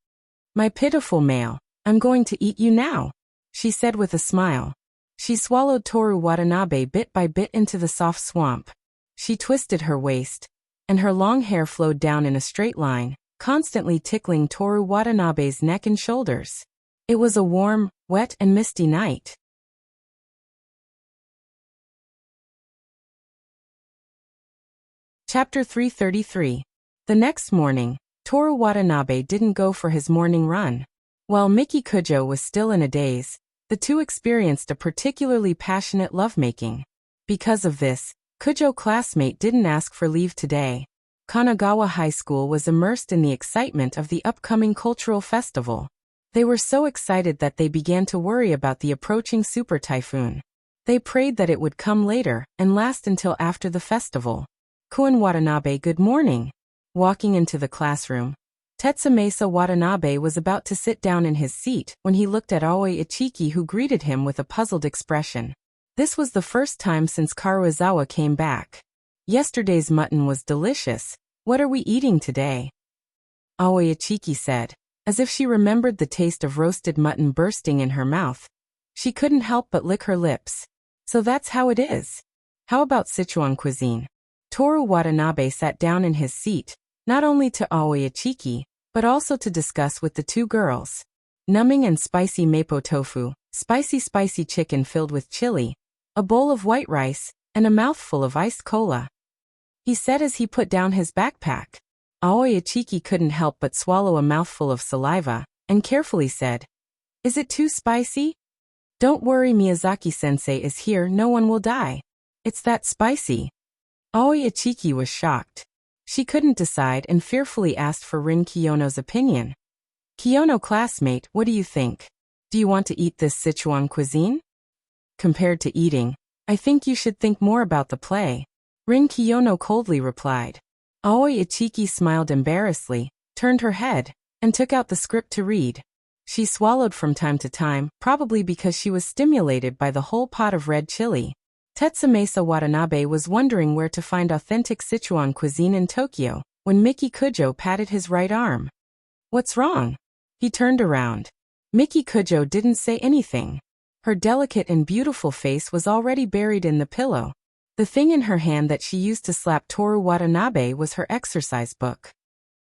"My pitiful male, I'm going to eat you now," she said with a smile. She swallowed Toru Watanabe bit by bit into the soft swamp. She twisted her waist, and her long hair flowed down in a straight line, constantly tickling Toru Watanabe's neck and shoulders. It was a warm, wet and misty night. Chapter 333. The next morning, Toru Watanabe didn't go for his morning run. While Miki Kujo was still in a daze, the two experienced a particularly passionate lovemaking. Because of this, Kujo classmate didn't ask for leave today. Kanagawa High School was immersed in the excitement of the upcoming cultural festival. They were so excited that they began to worry about the approaching super typhoon. They prayed that it would come later and last until after the festival. Koen Watanabe, good morning. Walking into the classroom, Tetsumasa Watanabe was about to sit down in his seat when he looked at Aoi Ichiki, who greeted him with a puzzled expression. This was the first time since Karuizawa came back. Yesterday's mutton was delicious. What are we eating today? Aoi Ichiki said, as if she remembered the taste of roasted mutton bursting in her mouth. She couldn't help but lick her lips. So that's how it is. How about Sichuan cuisine? Toru Watanabe sat down in his seat, not only to Aoi Ichiki, but also to discuss with the two girls. Numbing and spicy mapo tofu, spicy chicken filled with chili, a bowl of white rice, and a mouthful of iced cola. He said as he put down his backpack. Aoi Ichiki couldn't help but swallow a mouthful of saliva, and carefully said, "Is it too spicy?" "Don't worry, Miyazaki-sensei is here, no one will die. It's that spicy." Aoi Ichiki was shocked. She couldn't decide and fearfully asked for Rin Kiyono's opinion. "Kiyono classmate, what do you think? Do you want to eat this Sichuan cuisine?" "Compared to eating, I think you should think more about the play," Rin Kiyono coldly replied. Aoi Ichiki smiled embarrassedly, turned her head, and took out the script to read. She swallowed from time to time, probably because she was stimulated by the whole pot of red chili. Tetsumasa Watanabe was wondering where to find authentic Sichuan cuisine in Tokyo, when Miki Kujo patted his right arm. "What's wrong?" He turned around. Miki Kujo didn't say anything. Her delicate and beautiful face was already buried in the pillow. The thing in her hand that she used to slap Toru Watanabe was her exercise book.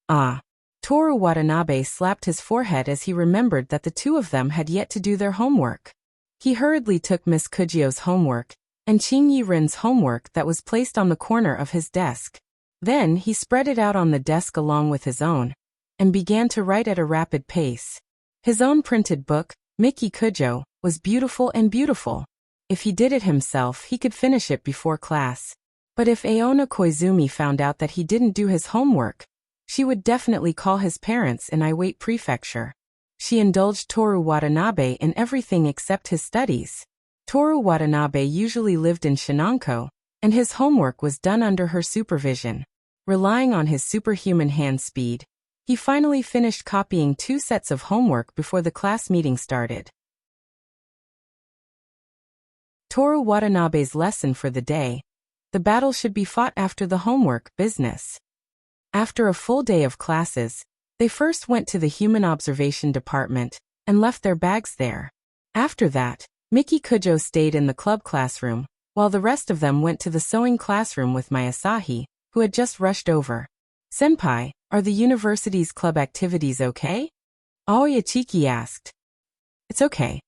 Ah. Toru Watanabe slapped his forehead as he remembered that the two of them had yet to do their homework. He hurriedly took Miss Kujio's homework, and Ching Yi-rin's homework that was placed on the corner of his desk. Then he spread it out on the desk along with his own, and began to write at a rapid pace. His own printed book, Miki Kujo, was beautiful and beautiful. If he did it himself, he could finish it before class. But if Aona Koizumi found out that he didn't do his homework, she would definitely call his parents in Iwate Prefecture. She indulged Toru Watanabe in everything except his studies. Toru Watanabe usually lived in Shinanko, and his homework was done under her supervision. Relying on his superhuman hand speed, he finally finished copying 2 sets of homework before the class meeting started. Toru Watanabe's lesson for the day: the battle should be fought after the homework business. After a full day of classes, they first went to the Human Observation Department and left their bags there. After that, Miki Kujo stayed in the club classroom, while the rest of them went to the sewing classroom with Mayasahi, who had just rushed over. "Senpai, are the university's club activities okay?" Aoi Ichiki asked. "It's okay."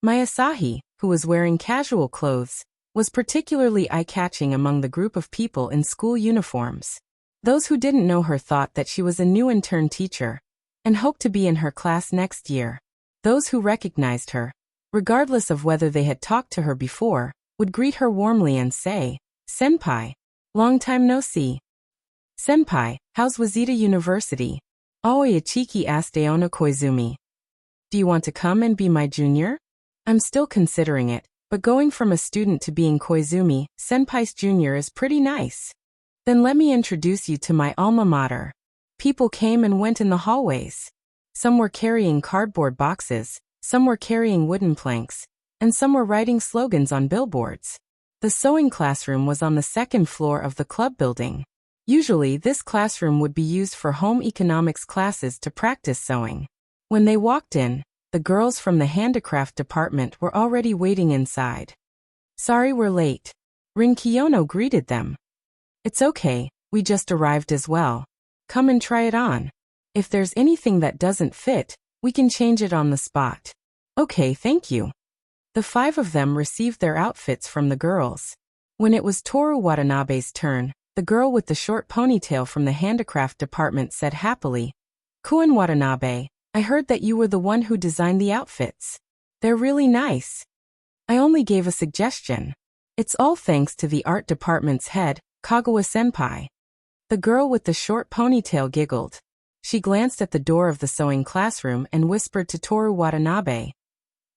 Mayasahi, who was wearing casual clothes, was particularly eye-catching among the group of people in school uniforms. Those who didn't know her thought that she was a new intern teacher, and hoped to be in her class next year. Those who recognized her, regardless of whether they had talked to her before, would greet her warmly and say, "Senpai, long time no see." "Senpai, how's Waseda University?" Aoi Ichiki asked Aona Koizumi. "Do you want to come and be my junior?" "I'm still considering it, but going from a student to being Koizumi, Senpai's junior is pretty nice." "Then let me introduce you to my alma mater." People came and went in the hallways. Some were carrying cardboard boxes, some were carrying wooden planks, and some were writing slogans on billboards. The sewing classroom was on the 2nd floor of the club building. Usually this classroom would be used for home economics classes to practice sewing. When they walked in, the girls from the handicraft department were already waiting inside. "Sorry we're late." Rin Kiyono greeted them. "It's okay, we just arrived as well. Come and try it on." If there's anything that doesn't fit, we can change it on the spot. Okay, thank you. The 5 of them received their outfits from the girls. When it was Toru Watanabe's turn, the girl with the short ponytail from the handicraft department said happily, "Kun Watanabe, I heard that you were the one who designed the outfits. They're really nice." I only gave a suggestion. It's all thanks to the art department's head, Kagawa-senpai. The girl with the short ponytail giggled. She glanced at the door of the sewing classroom and whispered to Toru Watanabe.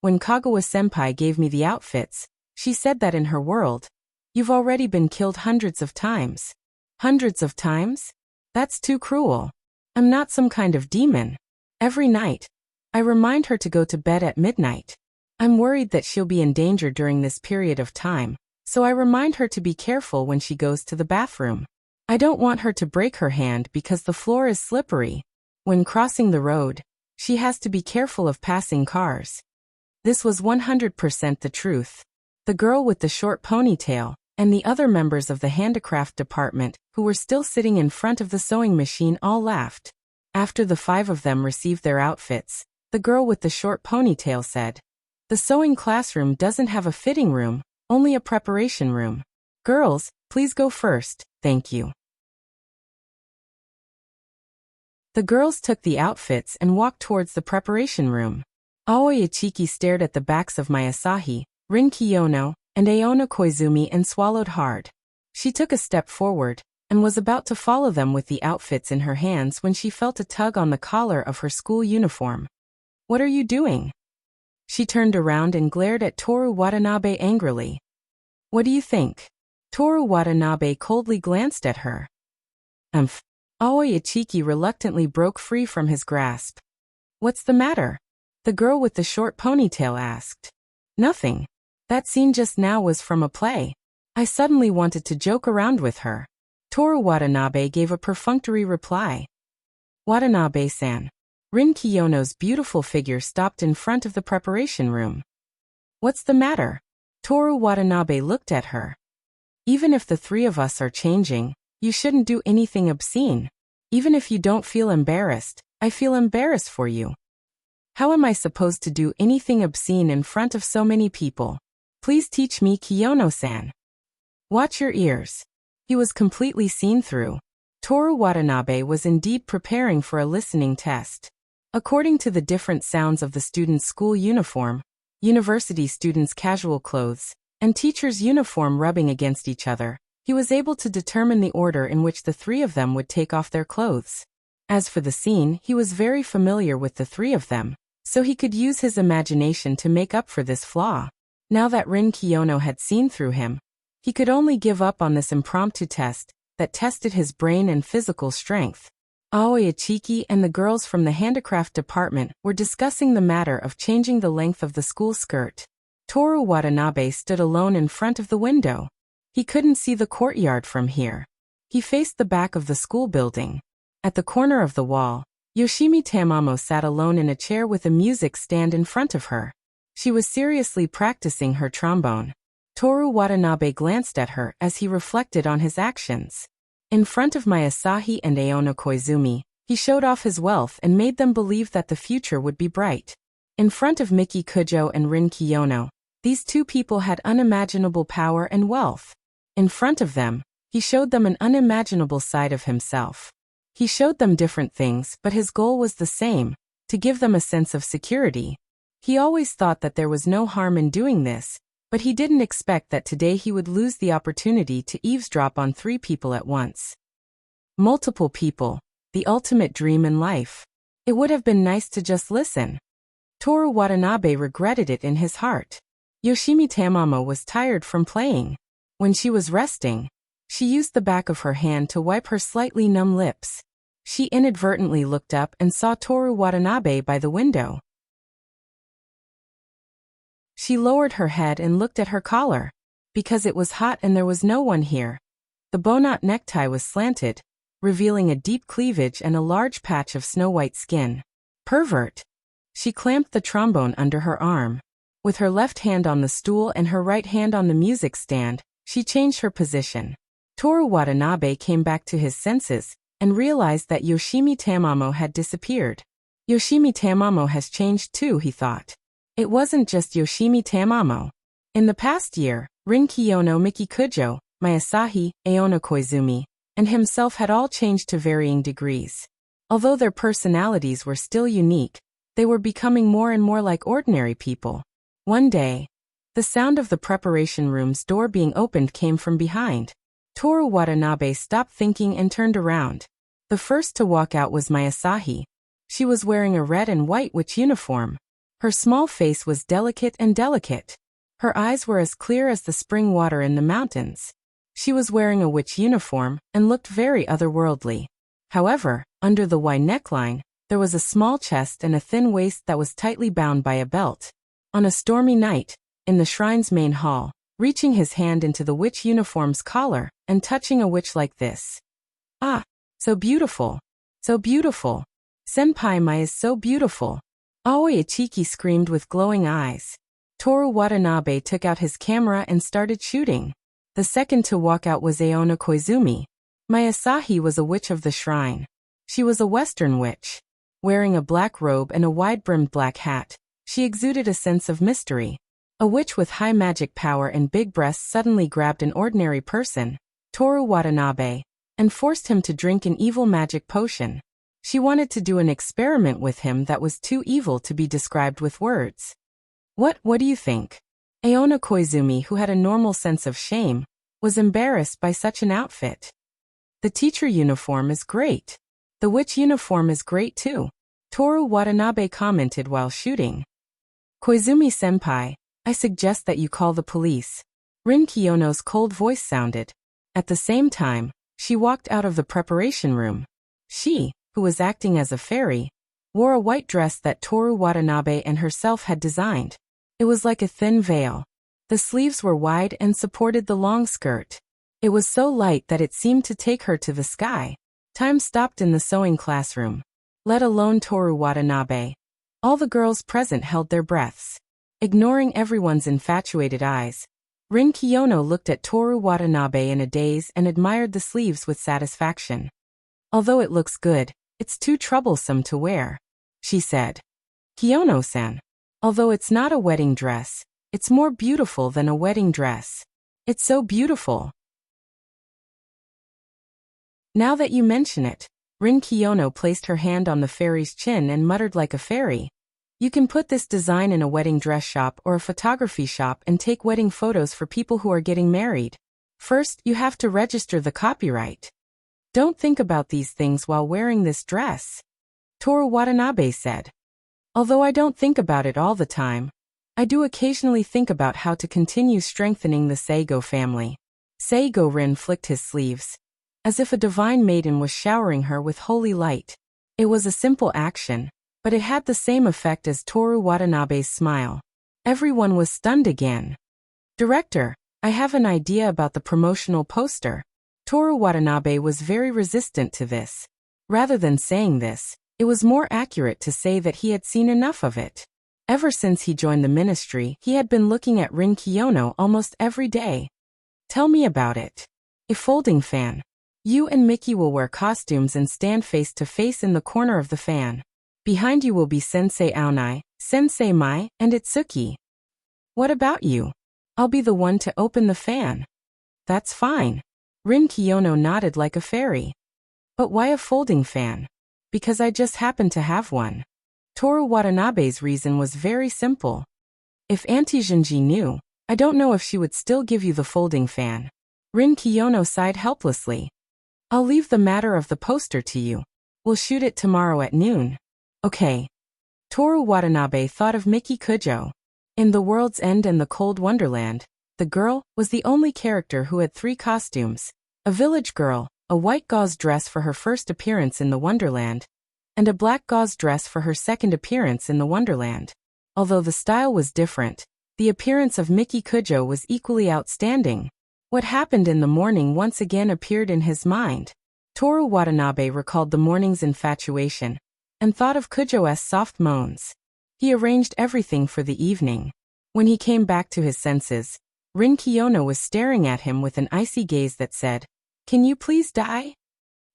When Kagawa-senpai gave me the outfits, she said that in her world, you've already been killed hundreds of times. Hundreds of times? That's too cruel. I'm not some kind of demon. Every night, I remind her to go to bed at midnight. I'm worried that she'll be in danger during this period of time, so I remind her to be careful when she goes to the bathroom. I don't want her to break her hand because the floor is slippery. When crossing the road, she has to be careful of passing cars. This was 100% the truth. The girl with the short ponytail, and the other members of the handicraft department, who were still sitting in front of the sewing machine, all laughed. After the 5 of them received their outfits, the girl with the short ponytail said, "The sewing classroom doesn't have a fitting room, only a preparation room. Girls, please go first, thank you." The girls took the outfits and walked towards the preparation room. Aoi Ichiki stared at the backs of Masahi, Rin Kiyono, and Aona Koizumi and swallowed hard. She took a step forward, and was about to follow them with the outfits in her hands when she felt a tug on the collar of her school uniform. "What are you doing?" She turned around and glared at Toru Watanabe angrily. "What do you think?" Toru Watanabe coldly glanced at her. Aoi Ichiki reluctantly broke free from his grasp. "What's the matter?" the girl with the short ponytail asked. "Nothing. That scene just now was from a play. I suddenly wanted to joke around with her." Toru Watanabe gave a perfunctory reply. "Watanabe-san." Rin Kiyono's beautiful figure stopped in front of the preparation room. "What's the matter?" Toru Watanabe looked at her. "Even if the 3 of us are changing, you shouldn't do anything obscene. Even if you don't feel embarrassed, I feel embarrassed for you. How am I supposed to do anything obscene in front of so many people? Please teach me, Kiyono-san." "Watch your ears." He was completely seen through. Toru Watanabe was indeed preparing for a listening test. According to the different sounds of the students' school uniform, university students' casual clothes, and teachers' uniform rubbing against each other, he was able to determine the order in which the 3 of them would take off their clothes. As for the scene, he was very familiar with the 3 of them, so he could use his imagination to make up for this flaw. Now that Rin Kiyono had seen through him, he could only give up on this impromptu test that tested his brain and physical strength. Aoi Ichiki and the girls from the handicraft department were discussing the matter of changing the length of the school skirt. Toru Watanabe stood alone in front of the window. He couldn't see the courtyard from here. He faced the back of the school building. At the corner of the wall, Yoshimi Tamamo sat alone in a chair with a music stand in front of her. She was seriously practicing her trombone. Toru Watanabe glanced at her as he reflected on his actions. In front of Masahi and Aona Koizumi, he showed off his wealth and made them believe that the future would be bright. In front of Miki Kujo and Rin Kiyono, these 2 people had unimaginable power and wealth. In front of them, he showed them an unimaginable side of himself. He showed them different things, but his goal was the same, to give them a sense of security. He always thought that there was no harm in doing this, but he didn't expect that today he would lose the opportunity to eavesdrop on 3 people at once. Multiple people, the ultimate dream in life. It would have been nice to just listen. Toru Watanabe regretted it in his heart. Yoshimi Tamamo was tired from playing. When she was resting, she used the back of her hand to wipe her slightly numb lips. She inadvertently looked up and saw Toru Watanabe by the window. She lowered her head and looked at her collar. Because it was hot and there was no one here, the bow-knot necktie was slanted, revealing a deep cleavage and a large patch of snow-white skin. Pervert! She clamped the trombone under her arm. With her left hand on the stool and her right hand on the music stand, she changed her position. Toru Watanabe came back to his senses. and realized that Yoshimi Tamamo had disappeared. Yoshimi Tamamo has changed too, he thought. It wasn't just Yoshimi Tamamo. In the past year, Rin Kiyono, Miki Kujo, Mayasahi, Aona Koizumi, and himself had all changed to varying degrees. Although their personalities were still unique, they were becoming more and more like ordinary people. One day, the sound of the preparation room's door being opened came from behind. Toru Watanabe stopped thinking and turned around. The first to walk out was Mayasahi. She was wearing a red and white witch uniform. Her small face was delicate and delicate. Her eyes were as clear as the spring water in the mountains. She was wearing a witch uniform and looked very otherworldly. However, under the wide neckline, there was a small chest and a thin waist that was tightly bound by a belt. On a stormy night, in the shrine's main hall, reaching his hand into the witch uniform's collar and touching a witch like this. Ah, so beautiful. So beautiful. Senpai Mai is so beautiful. Aoi Ichiki screamed with glowing eyes. Toru Watanabe took out his camera and started shooting. The second to walk out was Aona Koizumi. Mayasahi was a witch of the shrine. She was a Western witch. Wearing a black robe and a wide-brimmed black hat, she exuded a sense of mystery. A witch with high magic power and big breasts suddenly grabbed an ordinary person, Toru Watanabe, and forced him to drink an evil magic potion. She wanted to do an experiment with him that was too evil to be described with words. What do you think? Aona Koizumi, who had a normal sense of shame, was embarrassed by such an outfit. The teacher uniform is great. The witch uniform is great too, Toru Watanabe commented while shooting. Koizumi-senpai, I suggest that you call the police. Rin Kiyono's cold voice sounded. At the same time, she walked out of the preparation room. She, who was acting as a fairy, wore a white dress that Toru Watanabe and herself had designed. It was like a thin veil. The sleeves were wide and supported the long skirt. It was so light that it seemed to take her to the sky. Time stopped in the sewing classroom. Let alone Toru Watanabe. All the girls present held their breaths. Ignoring everyone's infatuated eyes, Rin Kiyono looked at Toru Watanabe in a daze and admired the sleeves with satisfaction. Although it looks good, it's too troublesome to wear, she said. Kiyono-san. Although it's not a wedding dress, it's more beautiful than a wedding dress. It's so beautiful. Now that you mention it, Rin Kiyono placed her hand on the fairy's chin and muttered like a fairy. You can put this design in a wedding dress shop or a photography shop and take wedding photos for people who are getting married. First, you have to register the copyright. Don't think about these things while wearing this dress, Toru Watanabe said. Although I don't think about it all the time, I do occasionally think about how to continue strengthening the Seigo family. Seigo Rin flicked his sleeves, as if a divine maiden was showering her with holy light. It was a simple action, but it had the same effect as Toru Watanabe's smile. Everyone was stunned again. Director, I have an idea about the promotional poster. Toru Watanabe was very resistant to this. Rather than saying this, it was more accurate to say that he had seen enough of it. Ever since he joined the ministry, he had been looking at Rin Kiyono almost every day. Tell me about it. A folding fan. You and Miki will wear costumes and stand face to face in the corner of the fan. Behind you will be Sensei Aonai, Sensei Mai, and Itsuki. What about you? I'll be the one to open the fan. That's fine. Rin Kiyono nodded like a fairy. But why a folding fan? Because I just happen to have one. Toru Watanabe's reason was very simple. If Auntie Junji knew, I don't know if she would still give you the folding fan. Rin Kiyono sighed helplessly. I'll leave the matter of the poster to you. We'll shoot it tomorrow at noon. Okay. Toru Watanabe thought of Miki Kujo. In The World's End and the Cold Wonderland, the girl was the only character who had 3 costumes. A village girl, a white gauze dress for her first appearance in the Wonderland, and a black gauze dress for her second appearance in the Wonderland. Although the style was different, the appearance of Miki Kujo was equally outstanding. What happened in the morning once again appeared in his mind. Toru Watanabe recalled the morning's infatuation, and thought of Kujo's soft moans. He arranged everything for the evening. When he came back to his senses, Rin Kiyono was staring at him with an icy gaze that said, "Can you please die?"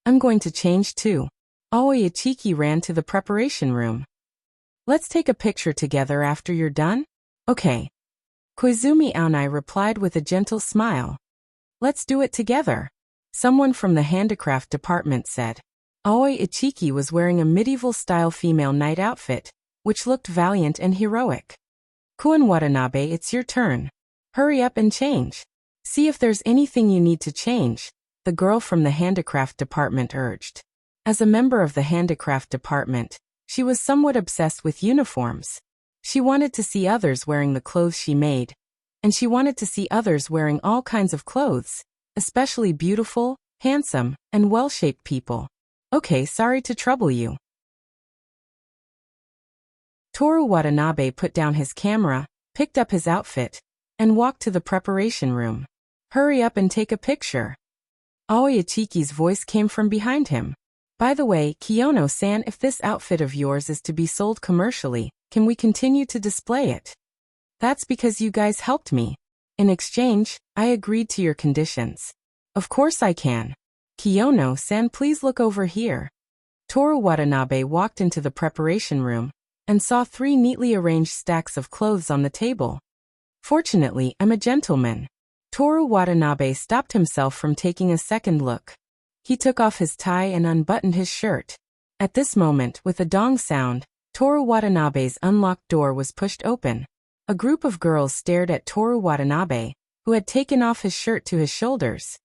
I'm going to change too. Aoi Ichiki ran to the preparation room. Let's take a picture together after you're done? Okay. Koizumi Aonai replied with a gentle smile. Let's do it together. Someone from the handicraft department said. Aoi Ichiki was wearing a medieval-style female knight outfit, which looked valiant and heroic. Kun Watanabe, it's your turn. Hurry up and change. See if there's anything you need to change, the girl from the handicraft department urged. As a member of the handicraft department, she was somewhat obsessed with uniforms. She wanted to see others wearing the clothes she made, and she wanted to see others wearing all kinds of clothes, especially beautiful, handsome, and well-shaped people. Okay, sorry to trouble you. Toru Watanabe put down his camera, picked up his outfit, and walked to the preparation room. Hurry up and take a picture. Aoi Ichiki's voice came from behind him. By the way, Kiyono-san, if this outfit of yours is to be sold commercially, can we continue to display it? That's because you guys helped me. In exchange, I agreed to your conditions. Of course I can. Kiyono-san, please look over here. Toru Watanabe walked into the preparation room and saw 3 neatly arranged stacks of clothes on the table. Fortunately, I'm a gentleman. Toru Watanabe stopped himself from taking a second look. He took off his tie and unbuttoned his shirt. At this moment, with a dong sound, Toru Watanabe's unlocked door was pushed open. A group of girls stared at Toru Watanabe, who had taken off his shirt to his shoulders.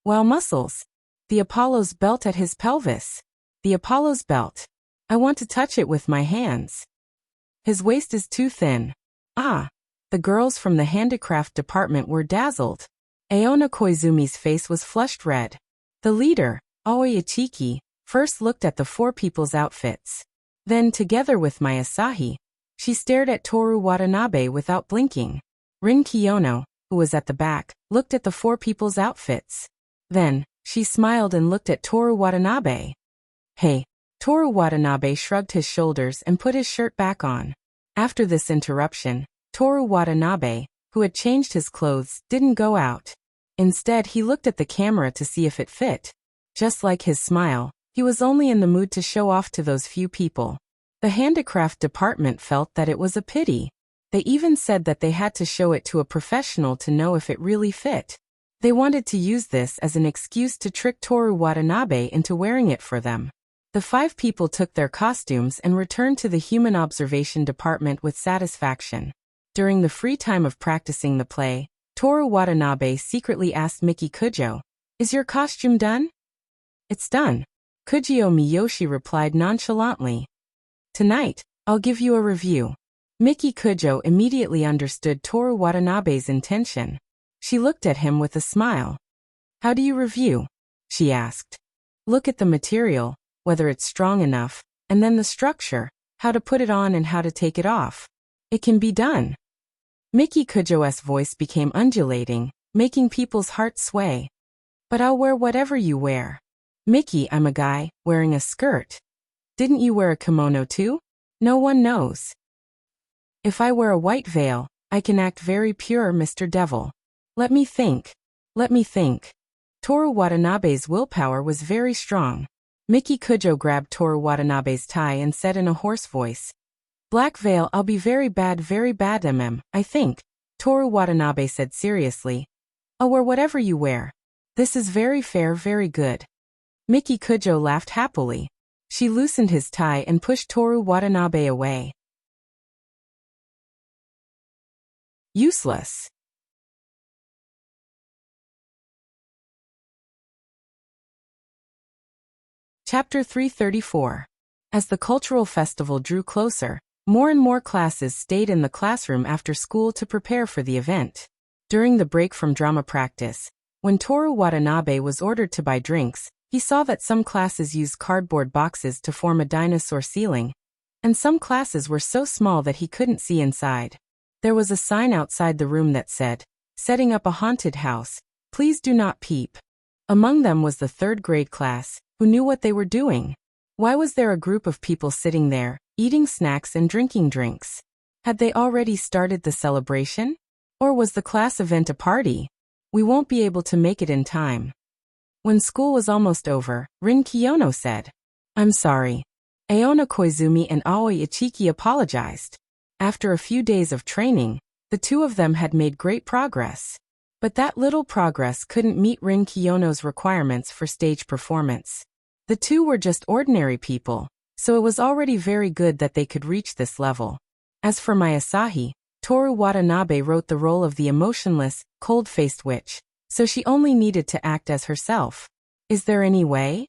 Wow, muscles! The Apollo's belt at his pelvis. The Apollo's belt. I want to touch it with my hands. His waist is too thin. Ah! The girls from the handicraft department were dazzled. Aona Koizumi's face was flushed red. The leader, Aoi Ichiki, first looked at the 4 people's outfits. Then, together with my Asahi, she stared at Toru Watanabe without blinking. Rin Kiyono, who was at the back, looked at the 4 people's outfits. Then, she smiled and looked at Toru Watanabe. Hey. Toru Watanabe shrugged his shoulders and put his shirt back on. After this interruption, Toru Watanabe, who had changed his clothes, didn't go out. Instead, he looked at the camera to see if it fit. Just like his smile, he was only in the mood to show off to those few people. The handicraft department felt that it was a pity. They even said that they had to show it to a professional to know if it really fit. They wanted to use this as an excuse to trick Toru Watanabe into wearing it for them. The 5 people took their costumes and returned to the human observation department with satisfaction. During the free time of practicing the play, Toru Watanabe secretly asked Miki Kujo, "Is your costume done?" "It's done." Kujio Miyoshi replied nonchalantly. "Tonight, I'll give you a review." Miki Kujo immediately understood Toru Watanabe's intention. She looked at him with a smile. "How do you review?" she asked. "Look at the material, whether it's strong enough, and then the structure, how to put it on and how to take it off. It can be done." Miki Kujo's voice became undulating, making people's hearts sway. "But I'll wear whatever you wear." "Miki, I'm a guy, wearing a skirt. Didn't you wear a kimono too? No one knows." "If I wear a white veil, I can act very pure, Mr. Devil. Let me think. Let me think." Toru Watanabe's willpower was very strong. Miki Kujo grabbed Toru Watanabe's tie and said in a hoarse voice, "Black veil, I'll be very bad, I think." Toru Watanabe said seriously, "I'll wear whatever you wear. This is very fair, very good." Miki Kujo laughed happily. She loosened his tie and pushed Toru Watanabe away. Useless. Chapter 334. As the cultural festival drew closer, more and more classes stayed in the classroom after school to prepare for the event. During the break from drama practice, when Toru Watanabe was ordered to buy drinks, he saw that some classes used cardboard boxes to form a dinosaur ceiling, and some classes were so small that he couldn't see inside. There was a sign outside the room that said, "Setting up a haunted house. Please do not peep." Among them was the 3rd grade class, who knew what they were doing. Why was there a group of people sitting there, eating snacks and drinking drinks? Had they already started the celebration? Or was the class event a party? We won't be able to make it in time. When school was almost over, Rin Kiyono said, "I'm sorry." Aona Koizumi and Aoi Ichiki apologized. After a few days of training, the two of them had made great progress. But that little progress couldn't meet Rin Kiyono's requirements for stage performance. The two were just ordinary people, so it was already very good that they could reach this level. As for Mayasahi, Toru Watanabe wrote the role of the emotionless, cold-faced witch, so she only needed to act as herself. "Is there any way?"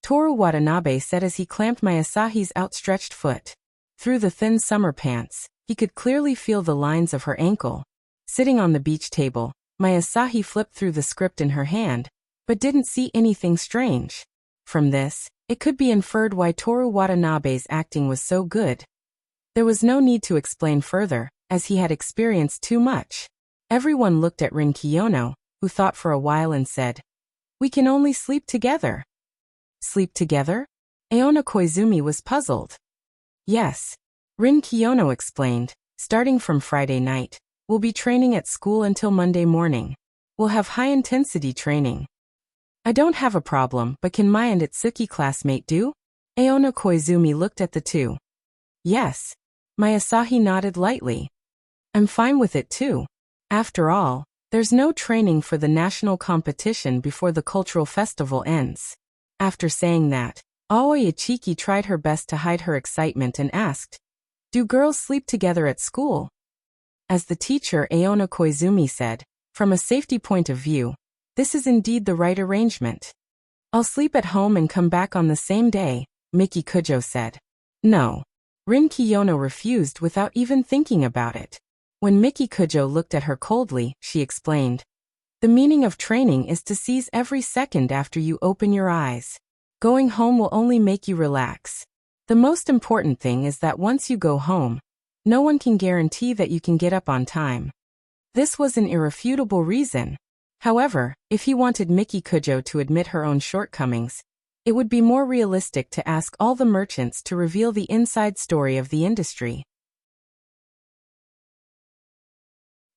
Toru Watanabe said as he clamped Mayasahi's outstretched foot. Through the thin summer pants, he could clearly feel the lines of her ankle. Sitting on the beach table, Mayasahi flipped through the script in her hand, but didn't see anything strange. From this, it could be inferred why Toru Watanabe's acting was so good. There was no need to explain further, as he had experienced too much. Everyone looked at Rin Kiyono, who thought for a while and said, "We can only sleep together." "Sleep together?" Aona Koizumi was puzzled. "Yes," Rin Kiyono explained, "starting from Friday night, we'll be training at school until Monday morning. We'll have high-intensity training." "I don't have a problem, but can my and Itsuki classmate do?" Aona Koizumi looked at the two. "Yes." Mayasahi nodded lightly. "I'm fine with it too. After all, there's no training for the national competition before the cultural festival ends." After saying that, Aoi Ichiki tried her best to hide her excitement and asked, "Do girls sleep together at school?" As the teacher Aona Koizumi said, "From a safety point of view, this is indeed the right arrangement." "I'll sleep at home and come back on the same day," Miki Kujo said. "No." Rin Kiyono refused without even thinking about it. When Miki Kujo looked at her coldly, she explained, "The meaning of training is to seize every second after you open your eyes. Going home will only make you relax. The most important thing is that once you go home, no one can guarantee that you can get up on time." This was an irrefutable reason. However, if he wanted Miki Kujo to admit her own shortcomings, it would be more realistic to ask all the merchants to reveal the inside story of the industry.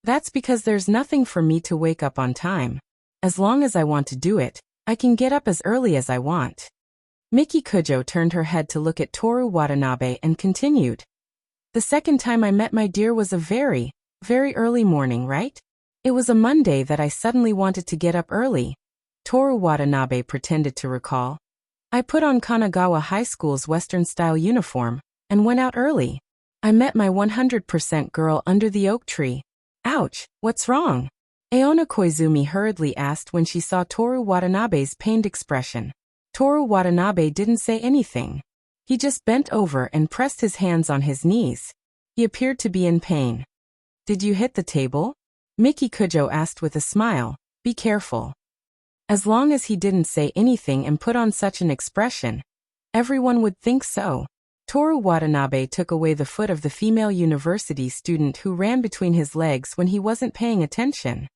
"That's because there's nothing for me to wake up on time. As long as I want to do it, I can get up as early as I want." Miki Kujo turned her head to look at Toru Watanabe and continued, "The second time I met my dear was a very, very early morning, right? It was a Monday that I suddenly wanted to get up early." Toru Watanabe pretended to recall. "I put on Kanagawa High School's Western-style uniform and went out early. I met my 100% girl under the oak tree." "Ouch, what's wrong?" Aona Koizumi hurriedly asked when she saw Toru Watanabe's pained expression. Toru Watanabe didn't say anything. He just bent over and pressed his hands on his knees. He appeared to be in pain. "Did you hit the table?" Miki Kujo asked with a smile. "Be careful." As long as he didn't say anything and put on such an expression, everyone would think so. Toru Watanabe took away the foot of the female university student who ran between his legs when he wasn't paying attention.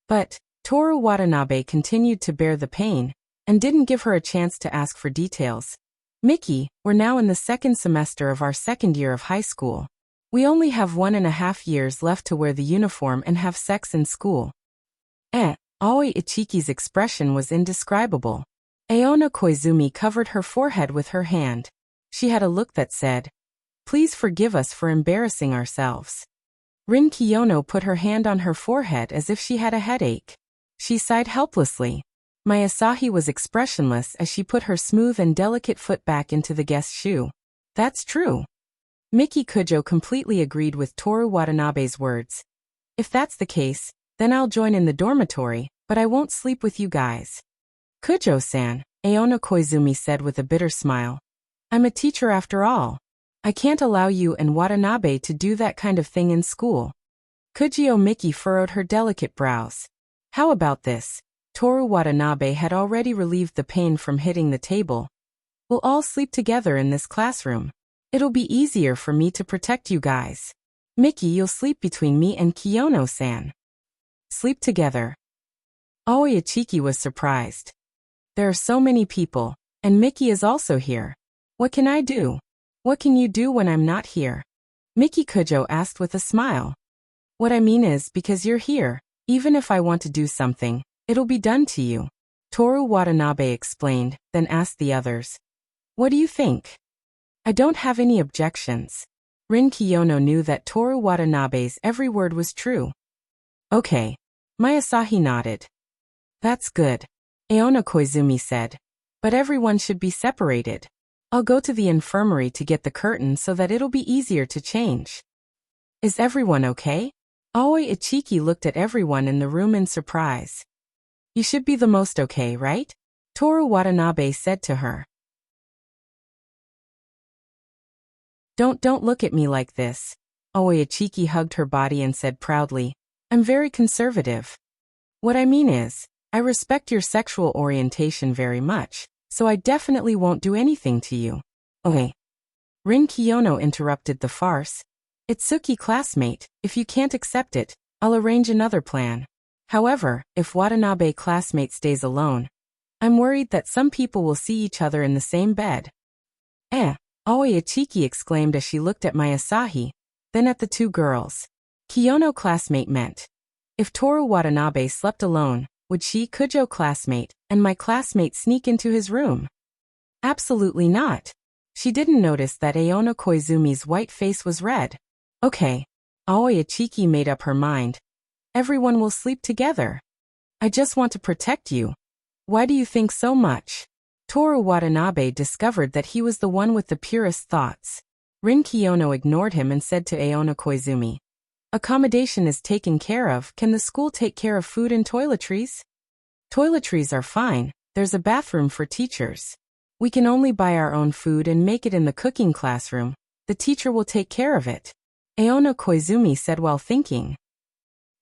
But Toru Watanabe continued to bear the pain and didn't give her a chance to ask for details. "Miki, we're now in the second semester of our second year of high school. We only have 1.5 years left to wear the uniform and have sex in school." Aoi Ichiki's expression was indescribable. Aona Koizumi covered her forehead with her hand. She had a look that said, "Please forgive us for embarrassing ourselves." Rin Kiyono put her hand on her forehead as if she had a headache. She sighed helplessly. Mayasahi was expressionless as she put her smooth and delicate foot back into the guest's shoe. "That's true." Miki Kujo completely agreed with Toru Watanabe's words. "If that's the case, then I'll join in the dormitory, but I won't sleep with you guys." "Kujo-san," Aona Koizumi said with a bitter smile. "I'm a teacher after all. I can't allow you and Watanabe to do that kind of thing in school." Kujio Miki furrowed her delicate brows. "How about this?" Toru Watanabe had already relieved the pain from hitting the table. "We'll all sleep together in this classroom. It'll be easier for me to protect you guys. Miki, you'll sleep between me and Kiyono-san." "Sleep together." Aoi Ichiki was surprised. "There are so many people, and Miki is also here. What can I do?" "What can you do when I'm not here?" Miki Kujo asked with a smile. "What I mean is, because you're here, even if I want to do something, it'll be done to you." Toru Watanabe explained, then asked the others. What do you think? I don't have any objections. Rin Kiyono knew that Toru Watanabe's every word was true. Okay. Mayasahi nodded. That's good. Aona Koizumi said. But everyone should be separated. I'll go to the infirmary to get the curtain so that it'll be easier to change. Is everyone okay? Aoi Ichiki looked at everyone in the room in surprise. You should be the most okay, right? Toru Watanabe said to her. Don't look at me like this. Aoi Ichiki hugged her body and said proudly, I'm very conservative. What I mean is, I respect your sexual orientation very much, so I definitely won't do anything to you. Okay. Rin Kiyono interrupted the farce. It's Suki classmate, if you can't accept it, I'll arrange another plan. However, if Watanabe classmate stays alone, I'm worried that some people will see each other in the same bed. Aoi Ichiki exclaimed as she looked at Mayasahi, then at the two girls. Kiyono classmate meant. If Toru Watanabe slept alone, would she, Kujo classmate, and my classmate sneak into his room? Absolutely not. She didn't notice that Aona Koizumi's white face was red. Okay. Aoi Ichiki made up her mind. Everyone will sleep together. I just want to protect you. Why do you think so much? Toru Watanabe discovered that he was the one with the purest thoughts. Rin Kiyono ignored him and said to Aona Koizumi. Accommodation is taken care of. Can the school take care of food and toiletries? Toiletries are fine. There's a bathroom for teachers. We can only buy our own food and make it in the cooking classroom. The teacher will take care of it. Aona Koizumi said while thinking.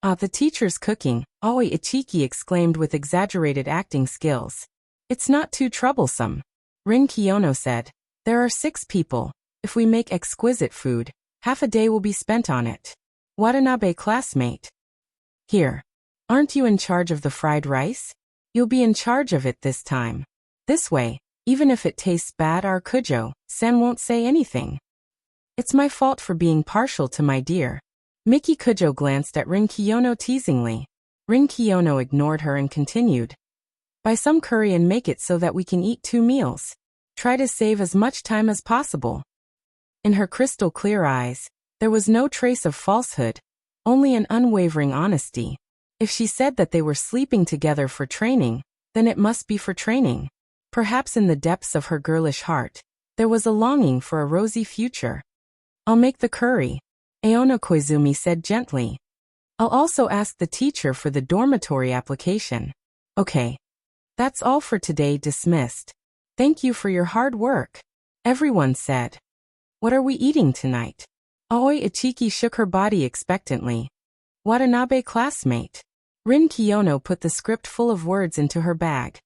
The teacher's cooking, Aoi Ichiki exclaimed with exaggerated acting skills. It's not too troublesome. Rin Kiyono said. There are 6 people. If we make exquisite food, half a day will be spent on it. Watanabe classmate. Here. Aren't you in charge of the fried rice? You'll be in charge of it this time. This way, even if it tastes bad, our Kujo-san won't say anything. It's my fault for being partial to my dear. Miki Kujo glanced at Rin Kiyono teasingly. Rin Kiyono ignored her and continued. Buy some curry and make it so that we can eat 2 meals. Try to save as much time as possible. In her crystal clear eyes, there was no trace of falsehood, only an unwavering honesty. If she said that they were sleeping together for training, then it must be for training. Perhaps in the depths of her girlish heart, there was a longing for a rosy future. I'll make the curry, Aona Koizumi said gently. I'll also ask the teacher for the dormitory application. Okay. That's all for today. Dismissed. Thank you for your hard work. Everyone said. What are we eating tonight? Aoi Ichiki shook her body expectantly. Watanabe classmate. Rin Kiyono put the script full of words into her bag.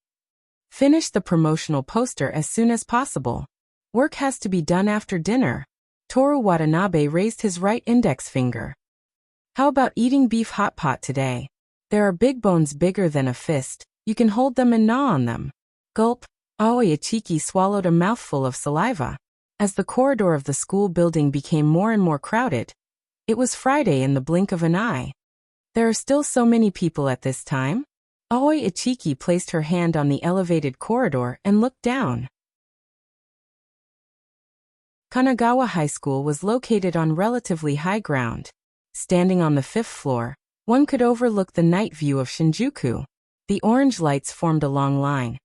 Finish the promotional poster as soon as possible. Work has to be done after dinner. Toru Watanabe raised his right index finger. How about eating beef hot pot today? There are big bones bigger than a fist. You can hold them and gnaw on them. Gulp. Aoi Ichiki swallowed a mouthful of saliva. As the corridor of the school building became more and more crowded, it was Friday in the blink of an eye. There are still so many people at this time? Aoi Ichiki placed her hand on the elevated corridor and looked down. Kanagawa High School was located on relatively high ground. Standing on the 5th floor, one could overlook the night view of Shinjuku. The orange lights formed a long line,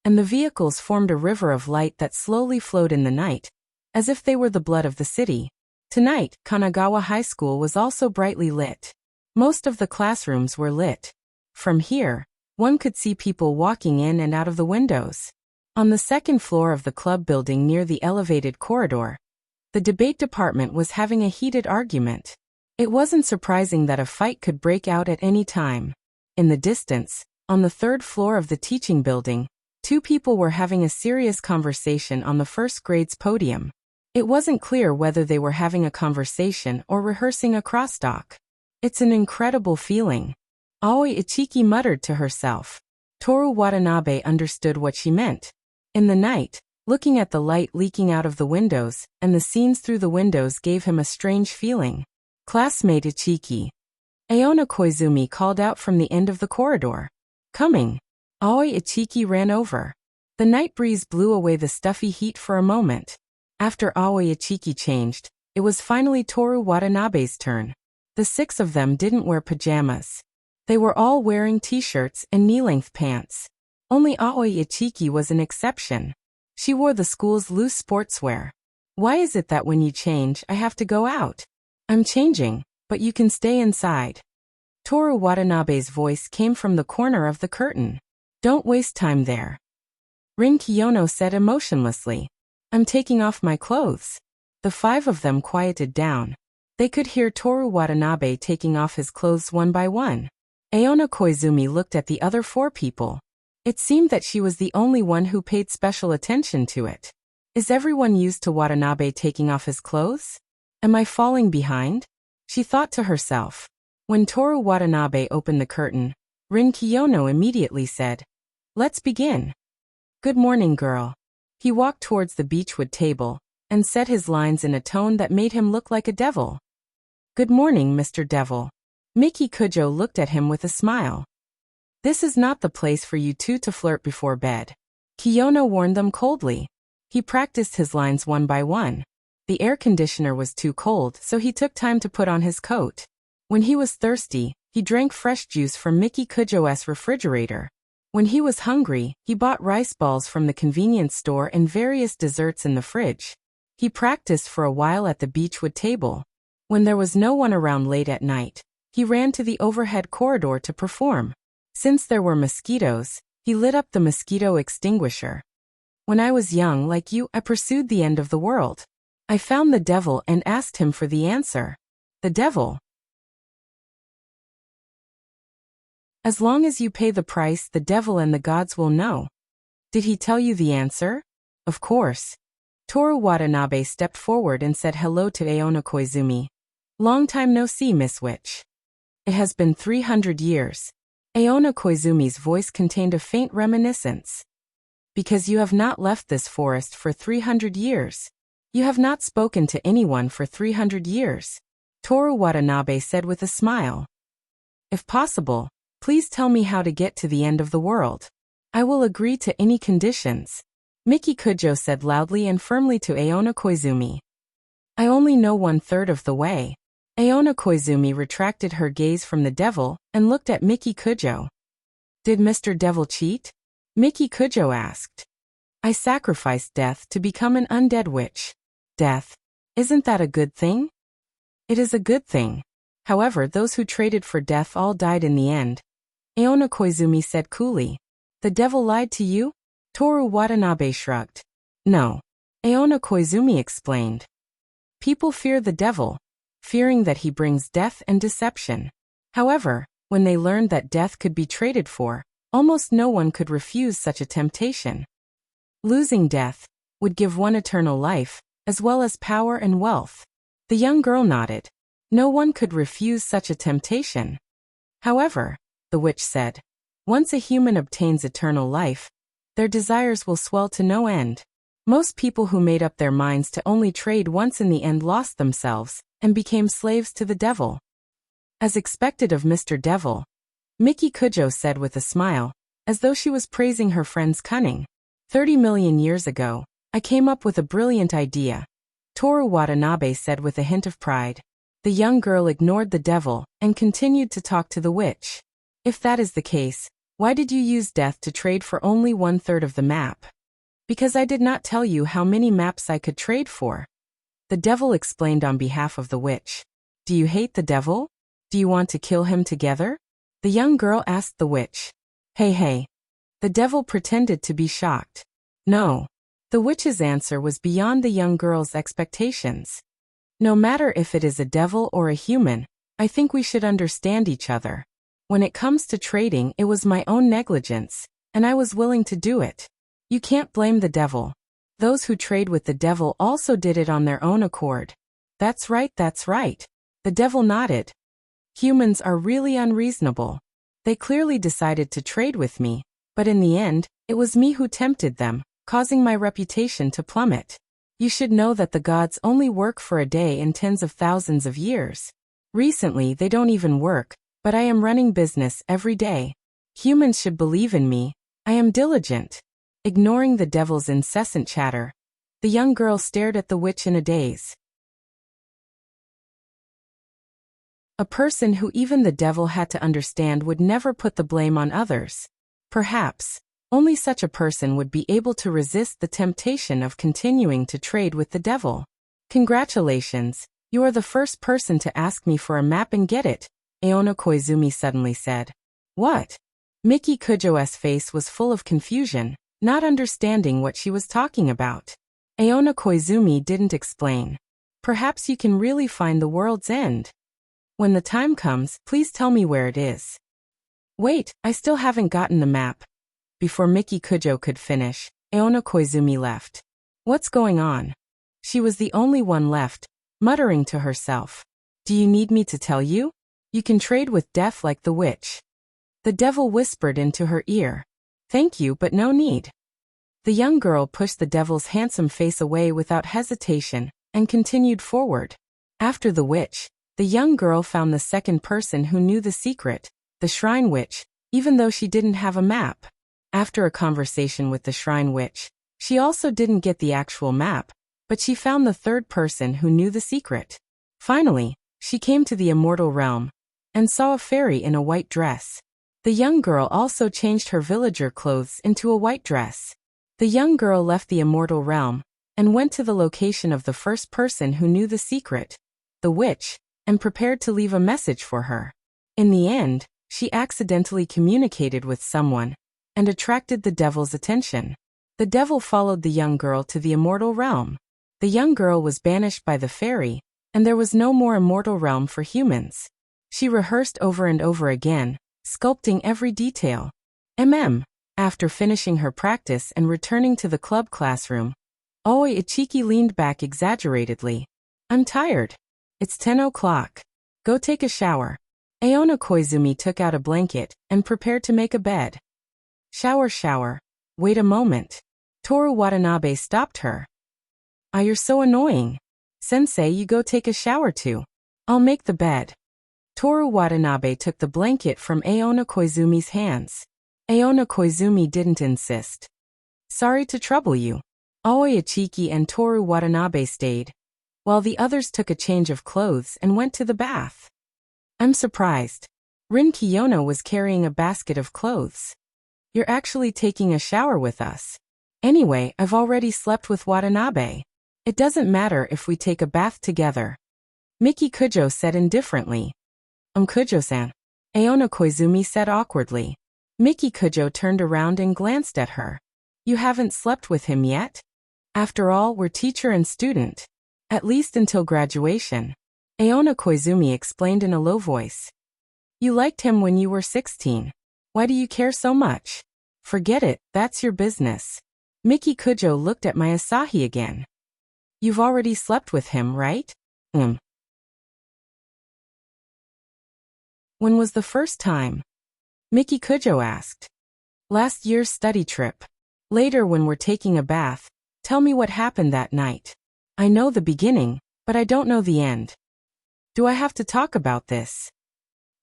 and the vehicles formed a river of light that slowly flowed in the night, as if they were the blood of the city. Tonight, Kanagawa High School was also brightly lit. Most of the classrooms were lit. From here, one could see people walking in and out of the windows. On the 2nd floor of the club building near the elevated corridor, the debate department was having a heated argument. It wasn't surprising that a fight could break out at any time. In the distance, on the 3rd floor of the teaching building, 2 people were having a serious conversation on the first grade's podium. It wasn't clear whether they were having a conversation or rehearsing a crosstalk. It's an incredible feeling. Aoi Ichiki muttered to herself. Toru Watanabe understood what she meant. In the night, looking at the light leaking out of the windows and the scenes through the windows gave him a strange feeling. Classmate Ichiki. Aona Koizumi called out from the end of the corridor. Coming. Aoi Ichiki ran over. The night breeze blew away the stuffy heat for a moment. After Aoi Ichiki changed, it was finally Toru Watanabe's turn. The 6 of them didn't wear pajamas. They were all wearing t-shirts and knee-length pants. Only Aoi Ichiki was an exception. She wore the school's loose sportswear. Why is it that when you change, I have to go out? I'm changing, but you can stay inside. Toru Watanabe's voice came from the corner of the curtain. Don't waste time there. Rin Kiyono said emotionlessly. I'm taking off my clothes. The 5 of them quieted down. They could hear Toru Watanabe taking off his clothes one by one. Aona Koizumi looked at the other 4 people. It seemed that she was the only one who paid special attention to it. Is everyone used to Watanabe taking off his clothes? Am I falling behind? She thought to herself. When Toru Watanabe opened the curtain, Rin Kiyono immediately said, "Let's begin." "Good morning, girl." He walked towards the beechwood table and said his lines in a tone that made him look like a devil. "Good morning, Mr. Devil." Miki Kujo looked at him with a smile. "This is not the place for you two to flirt before bed." Kiyono warned them coldly. He practiced his lines one by one. The air conditioner was too cold, so he took time to put on his coat. When he was thirsty, he drank fresh juice from Miki Kujo's refrigerator. When he was hungry, he bought rice balls from the convenience store and various desserts in the fridge. He practiced for a while at the beechwood table. When there was no one around late at night, he ran to the overhead corridor to perform. Since there were mosquitoes, he lit up the mosquito extinguisher. "When I was young like you, I pursued the end of the world. I found the devil and asked him for the answer." The devil. "As long as you pay the price, the devil and the gods will know." "Did he tell you the answer?" "Of course." Toru Watanabe stepped forward and said hello to Aona Koizumi. "Long time no see, Miss Witch." "It has been 300 years. Aona Koizumi's voice contained a faint reminiscence. "Because you have not left this forest for 300 years. You have not spoken to anyone for 300 years. Toru Watanabe said with a smile. "If possible, please tell me how to get to the end of the world. I will agree to any conditions." Miki Kujo said loudly and firmly to Aona Koizumi. "I only know 1/3 of the way." Aona Koizumi retracted her gaze from the devil and looked at Miki Kujo. "Did Mr. Devil cheat?" Miki Kujo asked. "I sacrificed death to become an undead witch." "Death? Isn't that a good thing?" "It is a good thing. However, those who traded for death all died in the end." Aona Koizumi said coolly. "The devil lied to you?" Toru Watanabe shrugged. "No." Aona Koizumi explained. "People fear the devil, fearing that he brings death and deception. However, when they learned that death could be traded for, almost no one could refuse such a temptation. Losing death would give one eternal life, as well as power and wealth." The young girl nodded. No one could refuse such a temptation. "However," the witch said, "once a human obtains eternal life, their desires will swell to no end. Most people who made up their minds to only trade once in the end lost themselves and became slaves to the devil." As expected of Mr. Devil, Miki Kujo said with a smile, as though she was praising her friend's cunning. 30 million years ago, I came up with a brilliant idea," Toru Watanabe said with a hint of pride. The young girl ignored the devil and continued to talk to the witch. "If that is the case, why did you use death to trade for only 1/3 of the map?" "Because I did not tell you how many maps I could trade for." The devil explained on behalf of the witch. "Do you hate the devil? Do you want to kill him together?" The young girl asked the witch. Hey. The devil pretended to be shocked. "No." The witch's answer was beyond the young girl's expectations. "No matter if it is a devil or a human, I think we should understand each other. When it comes to trading, it was my own negligence, and I was willing to do it. You can't blame the devil. Those who trade with the devil also did it on their own accord." That's right. The devil nodded. "Humans are really unreasonable. They clearly decided to trade with me, but in the end, it was me who tempted them, causing my reputation to plummet. You should know that the gods only work for a day in tens of thousands of years. Recently, they don't even work, but I am running business every day. Humans should believe in me, I am diligent. Ignoring the devil's incessant chatter, the young girl stared at the witch in a daze. A person who even the devil had to understand would never put the blame on others. Perhaps, only such a person would be able to resist the temptation of continuing to trade with the devil. Congratulations, you are the first person to ask me for a map and get it, Aona Koizumi suddenly said. What? Miki Kujo's face was full of confusion, not understanding what she was talking about. Aona Koizumi didn't explain. Perhaps you can really find the world's end. When the time comes, please tell me where it is. Wait, I still haven't gotten the map. Before Miki Kujo could finish, Aona Koizumi left. What's going on? She was the only one left, muttering to herself. Do you need me to tell you? You can trade with death like the witch. The devil whispered into her ear. Thank you, but no need. The young girl pushed the devil's handsome face away without hesitation, and continued forward. After the witch, the young girl found the second person who knew the secret, the shrine witch, even though she didn't have a map. After a conversation with the shrine witch, she also didn't get the actual map, but she found the third person who knew the secret. Finally, she came to the immortal realm, and saw a fairy in a white dress. The young girl also changed her villager clothes into a white dress. The young girl left the immortal realm, and went to the location of the first person who knew the secret, the witch, and prepared to leave a message for her. In the end, she accidentally communicated with someone, and attracted the devil's attention. The devil followed the young girl to the immortal realm. The young girl was banished by the fairy, and there was no more immortal realm for humans. She rehearsed over and over again, sculpting every detail. After finishing her practice and returning to the club classroom, Oi Ichiki leaned back exaggeratedly. I'm tired. It's 10 o'clock. Go take a shower. Aona Koizumi took out a blanket and prepared to make a bed. Shower. Wait a moment. Toru Watanabe stopped her. You're so annoying. Sensei, you go take a shower too. I'll make the bed. Toru Watanabe took the blanket from Aona Koizumi's hands. Aona Koizumi didn't insist. Sorry to trouble you. Aoi Ichiki and Toru Watanabe stayed, while the others took a change of clothes and went to the bath. I'm surprised. Rin Kiyono was carrying a basket of clothes. You're actually taking a shower with us. Anyway, I've already slept with Watanabe. It doesn't matter if we take a bath together. Miki Kujo said indifferently. Kujo-san. Aona Koizumi said awkwardly. Miki Kujo turned around and glanced at her. You haven't slept with him yet? After all, we're teacher and student. At least until graduation. Aona Koizumi explained in a low voice. You liked him when you were 16. Why do you care so much? Forget it, that's your business. Miki Kujo looked at Mayasahi again. You've already slept with him, right? When was the first time? Miki Kujo asked. Last year's study trip. Later when we're taking a bath, tell me what happened that night. I know the beginning, but I don't know the end. Do I have to talk about this?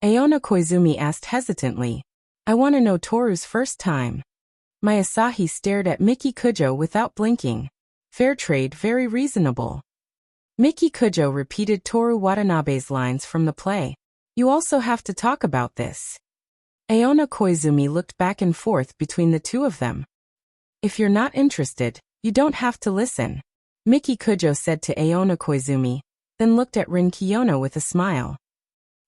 Aona Koizumi asked hesitantly. I want to know Toru's first time. Mayasahi stared at Miki Kujo without blinking. Fair trade, very reasonable. Miki Kujo repeated Toru Watanabe's lines from the play. You also have to talk about this. Aona Koizumi looked back and forth between the two of them. If you're not interested, you don't have to listen. Miki Kujo said to Aona Koizumi, then looked at Rin Kiyono with a smile.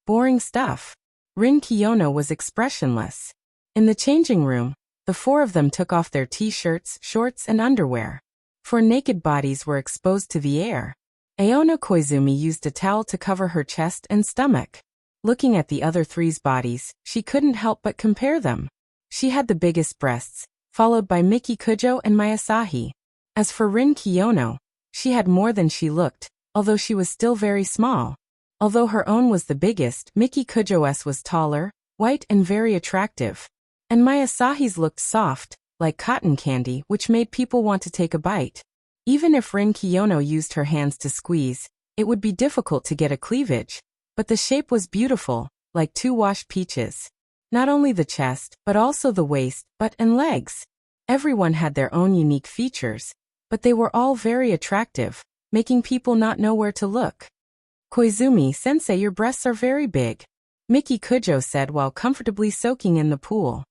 Boring stuff. Rin Kiyono was expressionless. In the changing room, the four of them took off their t-shirts, shorts and underwear. Four naked bodies were exposed to the air. Aona Koizumi used a towel to cover her chest and stomach. Looking at the other three's bodies, she couldn't help but compare them. She had the biggest breasts, followed by Miki Kujo and Mayasahi. As for Rin Kiyono, she had more than she looked, although she was still very small. Although her own was the biggest, Miki Kujo's was taller, white and very attractive. And Mayasahi's looked soft, like cotton candy, which made people want to take a bite. Even if Rin Kiyono used her hands to squeeze, it would be difficult to get a cleavage. But the shape was beautiful, like two washed peaches. Not only the chest, but also the waist, butt and legs. Everyone had their own unique features, but they were all very attractive, making people not know where to look. Koizumi-sensei, your breasts are very big, Miki Kujo said while comfortably soaking in the pool.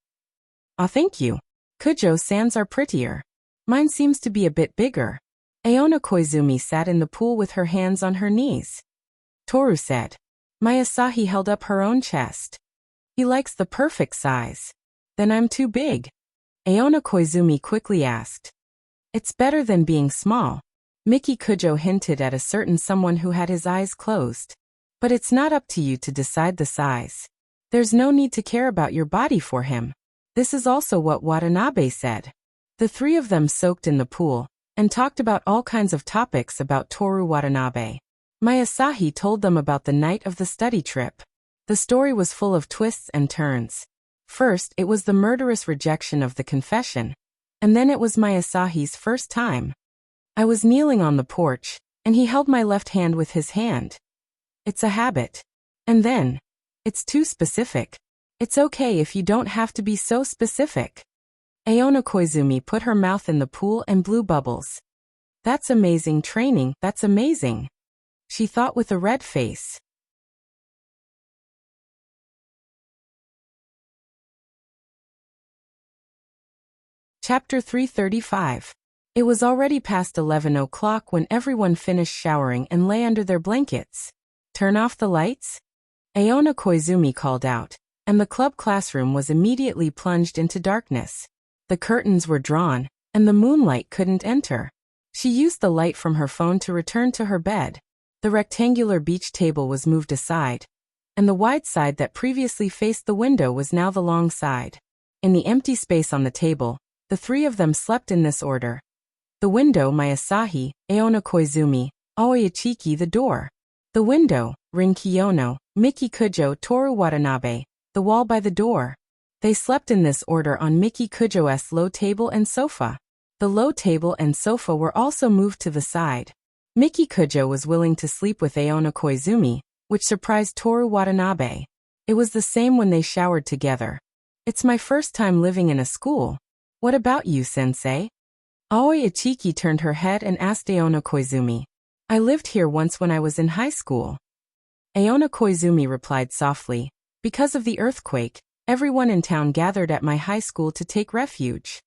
Ah, thank you. Kujo-sans are prettier. Mine seems to be a bit bigger. Aona Koizumi sat in the pool with her hands on her knees. Toru said. Mayasahi held up her own chest. He likes the perfect size. Then I'm too big. Aona Koizumi quickly asked. It's better than being small. Miki Kujo hinted at a certain someone who had his eyes closed. But it's not up to you to decide the size. There's no need to care about your body for him. This is also what Watanabe said. The three of them soaked in the pool and talked about all kinds of topics about Toru Watanabe. Mayasahi told them about the night of the study trip. The story was full of twists and turns. First, it was the murderous rejection of the confession, and then it was Mayasahi's first time. I was kneeling on the porch, and he held my left hand with his hand. It's a habit. And then, it's too specific. It's okay if you don't have to be so specific. Aona Koizumi put her mouth in the pool and blew bubbles. That's amazing training, that's amazing. She thought with a red face. Chapter 335. It was already past 11 o'clock when everyone finished showering and lay under their blankets. Turn off the lights? Aona Koizumi called out, and the club classroom was immediately plunged into darkness. The curtains were drawn, and the moonlight couldn't enter. She used the light from her phone to return to her bed. The rectangular beach table was moved aside, and the wide side that previously faced the window was now the long side. In the empty space on the table, the three of them slept in this order. The window, Mayasahi, Aona Koizumi, Aoi Ichiki, the door. The window, Rin Kiyono, Miki Kujo, Toru Watanabe, the wall by the door. They slept in this order on Miki Kujo's low table and sofa. The low table and sofa were also moved to the side. Miki Kujo was willing to sleep with Aona Koizumi, which surprised Toru Watanabe. It was the same when they showered together. It's my first time living in a school. What about you, sensei? Aoi Ichiki turned her head and asked Aona Koizumi. I lived here once when I was in high school. Aona Koizumi replied softly. Because of the earthquake, everyone in town gathered at my high school to take refuge.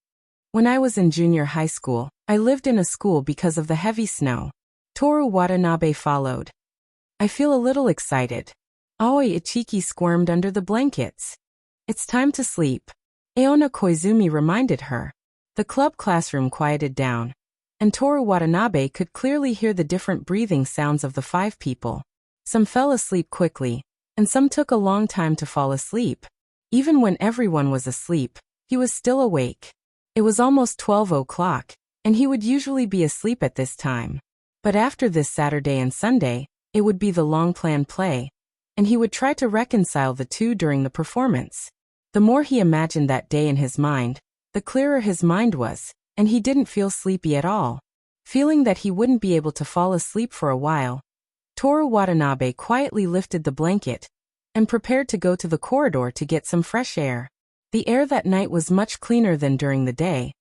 When I was in junior high school, I lived in a school because of the heavy snow. Toru Watanabe followed. I feel a little excited. Aoi Ichiki squirmed under the blankets. It's time to sleep. Aona Koizumi reminded her. The club classroom quieted down, and Toru Watanabe could clearly hear the different breathing sounds of the five people. Some fell asleep quickly, and some took a long time to fall asleep. Even when everyone was asleep, he was still awake. It was almost 12 o'clock, and he would usually be asleep at this time. But after this Saturday and Sunday, it would be the long-planned play, and he would try to reconcile the two during the performance. The more he imagined that day in his mind, the clearer his mind was, and he didn't feel sleepy at all. Feeling that he wouldn't be able to fall asleep for a while, Toru Watanabe quietly lifted the blanket and prepared to go to the corridor to get some fresh air. The air that night was much cleaner than during the day,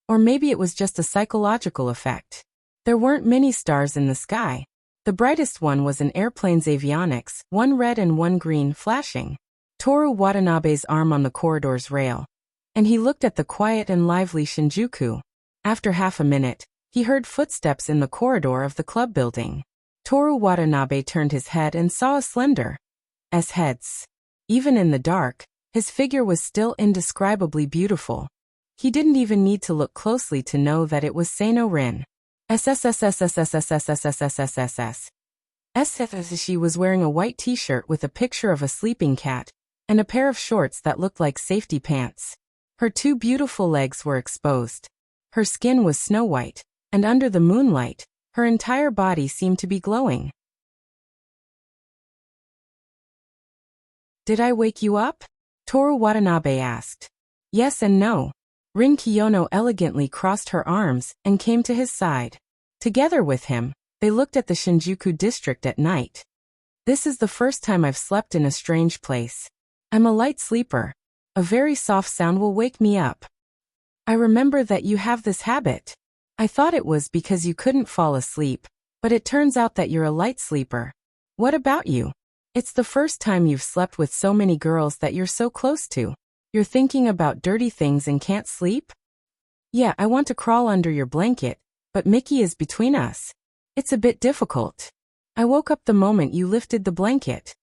or maybe it was just a psychological effect. There weren't many stars in the sky. The brightest one was an airplane's avionics, one red and one green, flashing. Toru Watanabe's arm on the corridor's rail, and he looked at the quiet and lively Shinjuku. After half a minute, he heard footsteps in the corridor of the club building. Toru Watanabe turned his head and saw a slender heads. Even in the dark, his figure was still indescribably beautiful. He didn't even need to look closely to know that it was Seino Rin. She was wearing a white t-shirt with a picture of a sleeping cat and a pair of shorts that looked like safety pants. Her two beautiful legs were exposed. Her skin was snow white, and under the moonlight, her entire body seemed to be glowing. Did I wake you up? Toru Watanabe asked. Yes and no. Rin Kiyono elegantly crossed her arms and came to his side. Together with him, they looked at the Shinjuku district at night. This is the first time I've slept in a strange place. I'm a light sleeper, A very soft sound will wake me up. I remember that you have this habit. I thought it was because you couldn't fall asleep, but it turns out that you're a light sleeper. What about you? It's the first time you've slept with so many girls that you're so close to. You're thinking about dirty things and can't sleep? Yeah, I want to crawl under your blanket, but Mickey is between us. It's a bit difficult. I woke up the moment you lifted the blanket.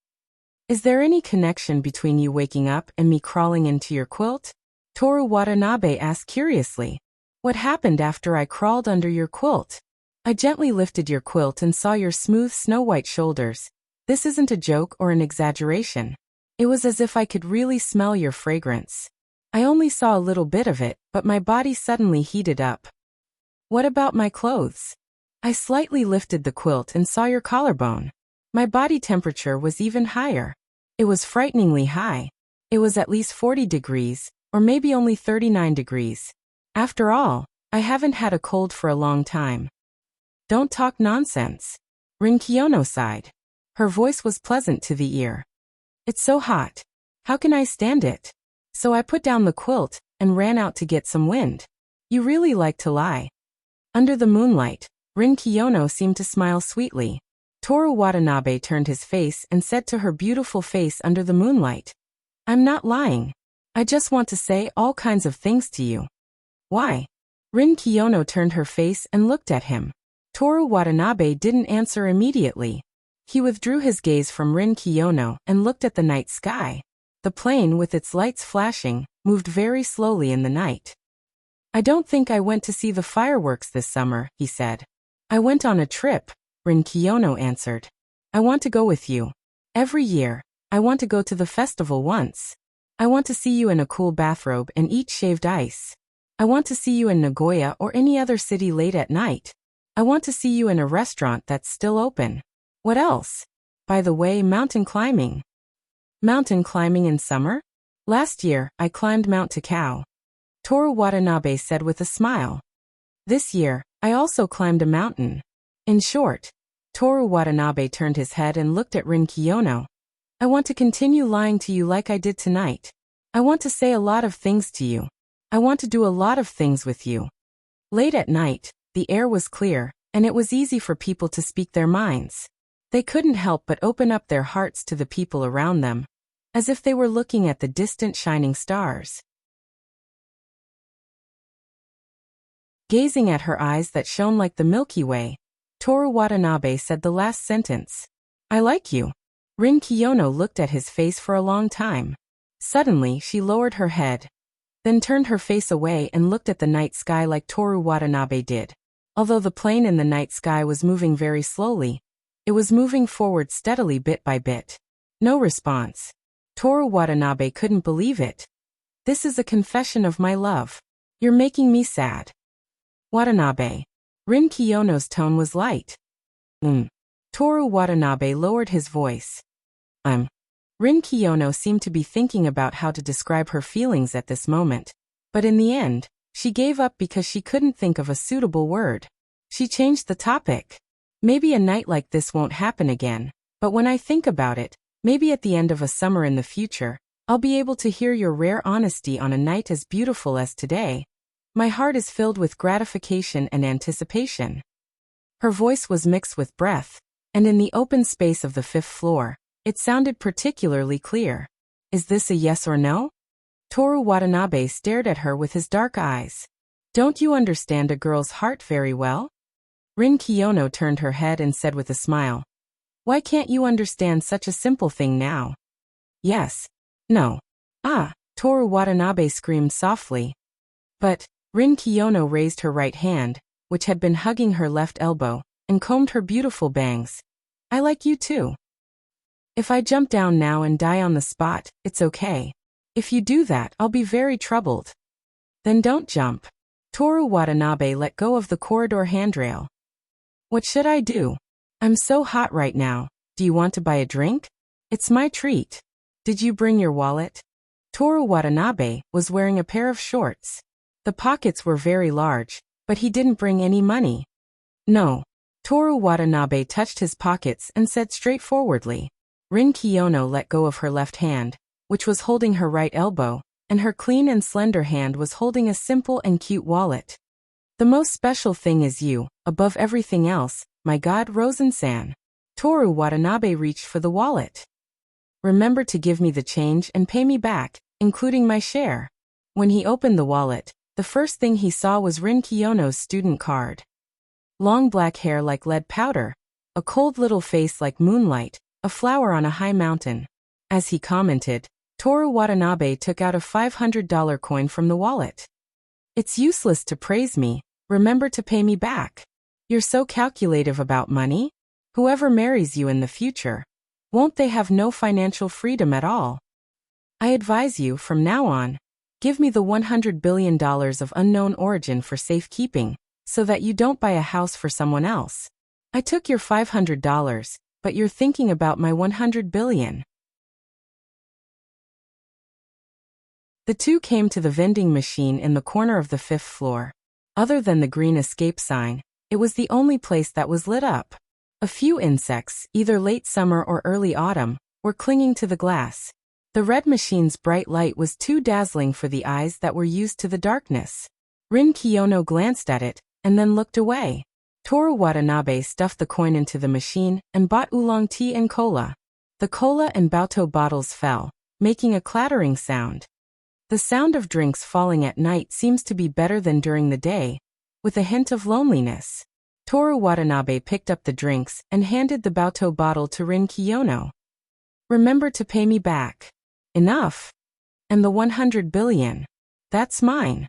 Is there any connection between you waking up and me crawling into your quilt? Toru Watanabe asked curiously. What happened after I crawled under your quilt? I gently lifted your quilt and saw your smooth snow-white shoulders. This isn't a joke or an exaggeration. It was as if I could really smell your fragrance. I only saw a little bit of it, but my body suddenly heated up. What about my clothes? I slightly lifted the quilt and saw your collarbone. My body temperature was even higher. It was frighteningly high. It was at least 40 degrees, or maybe only 39 degrees. After all, I haven't had a cold for a long time. Don't talk nonsense. Rin Kiyono sighed. Her voice was pleasant to the ear. It's so hot. How can I stand it? So I put down the quilt and ran out to get some wind. You really like to lie. Under the moonlight, Rin Kiyono seemed to smile sweetly. Toru Watanabe turned his face and said to her beautiful face under the moonlight, I'm not lying. I just want to say all kinds of things to you. Why? Rin Kiyono turned her face and looked at him. Toru Watanabe didn't answer immediately. He withdrew his gaze from Rin Kiyono and looked at the night sky. The plane, with its lights flashing, moved very slowly in the night. I don't think I went to see the fireworks this summer, he said. I went on a trip, Rin Kiyono answered. I want to go with you. Every year, I want to go to the festival once. I want to see you in a cool bathrobe and eat shaved ice. I want to see you in Nagoya or any other city late at night. I want to see you in a restaurant that's still open. What else? By the way, mountain climbing. Mountain climbing in summer? Last year, I climbed Mount Takao. Toru Watanabe said with a smile. This year, I also climbed a mountain. In short, Toru Watanabe turned his head and looked at Rin Kiyono. I want to continue lying to you like I did tonight. I want to say a lot of things to you. I want to do a lot of things with you. Late at night, the air was clear, and it was easy for people to speak their minds. They couldn't help but open up their hearts to the people around them, as if they were looking at the distant shining stars. Gazing at her eyes that shone like the Milky Way, Toru Watanabe said the last sentence. I like you. Rin Kiyono looked at his face for a long time. Suddenly, she lowered her head, then turned her face away and looked at the night sky like Toru Watanabe did. Although the plane in the night sky was moving very slowly, it was moving forward steadily bit by bit. No response. Toru Watanabe couldn't believe it. This is a confession of my love. You're making me sad. Watanabe. Rin Kiyono's tone was light. Toru Watanabe lowered his voice. Rin Kiyono seemed to be thinking about how to describe her feelings at this moment, but in the end, she gave up because she couldn't think of a suitable word. She changed the topic. Maybe a night like this won't happen again, but when I think about it, maybe at the end of a summer in the future, I'll be able to hear your rare honesty on a night as beautiful as today. My heart is filled with gratification and anticipation. Her voice was mixed with breath, and in the open space of the 5th floor, it sounded particularly clear. Is this a yes or no? Toru Watanabe stared at her with his dark eyes. Don't you understand a girl's heart very well? Rin Kiyono turned her head and said with a smile. Why can't you understand such a simple thing now? Yes. No. Toru Watanabe screamed softly. But, Rin Kiyono raised her right hand, which had been hugging her left elbow, and combed her beautiful bangs. I like you too. If I jump down now and die on the spot, it's okay. If you do that, I'll be very troubled. Then don't jump. Toru Watanabe let go of the corridor handrail. What should I do? I'm so hot right now. Do you want to buy a drink? It's my treat. Did you bring your wallet? Toru Watanabe was wearing a pair of shorts. The pockets were very large, but he didn't bring any money. No. Toru Watanabe touched his pockets and said straightforwardly. Rin Kiyono let go of her left hand, which was holding her right elbow, and her clean and slender hand was holding a simple and cute wallet. The most special thing is you, above everything else, my God, Rosen-san. Toru Watanabe reached for the wallet. Remember to give me the change and pay me back, including my share. When he opened the wallet, the first thing he saw was Rin Kiyono's student card. Long black hair like lead powder, a cold little face like moonlight, a flower on a high mountain. As he commented, Toru Watanabe took out a $500 coin from the wallet. It's useless to praise me, remember to pay me back. You're so calculative about money? Whoever marries you in the future, won't they have no financial freedom at all? I advise you from now on, give me the $100 billion of unknown origin for safekeeping, so that you don't buy a house for someone else. I took your $500, but you're thinking about my $100 billion. The two came to the vending machine in the corner of the 5th floor. Other than the green escape sign, it was the only place that was lit up. A few insects, either late summer or early autumn, were clinging to the glass. The red machine's bright light was too dazzling for the eyes that were used to the darkness. Rin Kiyono glanced at it, and then looked away. Toru Watanabe stuffed the coin into the machine and bought oolong tea and cola. The cola and Baoto bottles fell, making a clattering sound. The sound of drinks falling at night seems to be better than during the day, with a hint of loneliness. Toru Watanabe picked up the drinks and handed the Baoto bottle to Rin Kiyono. Remember to pay me back. Enough. And the $100 billion. That's mine.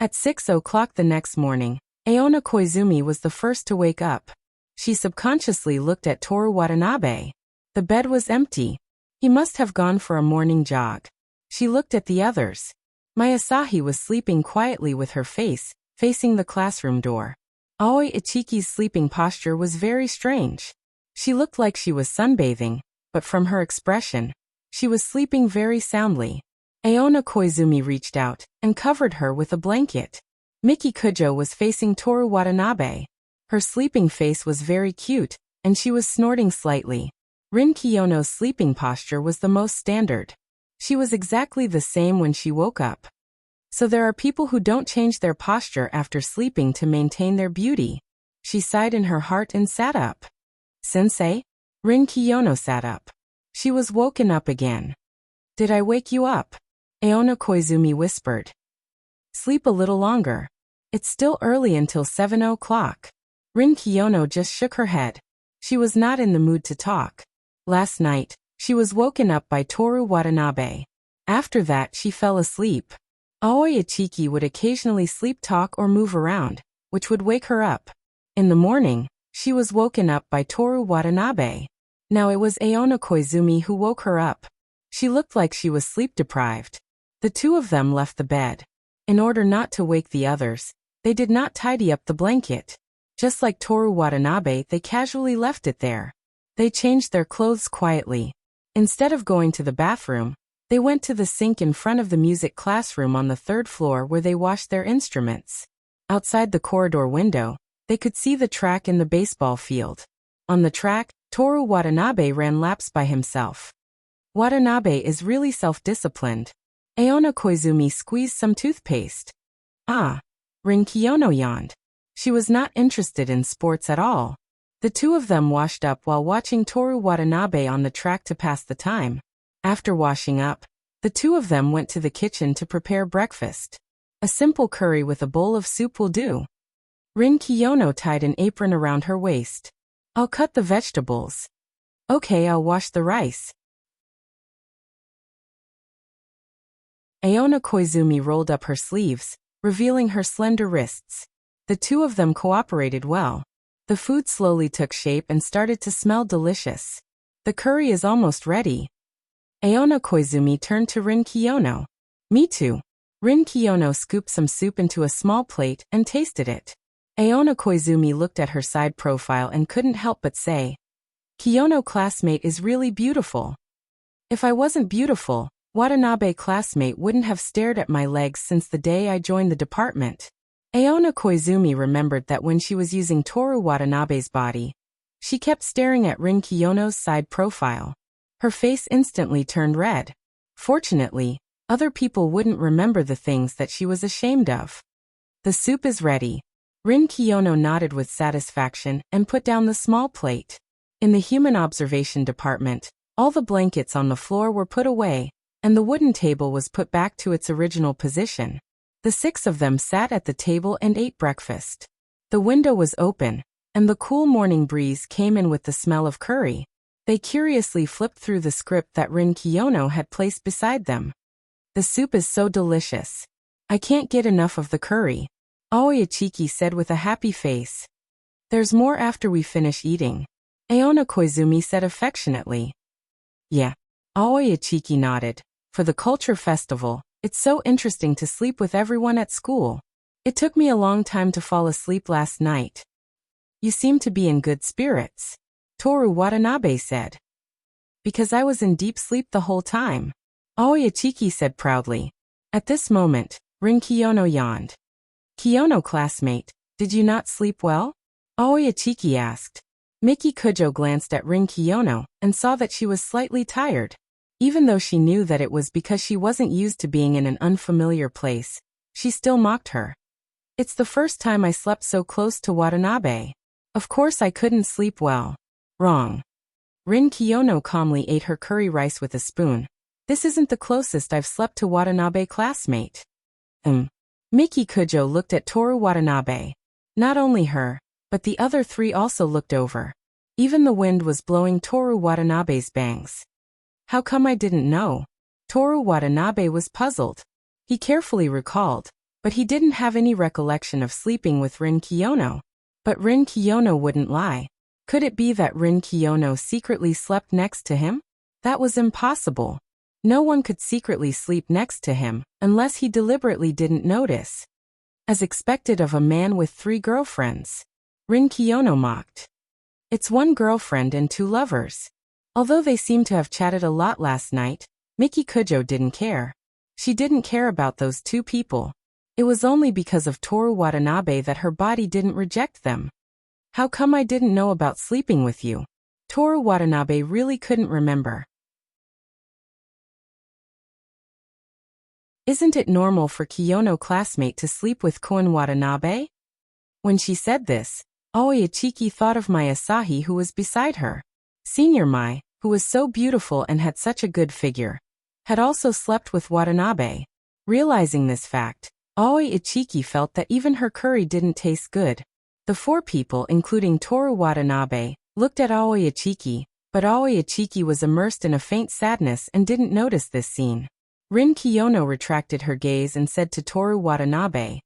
At 6 o'clock the next morning, Aona Koizumi was the first to wake up. She subconsciously looked at Toru Watanabe. The bed was empty. He must have gone for a morning jog. She looked at the others. Mayasahi was sleeping quietly with her face facing the classroom door. Aoi Ichiki's sleeping posture was very strange. She looked like she was sunbathing, but from her expression, she was sleeping very soundly. Aona Koizumi reached out and covered her with a blanket. Miki Kujo was facing Toru Watanabe. Her sleeping face was very cute, and she was snorting slightly. Rin Kiyono's sleeping posture was the most standard. She was exactly the same when she woke up. So there are people who don't change their posture after sleeping to maintain their beauty. She sighed in her heart and sat up. Sensei? Rin Kiyono sat up. She was woken up again. Did I wake you up? Aona Koizumi whispered. Sleep a little longer. It's still early until 7 o'clock. Rin Kiyono just shook her head. She was not in the mood to talk. Last night, she was woken up by Toru Watanabe. After that she fell asleep. Aoi Ichiki would occasionally sleep talk or move around, which would wake her up. In the morning, she was woken up by Toru Watanabe. Now it was Aona Koizumi who woke her up. She looked like she was sleep-deprived. The two of them left the bed. In order not to wake the others, they did not tidy up the blanket. Just like Toru Watanabe, they casually left it there. They changed their clothes quietly. Instead of going to the bathroom, they went to the sink in front of the music classroom on the 3rd floor where they washed their instruments. Outside the corridor window, they could see the track in the baseball field. On the track, Toru Watanabe ran laps by himself. Watanabe is really self-disciplined. Aona Koizumi squeezed some toothpaste. Ah. Rin Kiyono yawned. She was not interested in sports at all. The two of them washed up while watching Toru Watanabe on the track to pass the time. After washing up, the two of them went to the kitchen to prepare breakfast. A simple curry with a bowl of soup will do. Rin Kiyono tied an apron around her waist. I'll cut the vegetables. Okay, I'll wash the rice. Aona Koizumi rolled up her sleeves, revealing her slender wrists. The two of them cooperated well. The food slowly took shape and started to smell delicious. The curry is almost ready. Aona Koizumi turned to Rin Kiyono. Me too. Rin Kiyono scooped some soup into a small plate and tasted it. Aona Koizumi looked at her side profile and couldn't help but say, Kiyono classmate is really beautiful. If I wasn't beautiful, Watanabe classmate wouldn't have stared at my legs since the day I joined the department. Aona Koizumi remembered that when she was using Toru Watanabe's body, she kept staring at Rin Kiyono's side profile. Her face instantly turned red. Fortunately, Other people wouldn't remember the things that she was ashamed of. The soup is ready. Rin Kiyono nodded with satisfaction and put down the small plate. In the human observation department, all the blankets on the floor were put away, and the wooden table was put back to its original position. The 6 of them sat at the table and ate breakfast. The window was open, and the cool morning breeze came in with the smell of curry. They curiously flipped through the script that Rin Kiyono had placed beside them. The soup is so delicious. I can't get enough of the curry, Aoyachiki said with a happy face. There's more after we finish eating, Aona Koizumi said affectionately. Yeah, Aoyachiki nodded. For the culture festival, it's so interesting to sleep with everyone at school. It took me a long time to fall asleep last night. You seem to be in good spirits, Toru Watanabe said. Because I was in deep sleep the whole time, Aoyachiki said proudly. At this moment, Rin Kiyono yawned. Kiyono classmate, did you not sleep well? Aoyachiki asked. Miki Kujo glanced at Rin Kiyono and saw that she was slightly tired. Even though she knew that it was because she wasn't used to being in an unfamiliar place, she still mocked her. It's the first time I slept so close to Watanabe. Of course I couldn't sleep well. Wrong. Rin Kiyono calmly ate her curry rice with a spoon. This isn't the closest I've slept to Watanabe classmate. Miki Kujo looked at Toru Watanabe. Not only her, but the other 3 also looked over. Even the wind was blowing Toru Watanabe's bangs. How come I didn't know? Toru Watanabe was puzzled. He carefully recalled, but he didn't have any recollection of sleeping with Rin Kiyono. But Rin Kiyono wouldn't lie. Could it be that Rin Kiyono secretly slept next to him? That was impossible. No one could secretly sleep next to him, unless he deliberately didn't notice. As expected of a man with 3 girlfriends, Rin Kiyono mocked. It's 1 girlfriend and 2 lovers. Although they seemed to have chatted a lot last night, Miki Kujo didn't care. She didn't care about those 2 people. It was only because of Toru Watanabe that her body didn't reject them. How come I didn't know about sleeping with you? Toru Watanabe really couldn't remember. Isn't it normal for Kiyono classmate to sleep with Koen Watanabe? When she said this, Aoyachiki thought of Mai Asahi who was beside her. Senior Mai, who was so beautiful and had such a good figure, had also slept with Watanabe. Realizing this fact, Aoyachiki felt that even her curry didn't taste good. The 4 people, including Toru Watanabe, looked at Aoyachiki, but Aoyachiki was immersed in a faint sadness and didn't notice this scene. Rin Kiyono retracted her gaze and said to Toru Watanabe,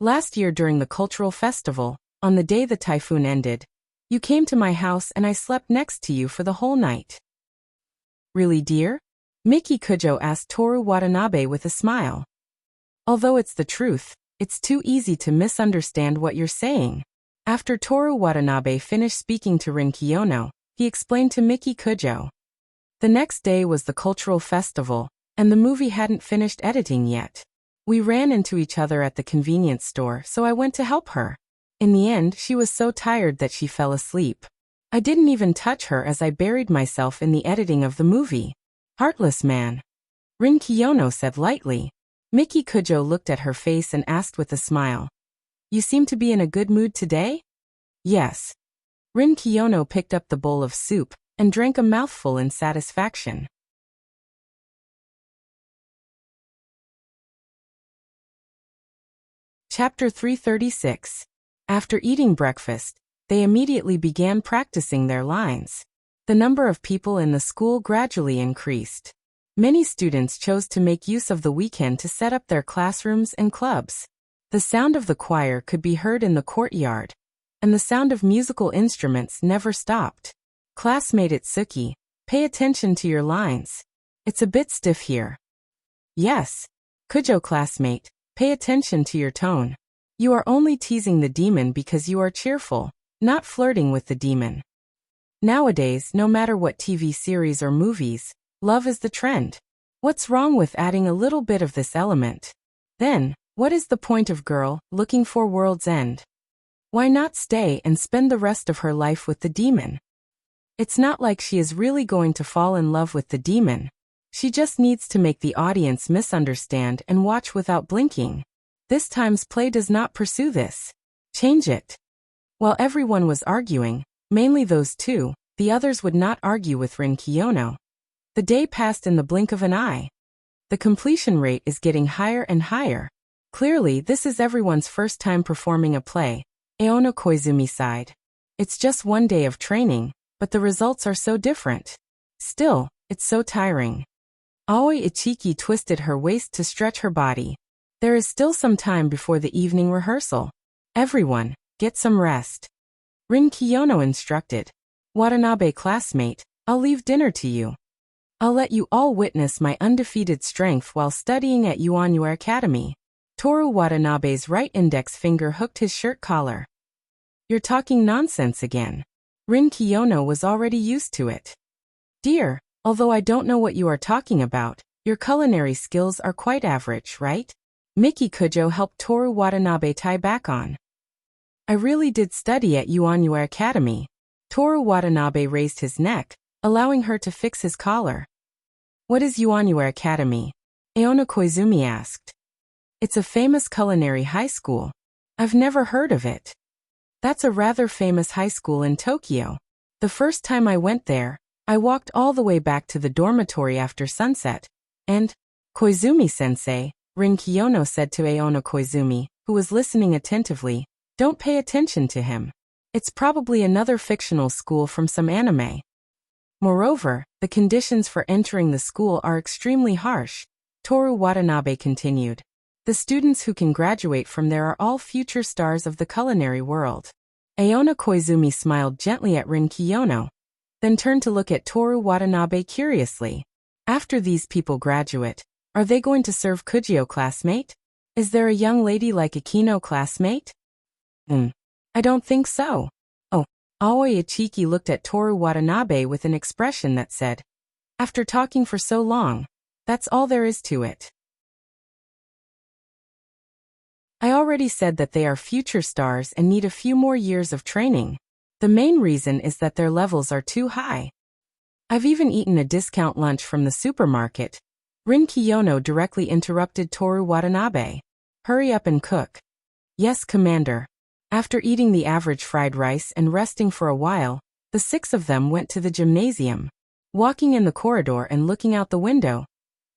Last year during the cultural festival, on the day the typhoon ended, you came to my house and I slept next to you for the whole night. Really, dear? Miki Kujo asked Toru Watanabe with a smile. Although it's the truth, it's too easy to misunderstand what you're saying. After Toru Watanabe finished speaking to Rin Kiyono, he explained to Miki Kujo. The next day was the cultural festival, and the movie hadn't finished editing yet. We ran into each other at the convenience store, so I went to help her. In the end, she was so tired that she fell asleep. I didn't even touch her as I buried myself in the editing of the movie. Heartless man. Rin Kiyono said lightly. Miki Kujo looked at her face and asked with a smile. You seem to be in a good mood today? Yes. Rin Kiyono picked up the bowl of soup and drank a mouthful in satisfaction. Chapter 336. After eating breakfast, they immediately began practicing their lines. The number of people in the school gradually increased. Many students chose to make use of the weekend to set up their classrooms and clubs. The sound of the choir could be heard in the courtyard, and the sound of musical instruments never stopped. Classmate Itsuki, pay attention to your lines. It's a bit stiff here. Yes. Kujo classmate, pay attention to your tone. You are only teasing the demon because you are cheerful, not flirting with the demon. Nowadays, no matter what TV series or movies, love is the trend. What's wrong with adding a little bit of this element? Then, what is the point of girl looking for world's end? Why not stay and spend the rest of her life with the demon? It's not like she is really going to fall in love with the demon. She just needs to make the audience misunderstand and watch without blinking. This time's play does not pursue this. Change it. While everyone was arguing, mainly those two, the others would not argue with Rin Kiyono. The day passed in the blink of an eye. The completion rate is getting higher and higher. Clearly, this is everyone's first time performing a play. Aono Koizumi sighed. It's just one day of training, but the results are so different. Still, it's so tiring. Aoi Ichiki twisted her waist to stretch her body. There is still some time before the evening rehearsal. Everyone, get some rest. Rin Kiyono instructed. Watanabe classmate, I'll leave dinner to you. I'll let you all witness my undefeated strength while studying at Yuanyue Academy. Toru Watanabe's right index finger hooked his shirt collar. You're talking nonsense again. Rin Kiyono was already used to it. Dear, although I don't know what you are talking about, your culinary skills are quite average, right? Miki Kujo helped Toru Watanabe tie back on. I really did study at Yuanyue Academy. Toru Watanabe raised his neck, allowing her to fix his collar. What is Yuanyue Academy? Aono Koizumi asked. It's a famous culinary high school. I've never heard of it. That's a rather famous high school in Tokyo. The first time I went there, I walked all the way back to the dormitory after sunset. And, Koizumi-sensei, Rin Kiyono said to Aono Koizumi, who was listening attentively, don't pay attention to him. It's probably another fictional school from some anime. Moreover, the conditions for entering the school are extremely harsh, Toru Watanabe continued. The students who can graduate from there are all future stars of the culinary world. Aono Koizumi smiled gently at Rin Kiyono, then turned to look at Toru Watanabe curiously. After these people graduate, are they going to serve Kujio classmate? Is there a young lady like Akino classmate? I don't think so. Oh, Aoi Ichiki looked at Toru Watanabe with an expression that said, after talking for so long, that's all there is to it. I already said that they are future stars and need a few more years of training. The main reason is that their levels are too high. I've even eaten a discount lunch from the supermarket. Rin Kiyono directly interrupted Toru Watanabe. Hurry up and cook. Yes, Commander. After eating the average fried rice and resting for a while, the six of them went to the gymnasium. Walking in the corridor and looking out the window,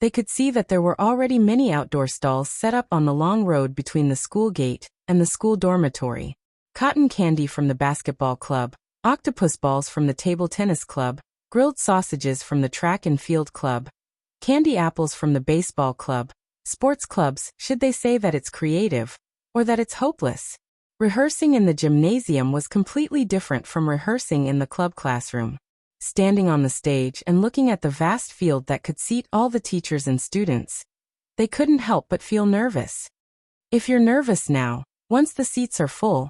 they could see that there were already many outdoor stalls set up on the long road between the school gate and the school dormitory. Cotton candy from the basketball club, octopus balls from the table tennis club, grilled sausages from the track and field club, candy apples from the baseball club. Sports clubs, should they say that it's creative, or that it's hopeless? Rehearsing in the gymnasium was completely different from rehearsing in the club classroom. Standing on the stage and looking at the vast field that could seat all the teachers and students, they couldn't help but feel nervous. If you're nervous now, once the seats are full,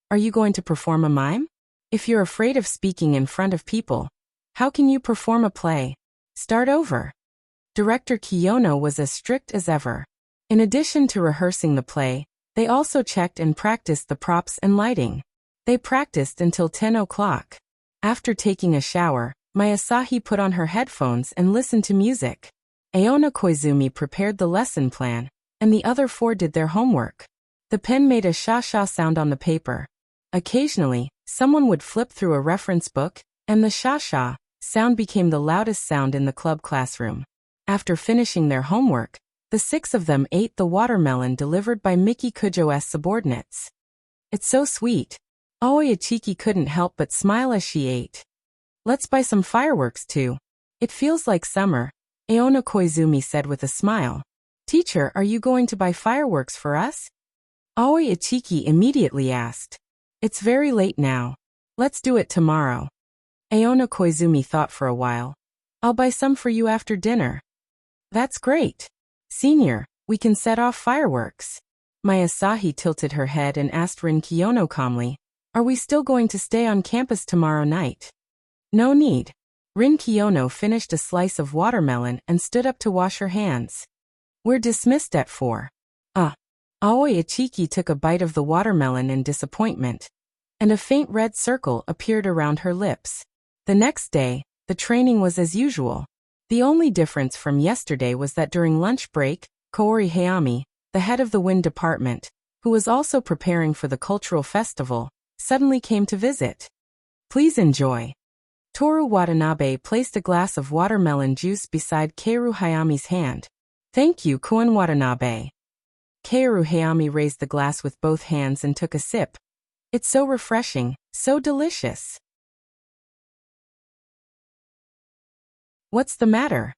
are you going to perform a mime? If you're afraid of speaking in front of people, how can you perform a play? Start over. Director Kiyono was as strict as ever. In addition to rehearsing the play, they also checked and practiced the props and lighting. They practiced until 10 o'clock. After taking a shower, Mayasahi put on her headphones and listened to music. Aono Koizumi prepared the lesson plan, and the other four did their homework. The pen made a sha-sha sound on the paper. Occasionally, someone would flip through a reference book, and the sha-sha sound became the loudest sound in the club classroom. After finishing their homework, the six of them ate the watermelon delivered by Miki Kujo's subordinates. It's so sweet. Aoi Ichiki couldn't help but smile as she ate. Let's buy some fireworks too. It feels like summer, Aono Koizumi said with a smile. Teacher, are you going to buy fireworks for us? Aoi Ichiki immediately asked. It's very late now. Let's do it tomorrow. Aono Koizumi thought for a while. I'll buy some for you after dinner. That's great. Senior, we can set off fireworks. Mayasahi tilted her head and asked Rin Kiyono calmly, are we still going to stay on campus tomorrow night? No need. Rin Kiyono finished a slice of watermelon and stood up to wash her hands. We're dismissed at 4. Aoi Ichiki took a bite of the watermelon in disappointment, and a faint red circle appeared around her lips. The next day, the training was as usual. The only difference from yesterday was that during lunch break, Kaori Hayami, the head of the wind department, who was also preparing for the cultural festival, suddenly came to visit. Please enjoy. Toru Watanabe placed a glass of watermelon juice beside Kaoru Hayami's hand. Thank you, Koen Watanabe. Kaoru Hayami raised the glass with both hands and took a sip. It's so refreshing, so delicious. What's the matter?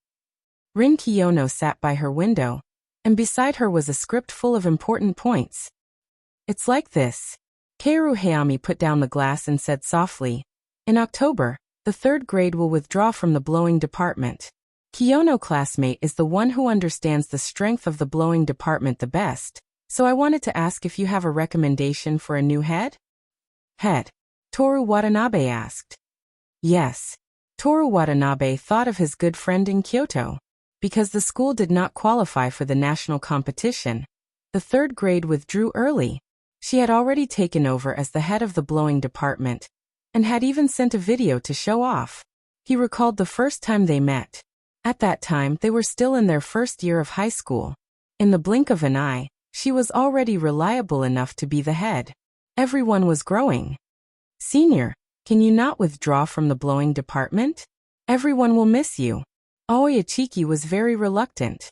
Rin Kiyono sat by her window, and beside her was a script full of important points. It's like this. Kaoru Hayami put down the glass and said softly, in October, the third grade will withdraw from the blowing department. Kiyono classmate is the one who understands the strength of the blowing department the best, so I wanted to ask if you have a recommendation for a new head? Head? Toru Watanabe asked. Yes. Toru Watanabe thought of his good friend in Kyoto. Because the school did not qualify for the national competition, the third grade withdrew early. She had already taken over as the head of the blowing department, and had even sent a video to show off. He recalled the first time they met. At that time, they were still in their first year of high school. In the blink of an eye, she was already reliable enough to be the head. Everyone was growing. Senior, can you not withdraw from the blowing department? Everyone will miss you. Aoi Ichiki was very reluctant.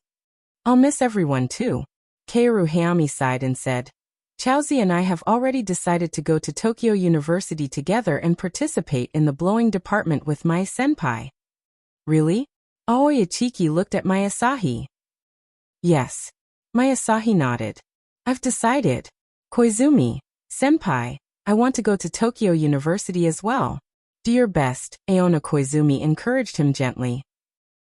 I'll miss everyone too. Kaoru Hayami sighed and said, Chaozi and I have already decided to go to Tokyo University together and participate in the blowing department with Mai senpai. Really? Aoi Ichiki looked at Mai Asahi. Yes. Mai Asahi nodded. I've decided. Koizumi, senpai, I want to go to Tokyo University as well. Do your best, Aona Koizumi encouraged him gently.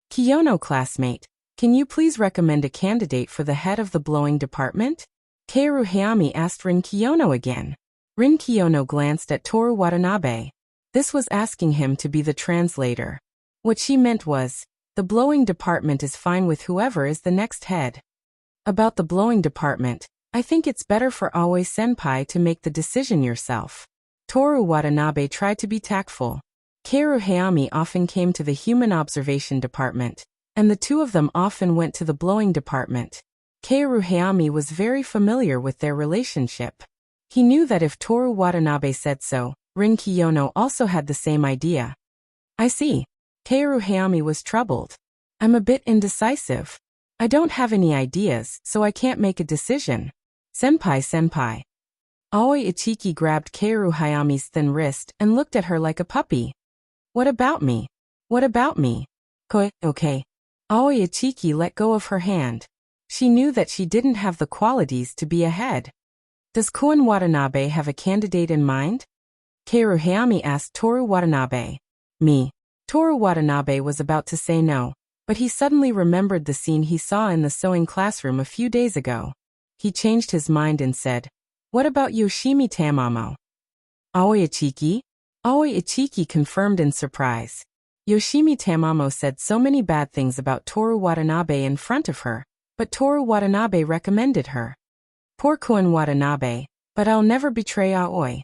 Kiyono classmate, can you please recommend a candidate for the head of the blowing department? Kaoru Hayami asked Rin Kiyono again. Rin Kiyono glanced at Toru Watanabe. This was asking him to be the translator. What she meant was, the blowing department is fine with whoever is the next head. About the blowing department, I think it's better for Aoi senpai to make the decision yourself. Toru Watanabe tried to be tactful. Kaoru Hayami often came to the human observation department, and the two of them often went to the blowing department. Kaoru Hayami was very familiar with their relationship. He knew that if Toru Watanabe said so, Rin Kiyono also had the same idea. I see. Kaoru Hayami was troubled. I'm a bit indecisive. I don't have any ideas, so I can't make a decision. Senpai. Aoi Ichiki grabbed Kaoru Hayami's thin wrist and looked at her like a puppy. What about me? What about me? Okay. Aoi Ichiki let go of her hand. She knew that she didn't have the qualities to be a head. Does Koen Watanabe have a candidate in mind? Kaoru Hayami asked Toru Watanabe. Me. Toru Watanabe was about to say no, but he suddenly remembered the scene he saw in the sewing classroom a few days ago. He changed his mind and said, what about Yoshimi Tamamo? Aoi Ichiki? Aoi Ichiki confirmed in surprise. Yoshimi Tamamo said so many bad things about Toru Watanabe in front of her, but Toru Watanabe recommended her. Poor Koen Watanabe, but I'll never betray Aoi.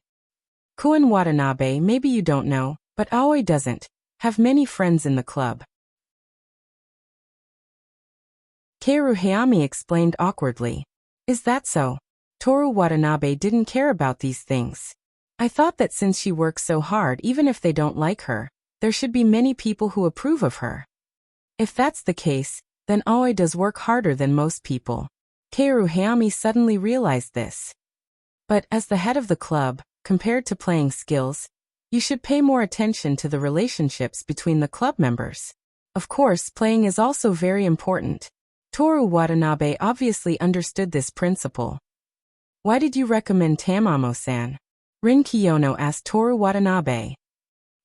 Koen Watanabe, maybe you don't know, but Aoi doesn't have many friends in the club. Kaoru Hayami explained awkwardly. Is that so? Toru Watanabe didn't care about these things. I thought that since she works so hard, even if they don't like her, there should be many people who approve of her. If that's the case, then Aoi does work harder than most people. Kaoru Hayami suddenly realized this. But as the head of the club, compared to playing skills, you should pay more attention to the relationships between the club members. Of course, playing is also very important. Toru Watanabe obviously understood this principle. Why did you recommend Tamamo-san? Rin Kiyono asked Toru Watanabe.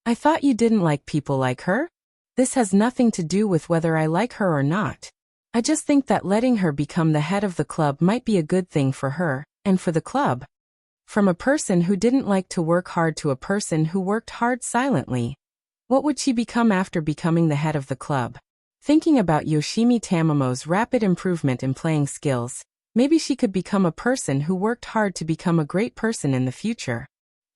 I thought you didn't like people like her? This has nothing to do with whether I like her or not. I just think that letting her become the head of the club might be a good thing for her, and for the club. From a person who didn't like to work hard to a person who worked hard silently. What would she become after becoming the head of the club? Thinking about Yoshimi Tamamo's rapid improvement in playing skills, maybe she could become a person who worked hard to become a great person in the future.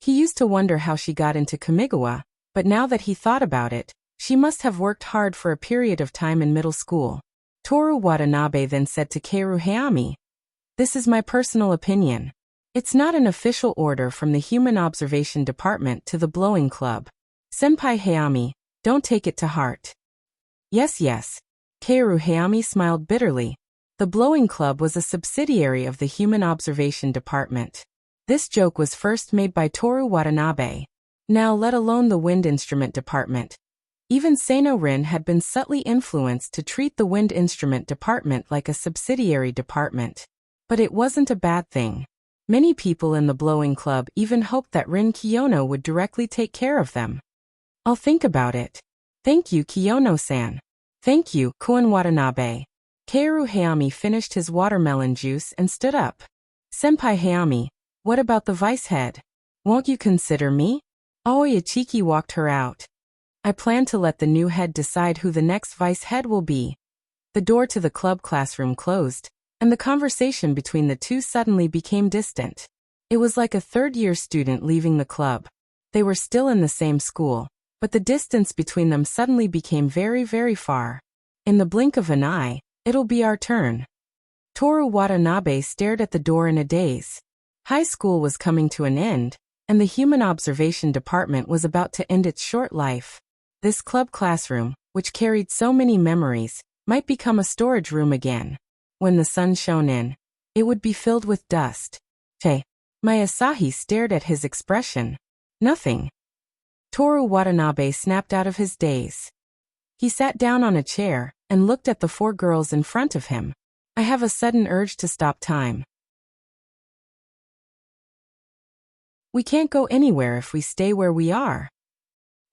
He used to wonder how she got into Kamigawa, but now that he thought about it, She must have worked hard for a period of time in middle school. Toru Watanabe then said to Keiru Hayami, "This is my personal opinion. It's not an official order from the Human Observation Department to the Blowing Club. Senpai Hayami, don't take it to heart." Yes. Keiru Hayami smiled bitterly. The Blowing Club was a subsidiary of the Human Observation Department. This joke was first made by Toru Watanabe. Now let alone the Wind Instrument Department. Even Seino Rin had been subtly influenced to treat the Wind Instrument Department like a subsidiary department. But it wasn't a bad thing. Many people in the Blowing Club even hoped that Rin Kiyono would directly take care of them. "I'll think about it. Thank you, Kiyono-san." "Thank you, Koen Watanabe." Keiru Hayami finished his watermelon juice and stood up. "Senpai Hayami, what about the vice head? Won't you consider me?" Aoi Ichiki walked her out. "I plan to let the new head decide who the next vice head will be." The door to the club classroom closed, and the conversation between the two suddenly became distant. It was like a third-year student leaving the club. They were still in the same school, but the distance between them suddenly became very, very far. In the blink of an eye, "It'll be our turn." Toru Watanabe stared at the door in a daze. High school was coming to an end, and the Human Observation Department was about to end its short life. This club classroom, which carried so many memories, might become a storage room again. When the sun shone in, it would be filled with dust. My Asahi stared at his expression. Nothing. Toru Watanabe snapped out of his daze. He sat down on a chair and looked at the four girls in front of him. "I have a sudden urge to stop time. We can't go anywhere if we stay where we are."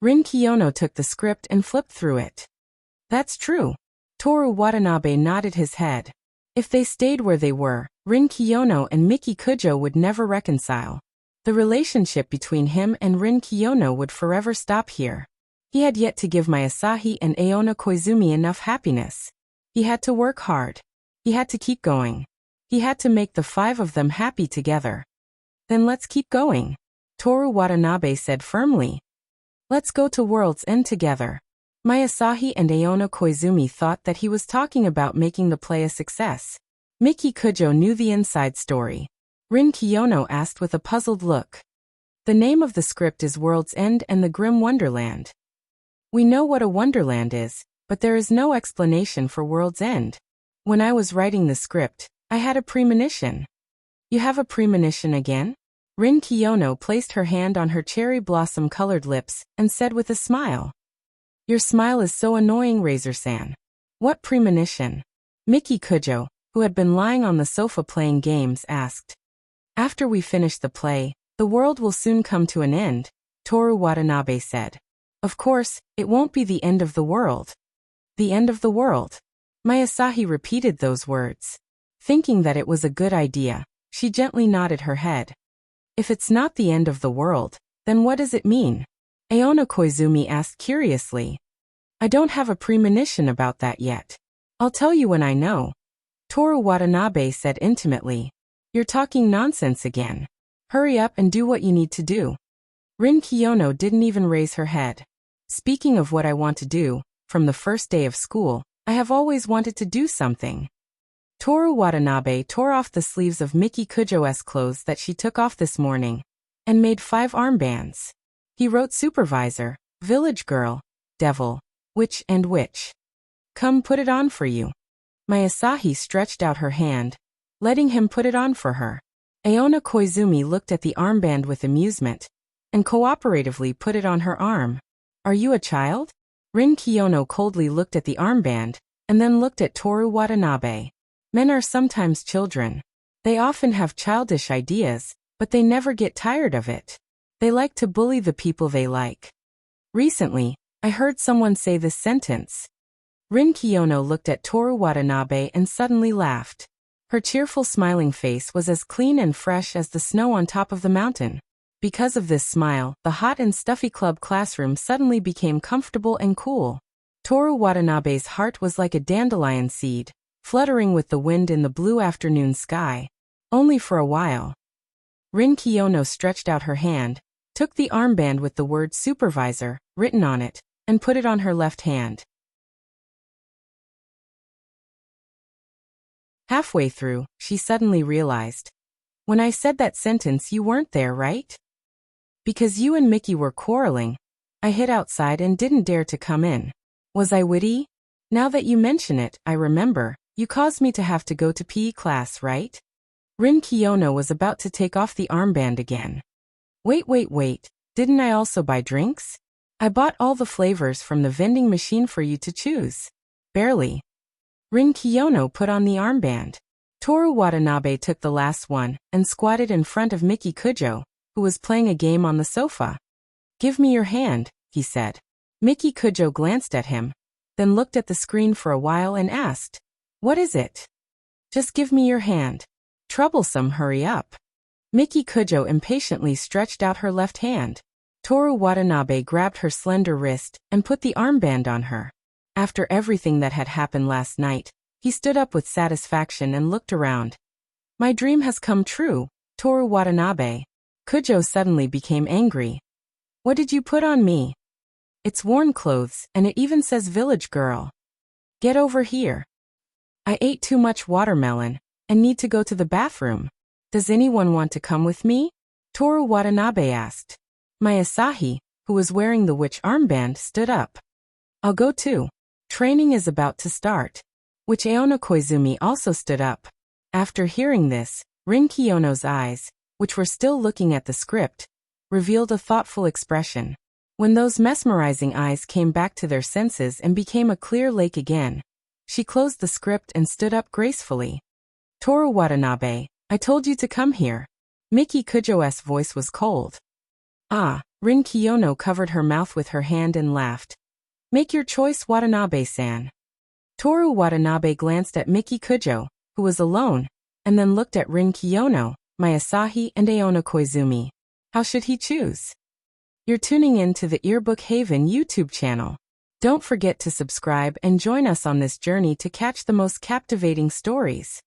Rin Kiyono took the script and flipped through it. "That's true." Toru Watanabe nodded his head. If they stayed where they were, Rin Kiyono and Miki Kujo would never reconcile. The relationship between him and Rin Kiyono would forever stop here. He had yet to give my Asahi and Aona Koizumi enough happiness. He had to work hard. He had to keep going. He had to make the five of them happy together. "Then let's keep going," Toru Watanabe said firmly. "Let's go to World's End together." My Asahi and Aona Koizumi thought that he was talking about making the play a success. Miki Kujo knew the inside story. Rin Kiyono asked with a puzzled look. "The name of the script is World's End and the Grim Wonderland." "We know what a wonderland is, but there is no explanation for World's End. When I was writing the script, I had a premonition." "You have a premonition again?" Rin Kiyono placed her hand on her cherry blossom-colored lips and said with a smile. "Your smile is so annoying, Razor-san." "What premonition?" Miki Kujo, who had been lying on the sofa playing games, asked. "After we finish the play, the world will soon come to an end," Toru Watanabe said. "Of course, it won't be the end of the world." "The end of the world?" My Asahi repeated those words. Thinking that it was a good idea, she gently nodded her head. "If it's not the end of the world, then what does it mean?" Aona Koizumi asked curiously. "I don't have a premonition about that yet. I'll tell you when I know," Toru Watanabe said intimately. "You're talking nonsense again. Hurry up and do what you need to do." Rin Kiyono didn't even raise her head. "Speaking of what I want to do, from the first day of school, I have always wanted to do something." Toru Watanabe tore off the sleeves of Miki Kujo's clothes that she took off this morning, and made 5 armbands. He wrote supervisor, village girl, devil, witch and witch. "Come put it on for you." My Asahi stretched out her hand, letting him put it on for her. Aona Koizumi looked at the armband with amusement, and cooperatively put it on her arm. "Are you a child?" Rin Kiyono coldly looked at the armband, and then looked at Toru Watanabe. Men are sometimes children. They often have childish ideas, but they never get tired of it. They like to bully the people they like. Recently, I heard someone say this sentence. Rin Kiyono looked at Toru Watanabe and suddenly laughed. Her cheerful smiling face was as clean and fresh as the snow on top of the mountain. Because of this smile, the hot and stuffy club classroom suddenly became comfortable and cool. Toru Watanabe's heart was like a dandelion seed, fluttering with the wind in the blue afternoon sky. Only for a while. Rin Kiyono stretched out her hand, took the armband with the word supervisor written on it, and put it on her left hand. Halfway through, she suddenly realized. When I said that sentence you weren't there, right? Because you and Mickey were quarreling, I hid outside and didn't dare to come in. Was I witty? Now that you mention it, I remember, you caused me to have to go to PE class, right? Rin Kiyono was about to take off the armband again. Wait, didn't I also buy drinks? I bought all the flavors from the vending machine for you to choose. Barely. Rin Kiyono put on the armband. Toru Watanabe took the last one and squatted in front of Miki Kujo, who was playing a game on the sofa. Give me your hand, he said. Miki Kujo glanced at him, then looked at the screen for a while and asked, what is it? Just give me your hand. Troublesome, hurry up. Miki Kujo impatiently stretched out her left hand. Toru Watanabe grabbed her slender wrist and put the armband on her. After everything that had happened last night, he stood up with satisfaction and looked around. My dream has come true, Toru Watanabe. Kujo suddenly became angry. What did you put on me? It's worn clothes, and it even says village girl. Get over here. I ate too much watermelon and need to go to the bathroom. Does anyone want to come with me? Toru Watanabe asked. My Asahi, who was wearing the witch armband, stood up. I'll go too. Training is about to start. Witch Aona Koizumi also stood up. After hearing this, Rin Kiyono's eyes, which were still looking at the script, revealed a thoughtful expression. When those mesmerizing eyes came back to their senses and became a clear lake again, she closed the script and stood up gracefully. Toru Watanabe, I told you to come here. Miki Kujo's voice was cold. Ah, Rin Kiyono covered her mouth with her hand and laughed. Make your choice, Watanabe-san. Toru Watanabe glanced at Miki Kujo, who was alone, and then looked at Rin Kiyono, my Asahi, and Aona Koizumi. How should he choose? You're tuning in to the Earbook Haven YouTube channel. Don't forget to subscribe and join us on this journey to catch the most captivating stories.